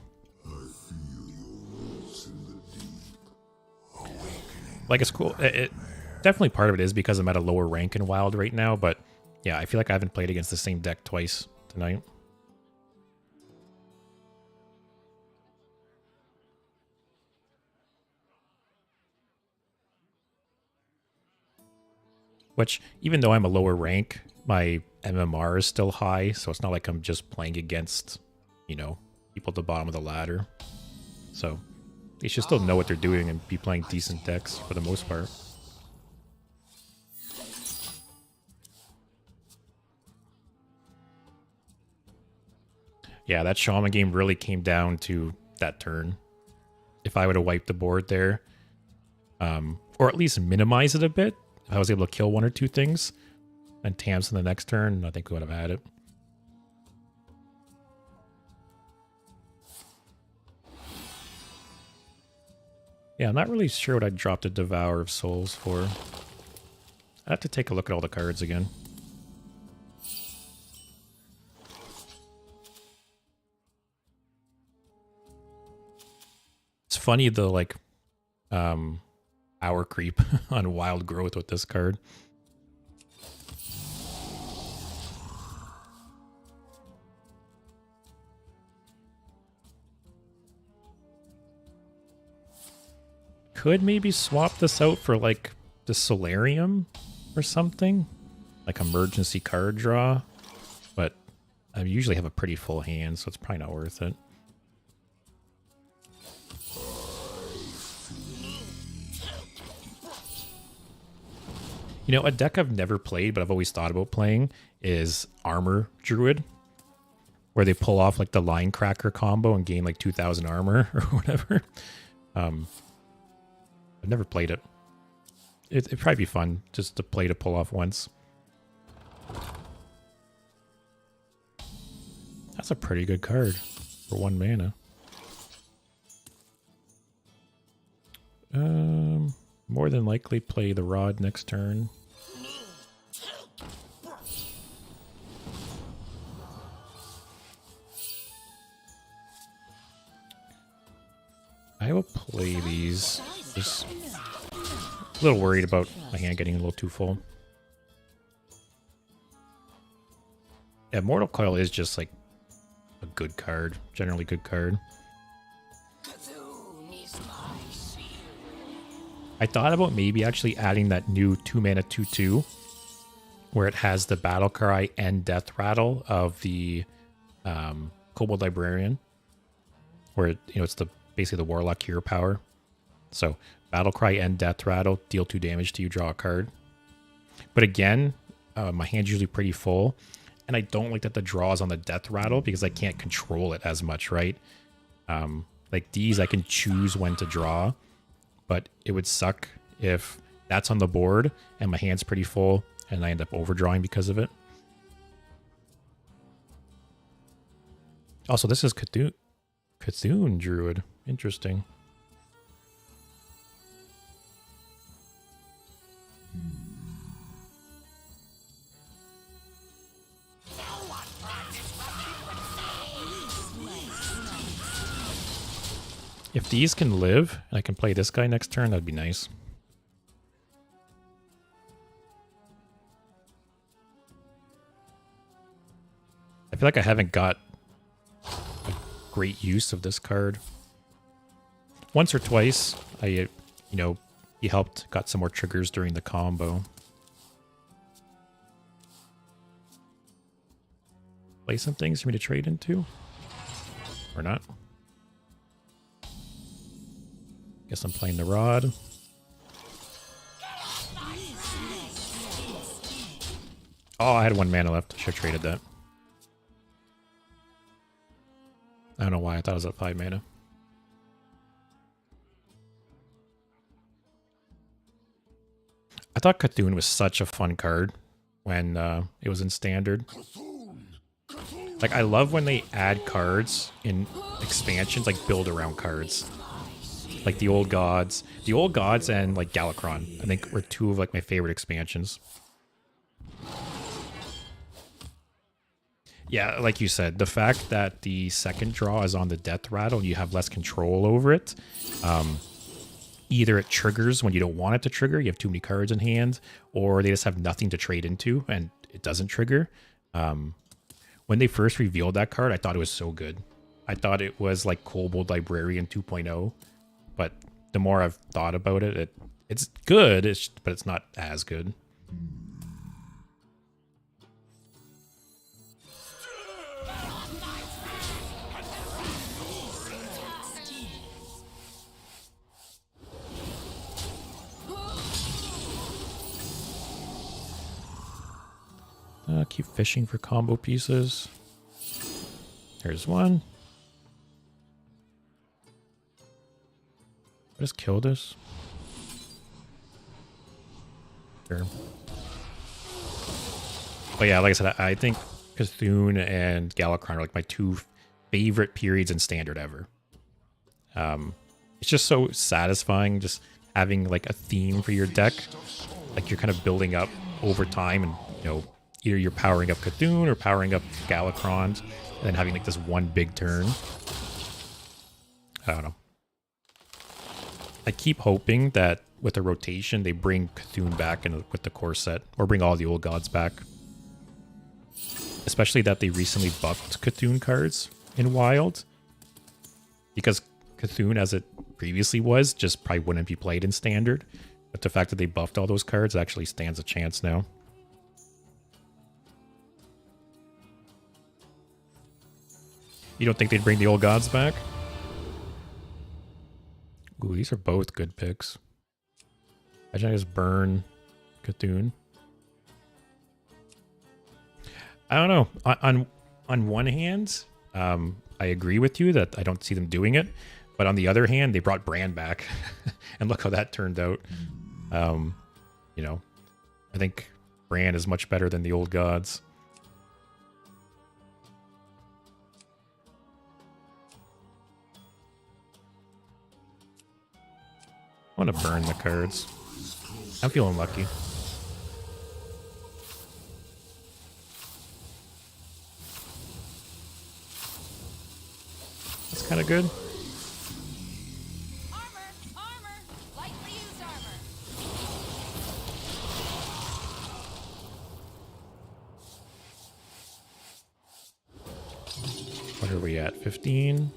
Like, it's cool. It definitely part of it is because I'm at a lower rank in Wild right now, but yeah, I feel like I haven't played against the same deck twice tonight. Which, even though I'm a lower rank, my MMR is still high, so it's not like I'm just playing against, you know, people at the bottom of the ladder. So they should still know what they're doing and be playing decent decks for the most part. Yeah, that Shaman game really came down to that turn. If I would have wiped the board there, or at least minimize it a bit, if I was able to kill one or two things, and Tamsin the next turn, I think we would have had it. Yeah, I'm not really sure what I'd drop the Devourer of Souls for. I have to take a look at all the cards again. It's funny the like hour creep on Wild Growth with this card. Could maybe swap this out for like the Solarium or something, like emergency card draw, but I usually have a pretty full hand, so it's probably not worth it. You know, a deck I've never played, but I've always thought about playing is Armor Druid, where they pull off like the Line Cracker combo and gain like 2,000 armor or whatever. I've never played it. It'd probably be fun just to play to pull off once. That's a pretty good card for 1 mana. More than likely play the Rod next turn. I will play these. Just a little worried about my hand getting a little too full. Yeah, Mortal Coil is just like a good card. Generally good card. I thought about maybe actually adding that new 2-mana 2/2 where it has the Battle Cry and Death Rattle of the Kobold Librarian, where it's basically the Warlock hero power. So Battle Cry and Death Rattle deal 2 damage to you, draw a card. But again, my hand's usually pretty full, and I don't like that the draw is on the Death Rattle because I can't control it as much, right? Like these, I can choose when to draw, but it would suck if that's on the board and my hand's pretty full and I end up overdrawing because of it. Also, this is Cthulhu Druid. Interesting. If these can live, and I can play this guy next turn, that'd be nice. I feel like I haven't got a great use of this card. Once or twice, he got some more triggers during the combo. Play some things for me to trade into? Or not? Guess I'm playing the Rod. Oh, I had 1 mana left. Should have traded that. I don't know why. I thought it was at 5 mana. I thought Cthulhu was such a fun card when it was in Standard. Cthulhu! Cthulhu! Like, I love when they add cards in expansions, like build around cards. Like the old gods. The old gods and like Galakrond, I think, were two of like my favorite expansions. Yeah, like you said, the fact that the second draw is on the death rattle and you have less control over it. Either it triggers when you don't want it to trigger, you have too many cards in hand, or they just have nothing to trade into and it doesn't trigger. When they first revealed that card, I thought it was so good. I thought it was like Kobold Librarian 2.0, but the more I've thought about it, it's good, but it's not as good. Keep fishing for combo pieces. There's one. Just kill this. Sure. But yeah, like I said, I think Cthulhu and Galakrond are like my two favorite periods in Standard ever. It's just so satisfying just having like a theme for your deck. Like you're kind of building up over time and, you know, either you're powering up Cthulhu or powering up Galakrond and then having like this one big turn. I don't know. I keep hoping that with the rotation, they bring Cthulhu back with the core set, or bring all the old gods back. Especially that they recently buffed Cthulhu cards in Wild. Because Cthulhu, as it previously was, just probably wouldn't be played in Standard. But the fact that they buffed all those cards actually stands a chance now. You don't think they'd bring the old gods back? Ooh, these are both good picks. Imagine I just burn Cthulhu. I don't know. On one hand, I agree with you that I don't see them doing it. But on the other hand, they brought Bran back. And look how that turned out. You know, I think Bran is much better than the old gods. I want to burn the cards. I'm feeling lucky. That's kind of good. Armor! Lightly used armor! What are we at? 15?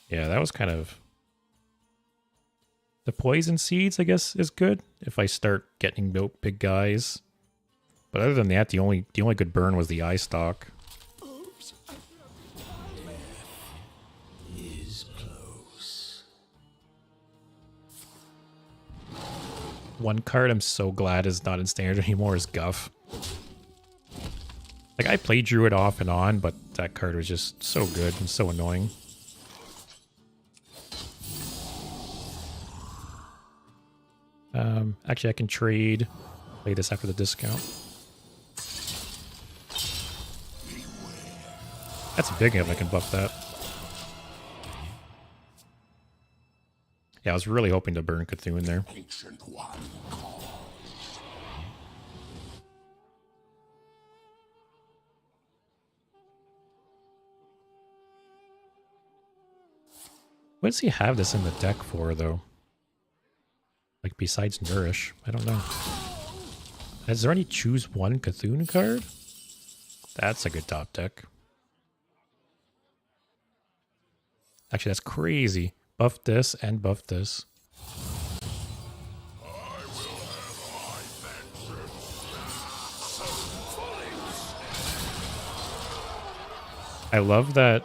Yeah, that was kind of... The poison seeds, I guess, is good if I start getting big guys. But other than that, the only good burn was the eye stalk. Is close. One card I'm so glad is not in Standard anymore is Guff. Like, I played Druid off and on, but that card was just so good and so annoying. Actually, I can trade. Play this after the discount. That's big if I can buff that. Yeah, I was really hoping to burn Cthulhu in there. Ancient one. What does he have this in the deck for, though? Like, besides Nourish? I don't know. Is there any choose one Cthulhu card? That's a good top deck. Actually, that's crazy. Buff this and buff this. I love that.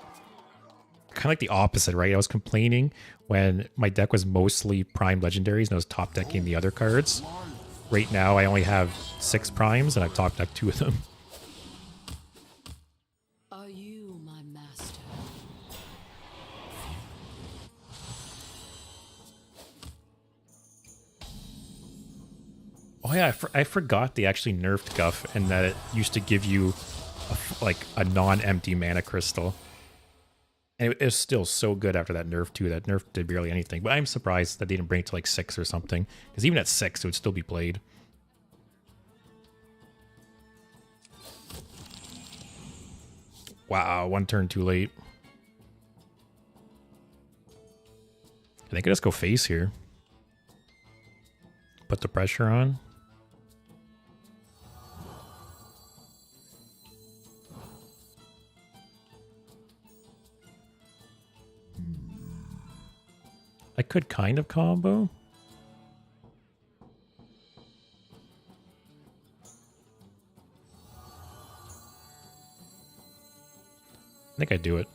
Kind of like the opposite, right? I was complaining when my deck was mostly prime legendaries and I was top decking the other cards. Right now, I only have 6 primes and I've top decked 2 of them. Are you my master? Oh yeah, I forgot they actually nerfed Guff and that it used to give you like a non-empty mana crystal. And it was still so good after that nerf too. That nerf did barely anything. But I'm surprised that they didn't bring it to like 6 or something. Because even at 6, it would still be played. Wow, one turn too late. I think I just go face here. Put the pressure on. I could kind of combo. I think I do it.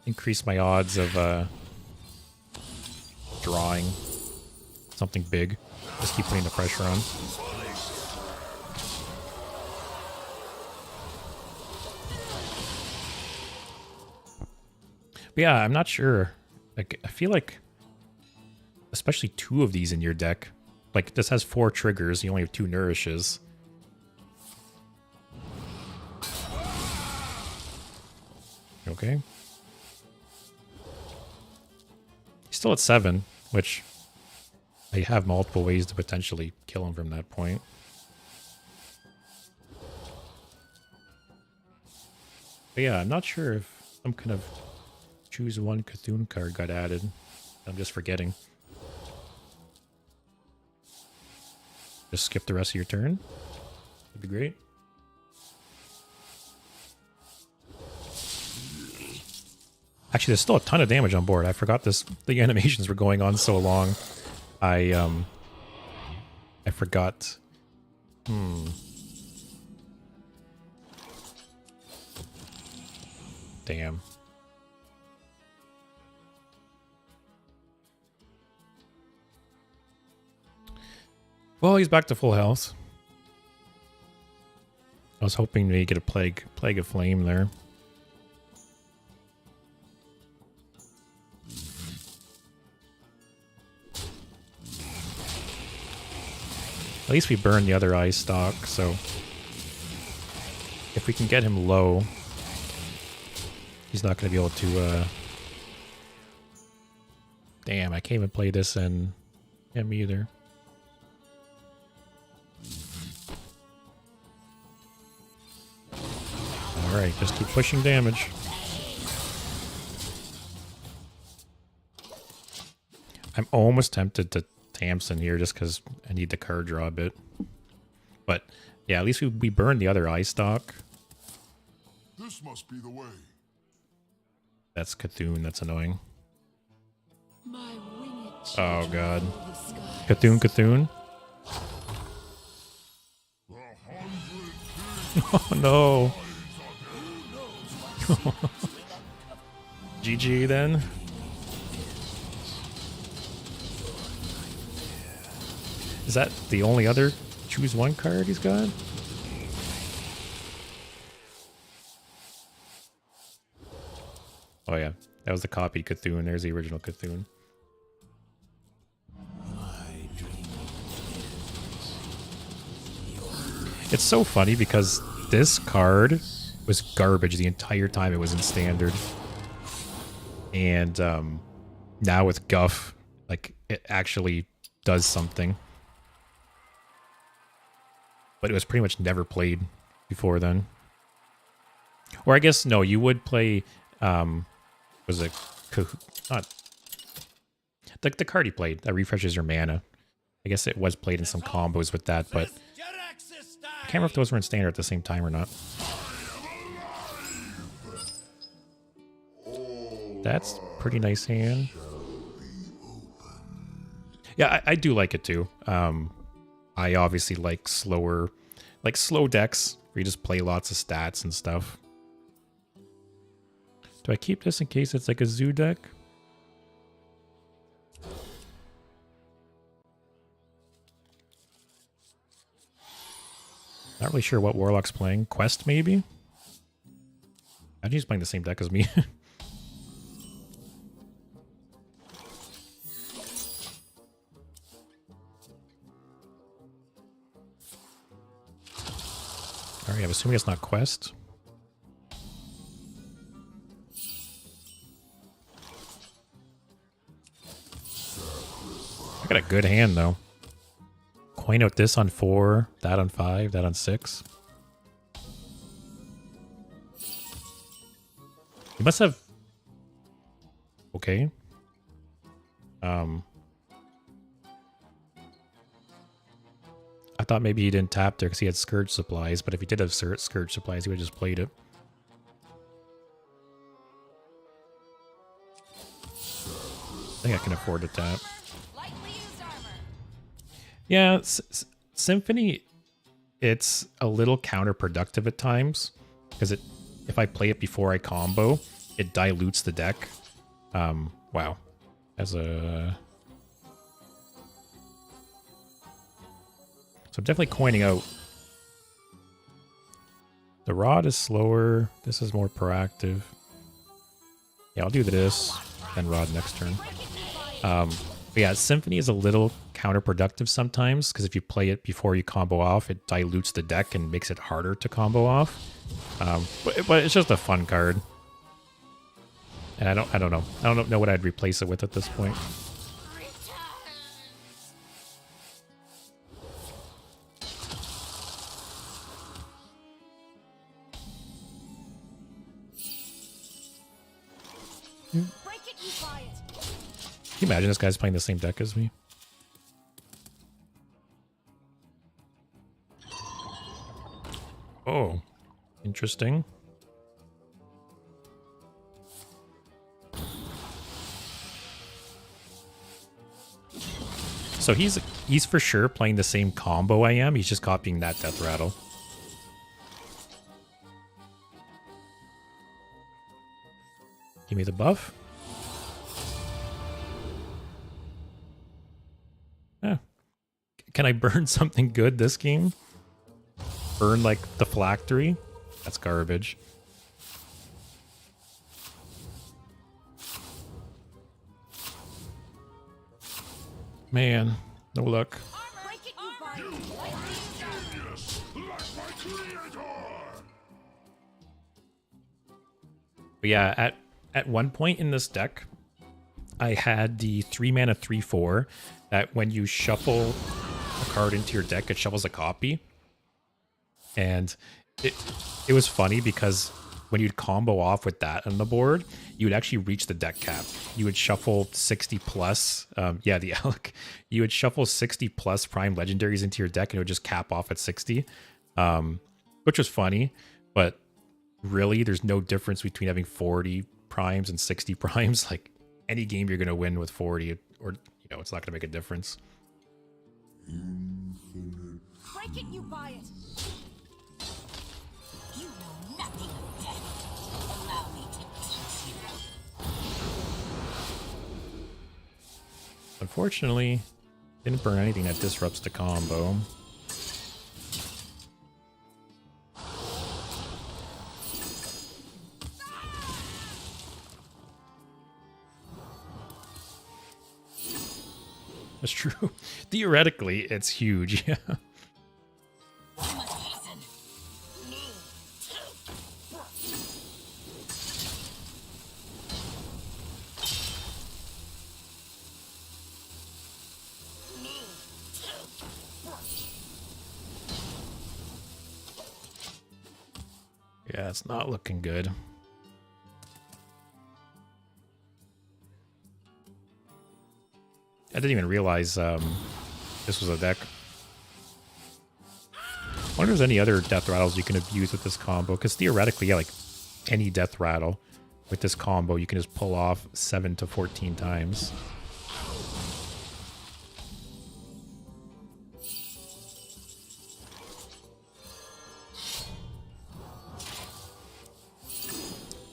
Increase my odds of drawing something big. Just keep putting the pressure on. But yeah, I'm not sure. Like, I feel like, especially 2 of these in your deck. Like, this has 4 triggers. You only have 2 nourishes. Okay. He's still at 7, which I have multiple ways to potentially kill him from that point. But yeah, I'm not sure if some kind of choose one Cthulhu card got added. I'm just forgetting. Just skip the rest of your turn. That'd be great. Actually, there's still a ton of damage on board. I forgot this. The animations were going on so long. I forgot. Damn. Well, he's back to full health. I was hoping to get a plague of flame there. At least we burned the other eye stock, so if we can get him low, he's not going to be able to... Damn, I can't even play this and him either. Alright, just keep pushing damage. I'm almost tempted to Tamsin here just because I need the card draw a bit. But yeah, at least we burned the other eye stock. This must be the way. That's Cthulhu, that's annoying. My winged Oh god. of the sky. Cthulhu. Oh no. GG then. Is that the only other choose one card he's got? Oh yeah, that was the copied Cthulhu. There's the original Cthulhu. It's so funny because this card was garbage the entire time it was in standard. And now with Guff, like, it actually does something. But it was pretty much never played before then. Or I guess, no, you would play, was it, not, the card he played that refreshes your mana. I guess it was played in some combos with that, but I can't remember if those were in standard at the same time or not. That's pretty nice hand. Yeah, I do like it too. I obviously like slow decks where you just play lots of stats and stuff. Do I keep this in case it's like a zoo deck? Not really sure what Warlock's playing. Quest, maybe? I think he's playing the same deck as me. Alright, I'm assuming it's not quest. I got a good hand though. Coin out this on 4, that on 5, that on 6. You must have... Okay. I thought maybe he didn't tap there because he had Scourge supplies, but if he did have Scourge supplies, he would have just played it. I think I can afford to tap. Lightly used armor. Yeah, Symphony, it's a little counterproductive at times because if I play it before I combo, it dilutes the deck. Wow. As a... So I'm definitely coining out. The rod is slower. This is more proactive. Yeah, I'll do this, then rod next turn. But yeah, Symphony is a little counterproductive sometimes because if you play it before you combo off, it dilutes the deck and makes it harder to combo off. But it's just a fun card. And I don't know. I don't know what I'd replace it with at this point. Break it, you buy it. Can you imagine this guy's playing the same deck as me? Oh, interesting. So he's for sure playing the same combo I am. He's just copying that Death Rattle. Give me the buff. Yeah. Can I burn something good this game? Burn like the Phylactery? That's garbage. Man, no luck. Break it, you buy it. Lightly used armor. Genius, like my creator. But yeah, at one point in this deck, I had the 3-mana 3/4 that when you shuffle a card into your deck, it shuffles a copy. And it was funny because when you'd combo off with that on the board, you would actually reach the deck cap. You would shuffle 60 plus, yeah, the Alec. You would shuffle 60 plus prime legendaries into your deck and it would just cap off at 60, which was funny. But really, there's no difference between having 40 primes and 60 primes. Like any game you're going to win with 40, or it's not going to make a difference. Break it, you buy it. You know nothing of death. Allow me to eat you. Unfortunately, didn't burn anything that disrupts the combo. That's true. Theoretically, it's huge. Yeah. I must hasten. Yeah, it's not looking good. I didn't even realize this was a deck. I wonder if there's any other Death Rattles you can abuse with this combo, because theoretically, yeah, like any Death Rattle with this combo, you can just pull off 7 to 14 times.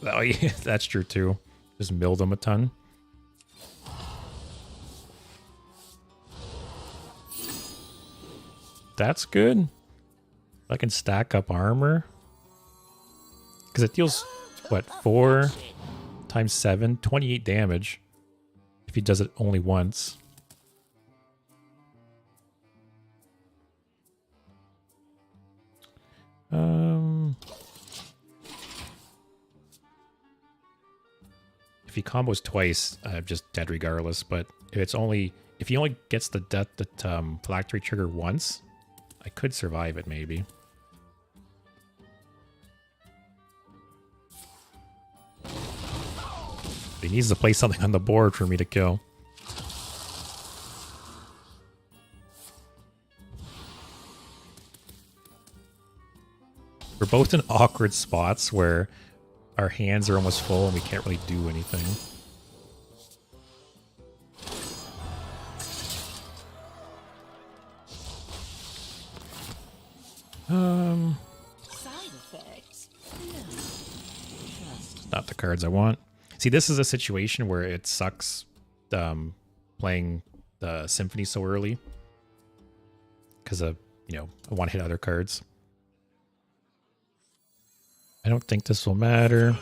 Oh, yeah, that's true too. Just milled them a ton. That's good. I can stack up armor. Because it deals, what, 4 times 7? 28 damage. If he does it only once. If he combos twice, I'm just dead regardless. But if he only gets the death that phylactery trigger once, I could survive it maybe. He needs to play something on the board for me to kill. We're both in awkward spots where our hands are almost full and we can't really do anything. Side effects? No. Not the cards I want. See, this is a situation where it sucks playing the Symphony so early. Because of, I want to hit other cards. I don't think this will matter.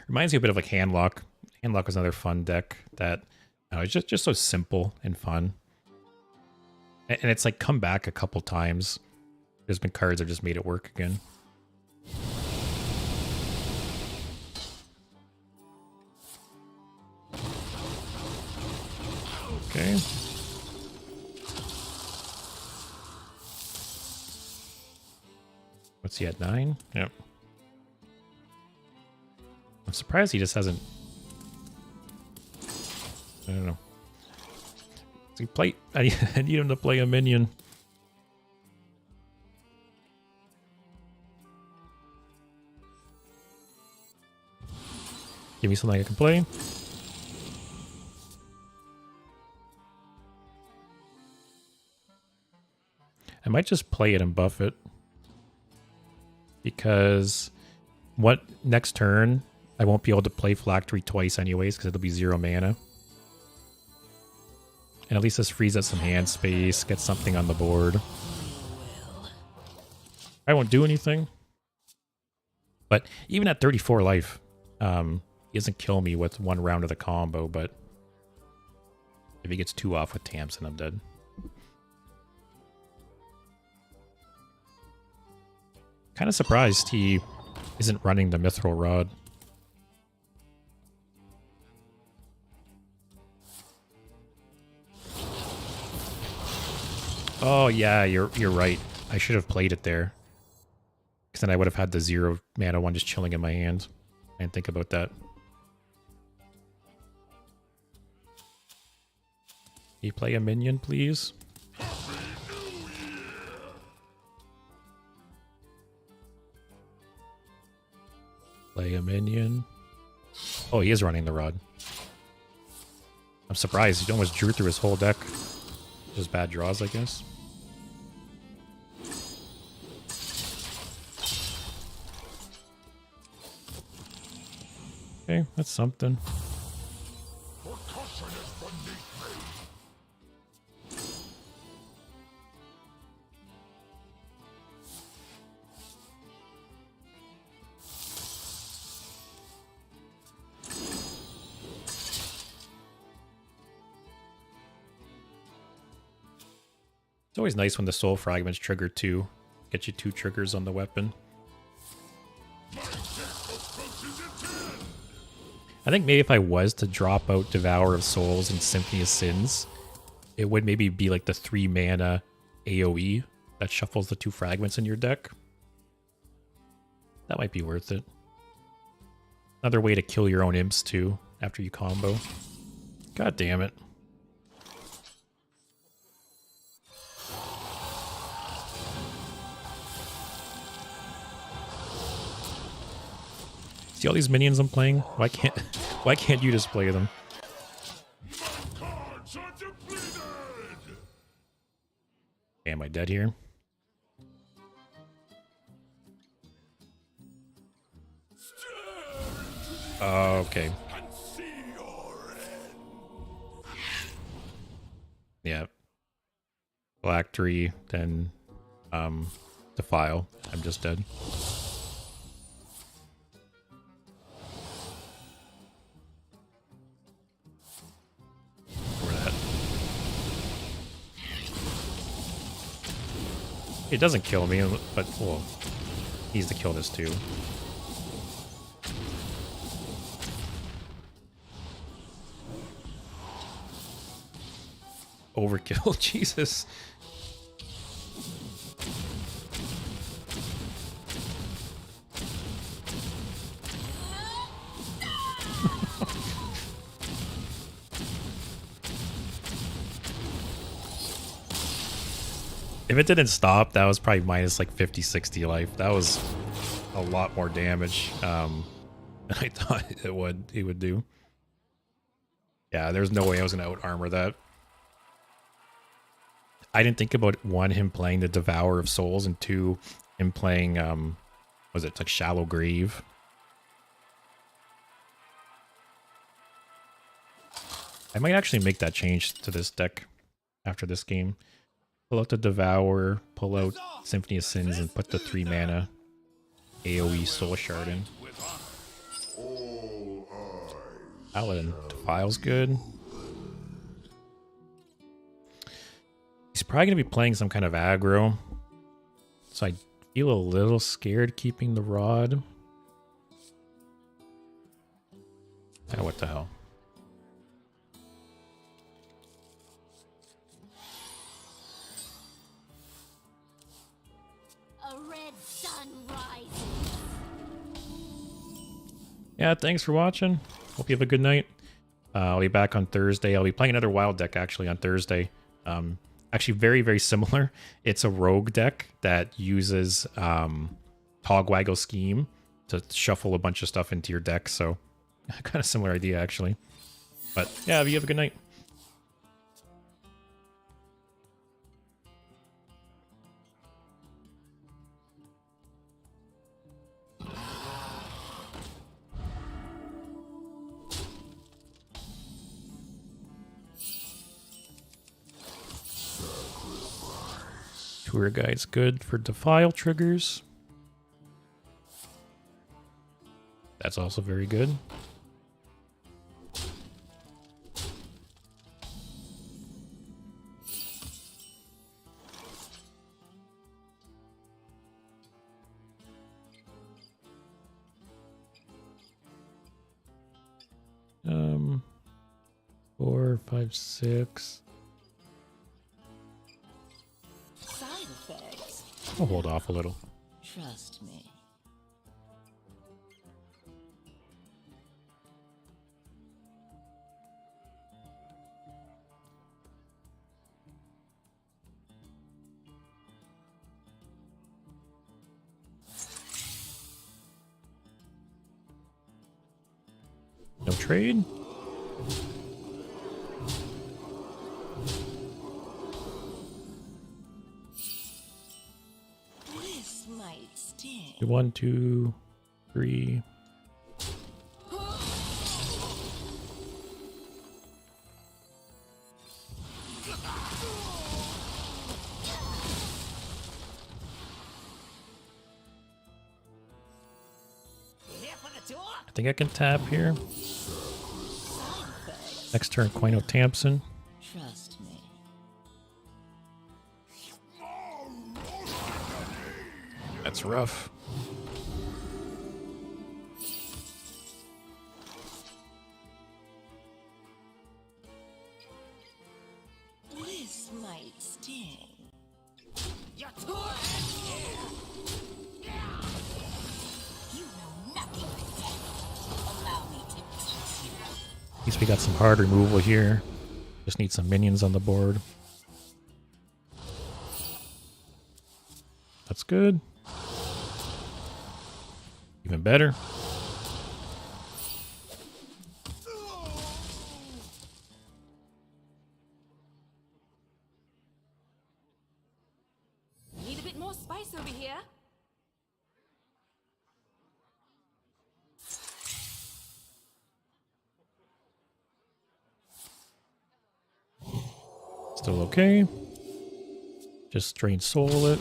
Reminds me a bit of like Handlock. Handlock was another fun deck that it's just so simple and fun. And it's like come back a couple times. There's been cards that just made it work again. Okay. What's he at, 9? Yep. I'm surprised he just hasn't... I don't know. Does he play... I need him to play a minion. Give me something I can play. I might just play it and buff it. Because next turn, I won't be able to play Phylactery twice anyways, because it'll be 0 mana. And at least this frees up some hand space, get something on the board. I won't do anything. But even at 34 life, he doesn't kill me with 1 round of the combo, but if he gets 2 off with Tamsin, I'm dead. Kind of surprised he isn't running the Mithril Rod. Oh yeah, you're right. I should have played it there. Because then I would have had the 0 mana one just chilling in my hand. I didn't think about that. Can you play a minion, please? Play a minion. Oh, he is running the rod. I'm surprised. He almost drew through his whole deck. Just bad draws, I guess. Okay, that's something. It's always nice when the soul fragments trigger 2. Get you 2 triggers on the weapon. I think maybe if I was to drop out Devour of Souls and Symphony of Sins, it would maybe be like the 3 mana AoE that shuffles the 2 fragments in your deck. That might be worth it. Another way to kill your own imps too after you combo. God damn it. See all these minions I'm playing? Why can't you just play them? Okay, am I dead here? Okay. Yeah. Phylactery, then Defile. I'm just dead. It doesn't kill me, but well, needs to kill this too. Overkill, Jesus. If it didn't stop, that was probably minus like 50, 60 life. That was a lot more damage than I thought it would do. Yeah, there's no way I was going to out-armor that. I didn't think about, one, him playing the Devourer of Souls, and two, him playing, was it like Shallow Grave? I might actually make that change to this deck after this game. Pull out the Devour, pull out Symphony of Sins, and put the 3 mana AoE Soul Shard in. Paladin Defile's good. He's probably going to be playing some kind of aggro, so I feel a little scared keeping the Rod. Oh, what the hell? Yeah, thanks for watching. Hope you have a good night. I'll be back on Thursday. I'll be playing another wild deck actually on Thursday. Actually very, very similar. It's a rogue deck that uses Togwaggle Scheme to shuffle a bunch of stuff into your deck. So kind of similar idea actually. But yeah, you have a good night. Tour Guide's good for Defile triggers. That's also very good. Four, five, six. I'll hold off a little. Trust me. No trade? This might sting. 1, 2, 3. I think I can tap here. Next turn, Quino Tamsin. Trust me. That's rough. This might sting. You're too You know nothing of death. Allow me to teach you. At least we got some hard removal here. Just need some minions on the board. That's good. Even better. Need a bit more spice over here. Still okay. Just drain soul it.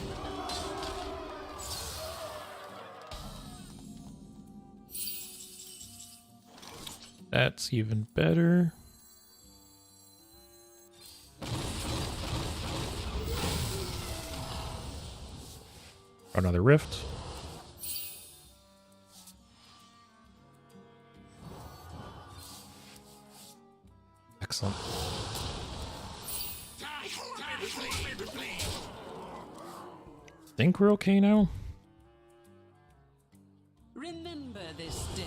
That's even better. Another rift. Excellent. Think we're okay now? Remember this day.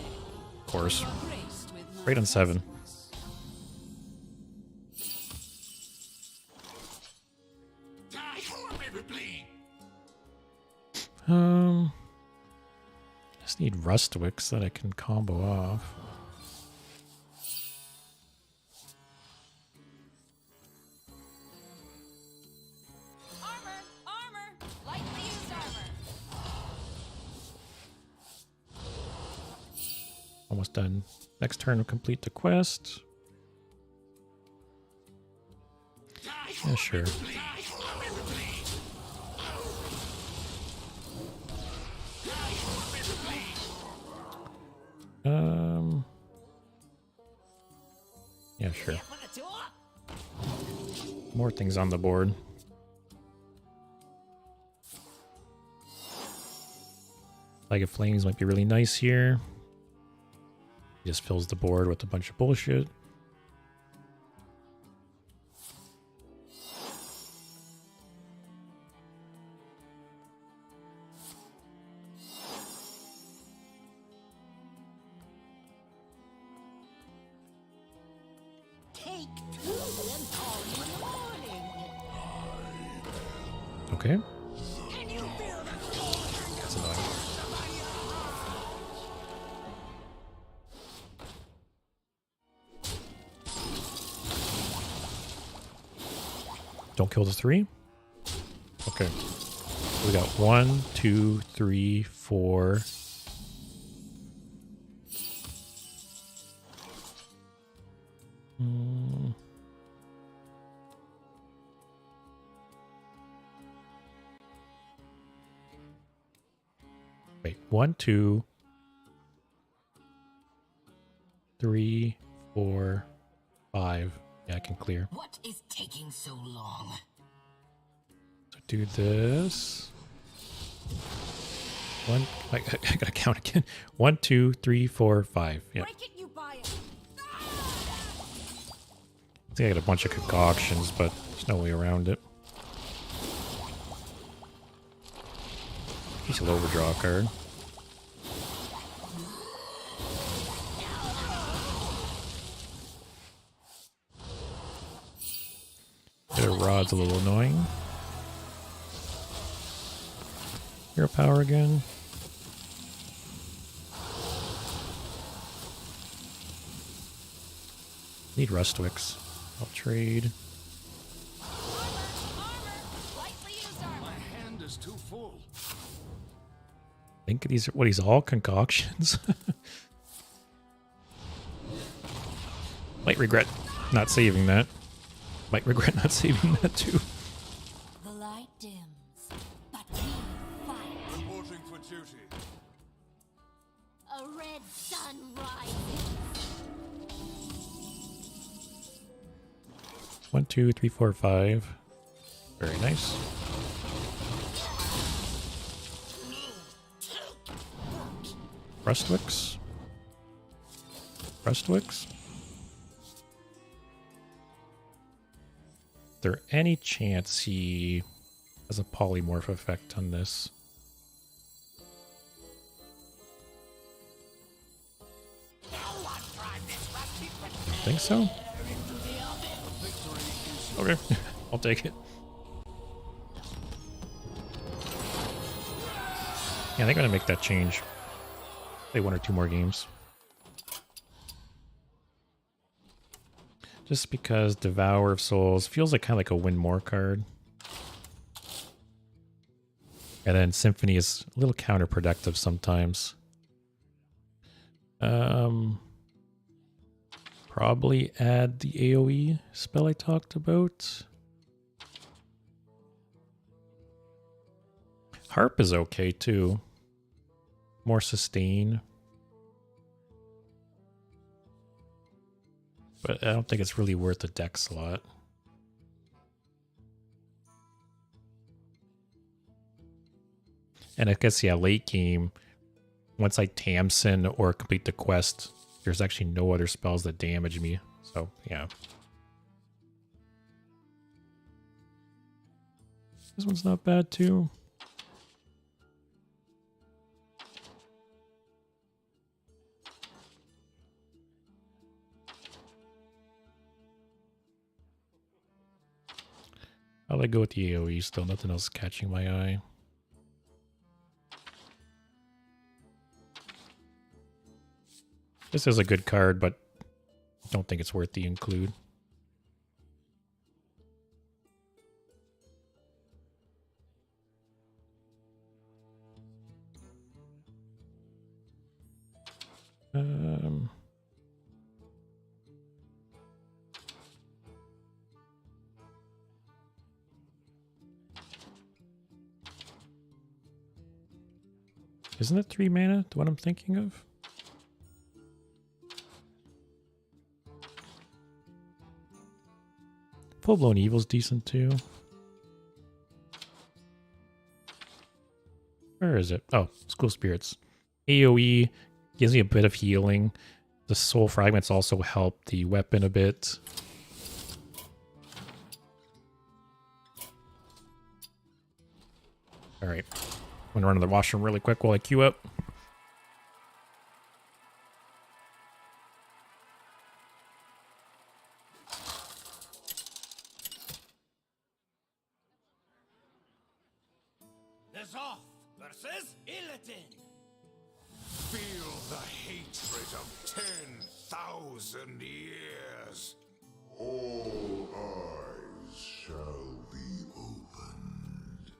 Of course. You are graced with my Right on 7. presence. Just need Rustwicks that I can combo off. Armor! Armor! Lightly used armor! Almost done. Next turn we'll complete the quest. Yeah, sure. Yeah, sure. More things on the board. Flag of Flames might be really nice here. He just fills the board with a bunch of bullshit. Take 2 and call you in the morning. Okay. Can you feel the That's annoying. Don't kill the 3. Okay. We got 1, 2, 3, 4. Wait, 1, 2, 3, 4, 5. Yeah, I can clear. What is taking so long? So do this. One, I gotta count again. 1, 2, 3, 4, 5. Yeah. Break it, you buy it! I think I got a bunch of concoctions, but there's no way around it. He's an overdraw card. Their rod's a little annoying. Hero power again. Need Rustwicks. I'll trade. Armor! Lightly used armor! My hand is too full. I think these are what he's all concoctions. Might regret not saving that. Might regret not saving that too. The light dims, but we fight. Reporting for duty. A red sun rises. 1, 2, 3, 4, 5. Very nice. Rustwicks. Rustwicks. Is there any chance he has a polymorph effect on this? Don't think so. Okay, I'll take it. Yeah, I think I'm gonna make that change. Play 1 or 2 more games. Just because Devour of Souls feels like kind of like a win more card. And then Symphony is a little counterproductive sometimes. Probably add the AoE spell I talked about. Harp is okay too. More sustain. But I don't think it's really worth the deck slot. And I guess, yeah, late game, once I Tamsin or complete the quest, there's actually no other spells that damage me. So, yeah. This one's not bad, too. I'll go with the AoE still. Nothing else catching my eye. This is a good card, but I don't think it's worth the include. Isn't it 3 mana, the one I'm thinking of? Full-blown Evil's decent too. Where is it? Oh, School Spirits. AoE gives me a bit of healing. The Soul Fragments also help the weapon a bit. Alright. I'm gonna run to the washroom really quick while I queue up. Zoth versus Illidan. Feel the hatred of 10,000 years. All eyes shall be opened.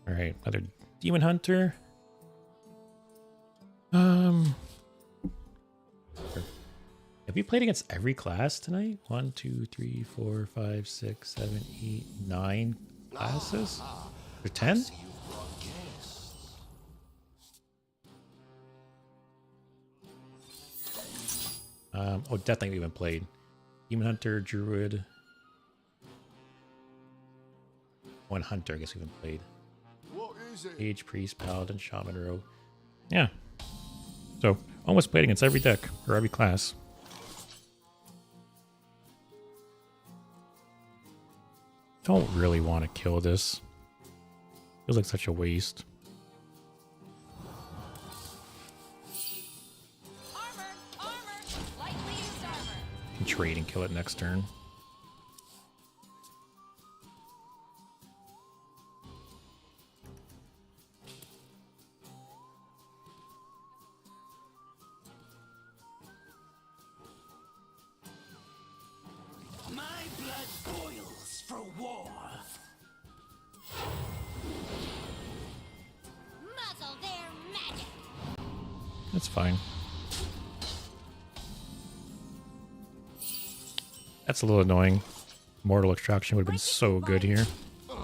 Alright, another Demon Hunter. Have we played against every class tonight? 1, 2, 3, 4, 5, 6, 7, 8, 9 classes? Or 10? Oh, definitely we haven't played. Demon Hunter, Druid. One Hunter, I guess we haven't played. What is it? Mage, Priest, Paladin, Shaman, Rogue. Yeah. So, almost played against every deck, or every class. Don't really want to kill this. Feels like such a waste. Armor! Lightly used armor! Can trade and kill it next turn. My blood boils for war. Muzzle their magic! That's fine. That's a little annoying. Mortal Extraction would have been so good here. I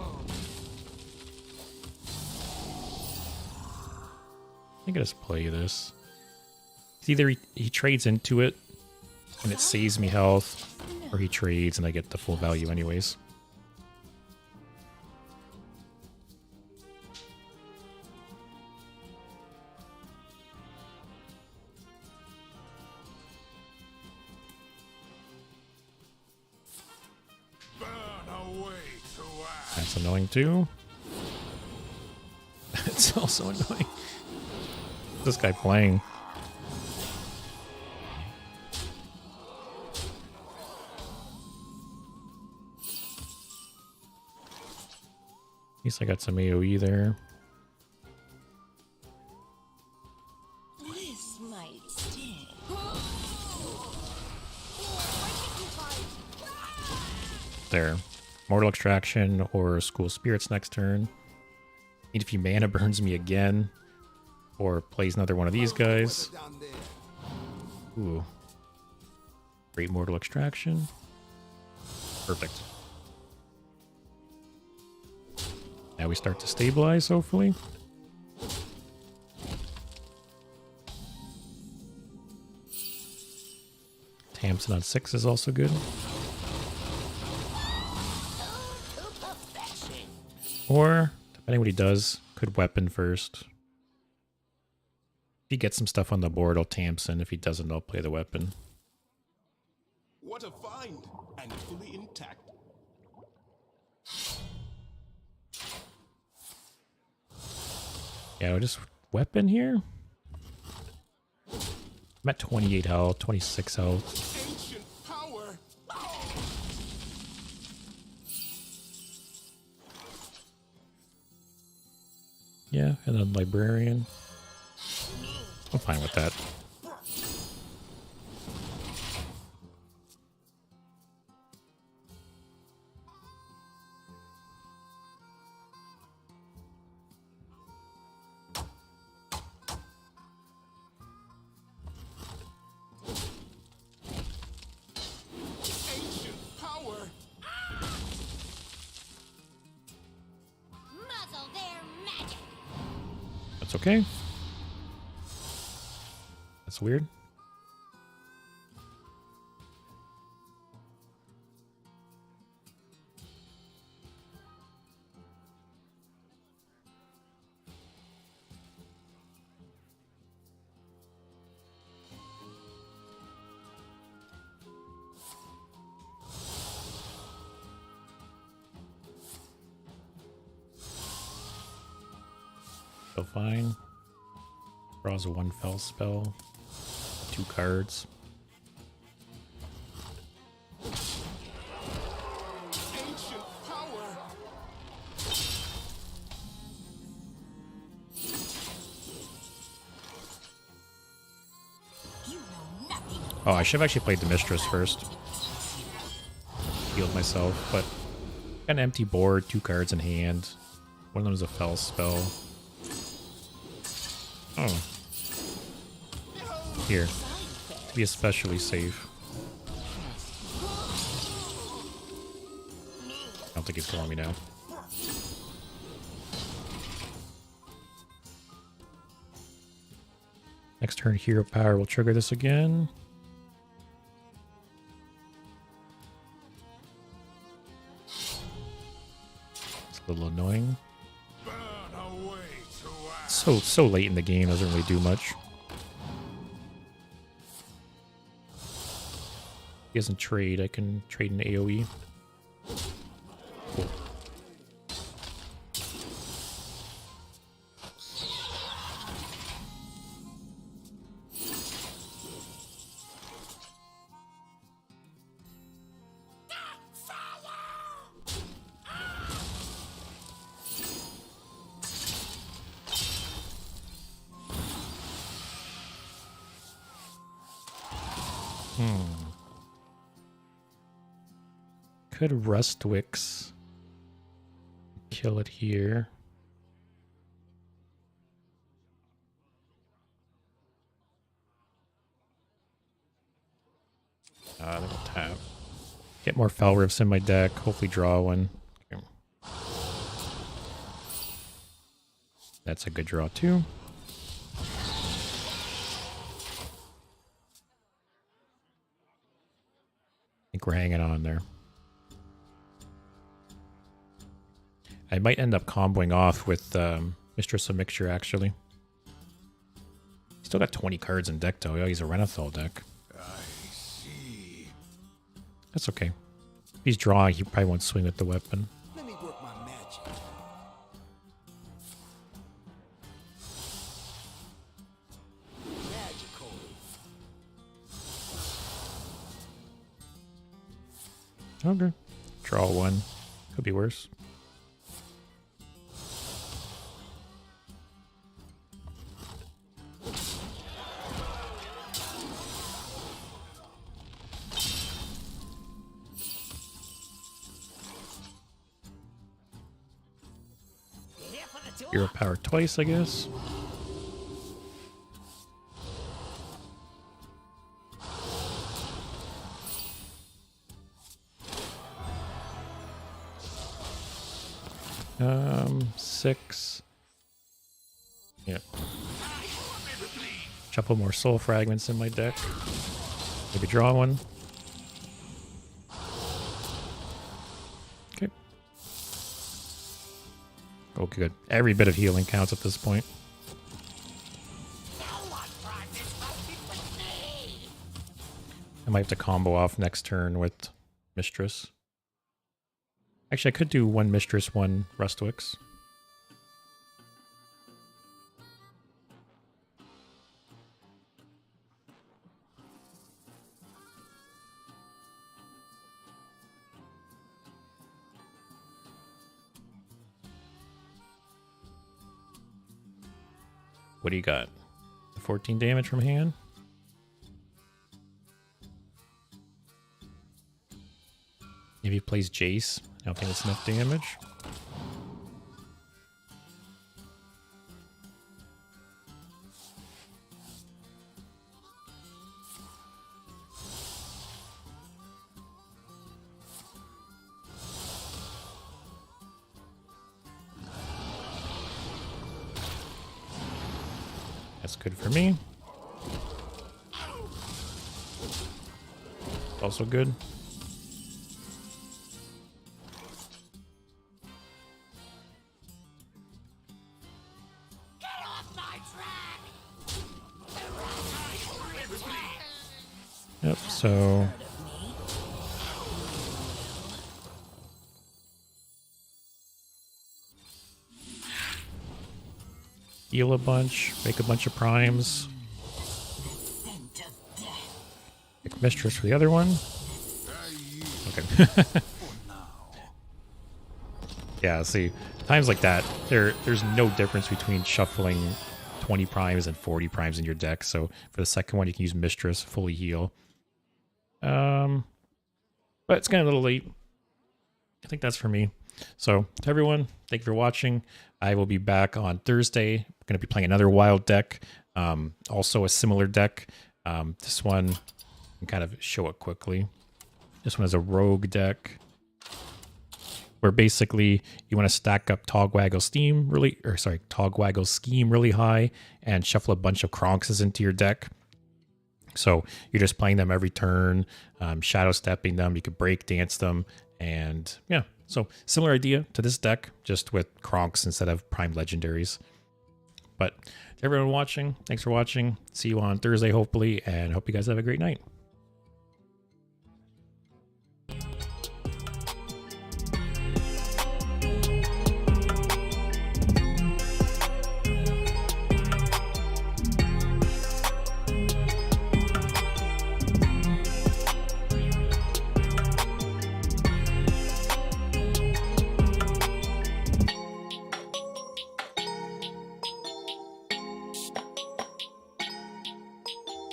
think I just play this. It's either he trades into it and it saves me health, or he trades and I get the full value anyways. Burn away to ash. That's annoying too. It's also annoying. This guy playing. At least I got some AoE there. This might sting. There. Mortal Extraction or School Spirits next turn. If he mana burns me again, or plays another one of these guys. Down there. Ooh. Great Mortal Extraction. Perfect. Now we start to stabilize, hopefully. Tamsin on 6 is also good. Or, depending what he does, could weapon first. If he gets some stuff on the board, I'll Tamsin. If he doesn't, I'll play the weapon. What a find! And fully intact. Yeah, we'll just weapon here. I'm at 28 health, 26 health. Ancient power! Yeah, and then Librarian. I'm fine with that. Ancient power! Muzzle their magic. That's okay. That's weird. So fine. Draws a 1 fell spell. 2 cards. Ancient power! You know nothing. Oh, I should have actually played the Mistress first. Healed myself, but got an empty board, 2 cards in hand. One of them is a fell spell. Oh. Here. To be especially safe. I don't think he's killing me now. Next turn, Hero Power will trigger this again. It's a little annoying. Burn away to ash. So late in the game, doesn't really do much. He doesn't trade, I can trade an AoE. Cool. Could Rustwix kill it here. Then we'll tap. Get more Fel Rifts in my deck. Hopefully draw one. Okay. That's a good draw too. I think we're hanging on there. I might end up comboing off with Mistress of Mixture, actually. Still got 20 cards in deck, though. Oh, he's a Renathal deck. I see. That's okay. If he's drawing, he probably won't swing with the weapon. Let me work my magic. Magical. Okay. Draw one. Could be worse. Hero power twice, I guess. Six. Yep. Shuffle more soul fragments in my deck. Maybe draw one. Okay. Oh, good. Every bit of healing counts at this point. I might have to combo off next turn with Mistress. Actually, I could do one Mistress, one Rustwix. What do you got? 14 damage from hand? If he plays Jace, I don't think that's enough damage. That's good for me. Also good. Yep, so heal a bunch, make a bunch of primes. Pick Mistress for the other one. Okay. Yeah, see, times like that, there's no difference between shuffling 20 primes and 40 primes in your deck. So for the second one, you can use Mistress, fully heal. But it's kind of a little late. I think that's for me. So to everyone, thank you for watching. I will be back on Thursday. I'm going to be playing another wild deck. Also a similar deck. This one, I can kind of show it quickly. This one is a rogue deck where basically you want to stack up Togwaggle's Scheme really high and shuffle a bunch of Kronxes into your deck. So you're just playing them every turn, shadow stepping them. You could break dance them, and yeah. So similar idea to this deck, just with Kronks instead of prime legendaries. But to everyone watching, thanks for watching. See you on Thursday, hopefully, and hope you guys have a great night.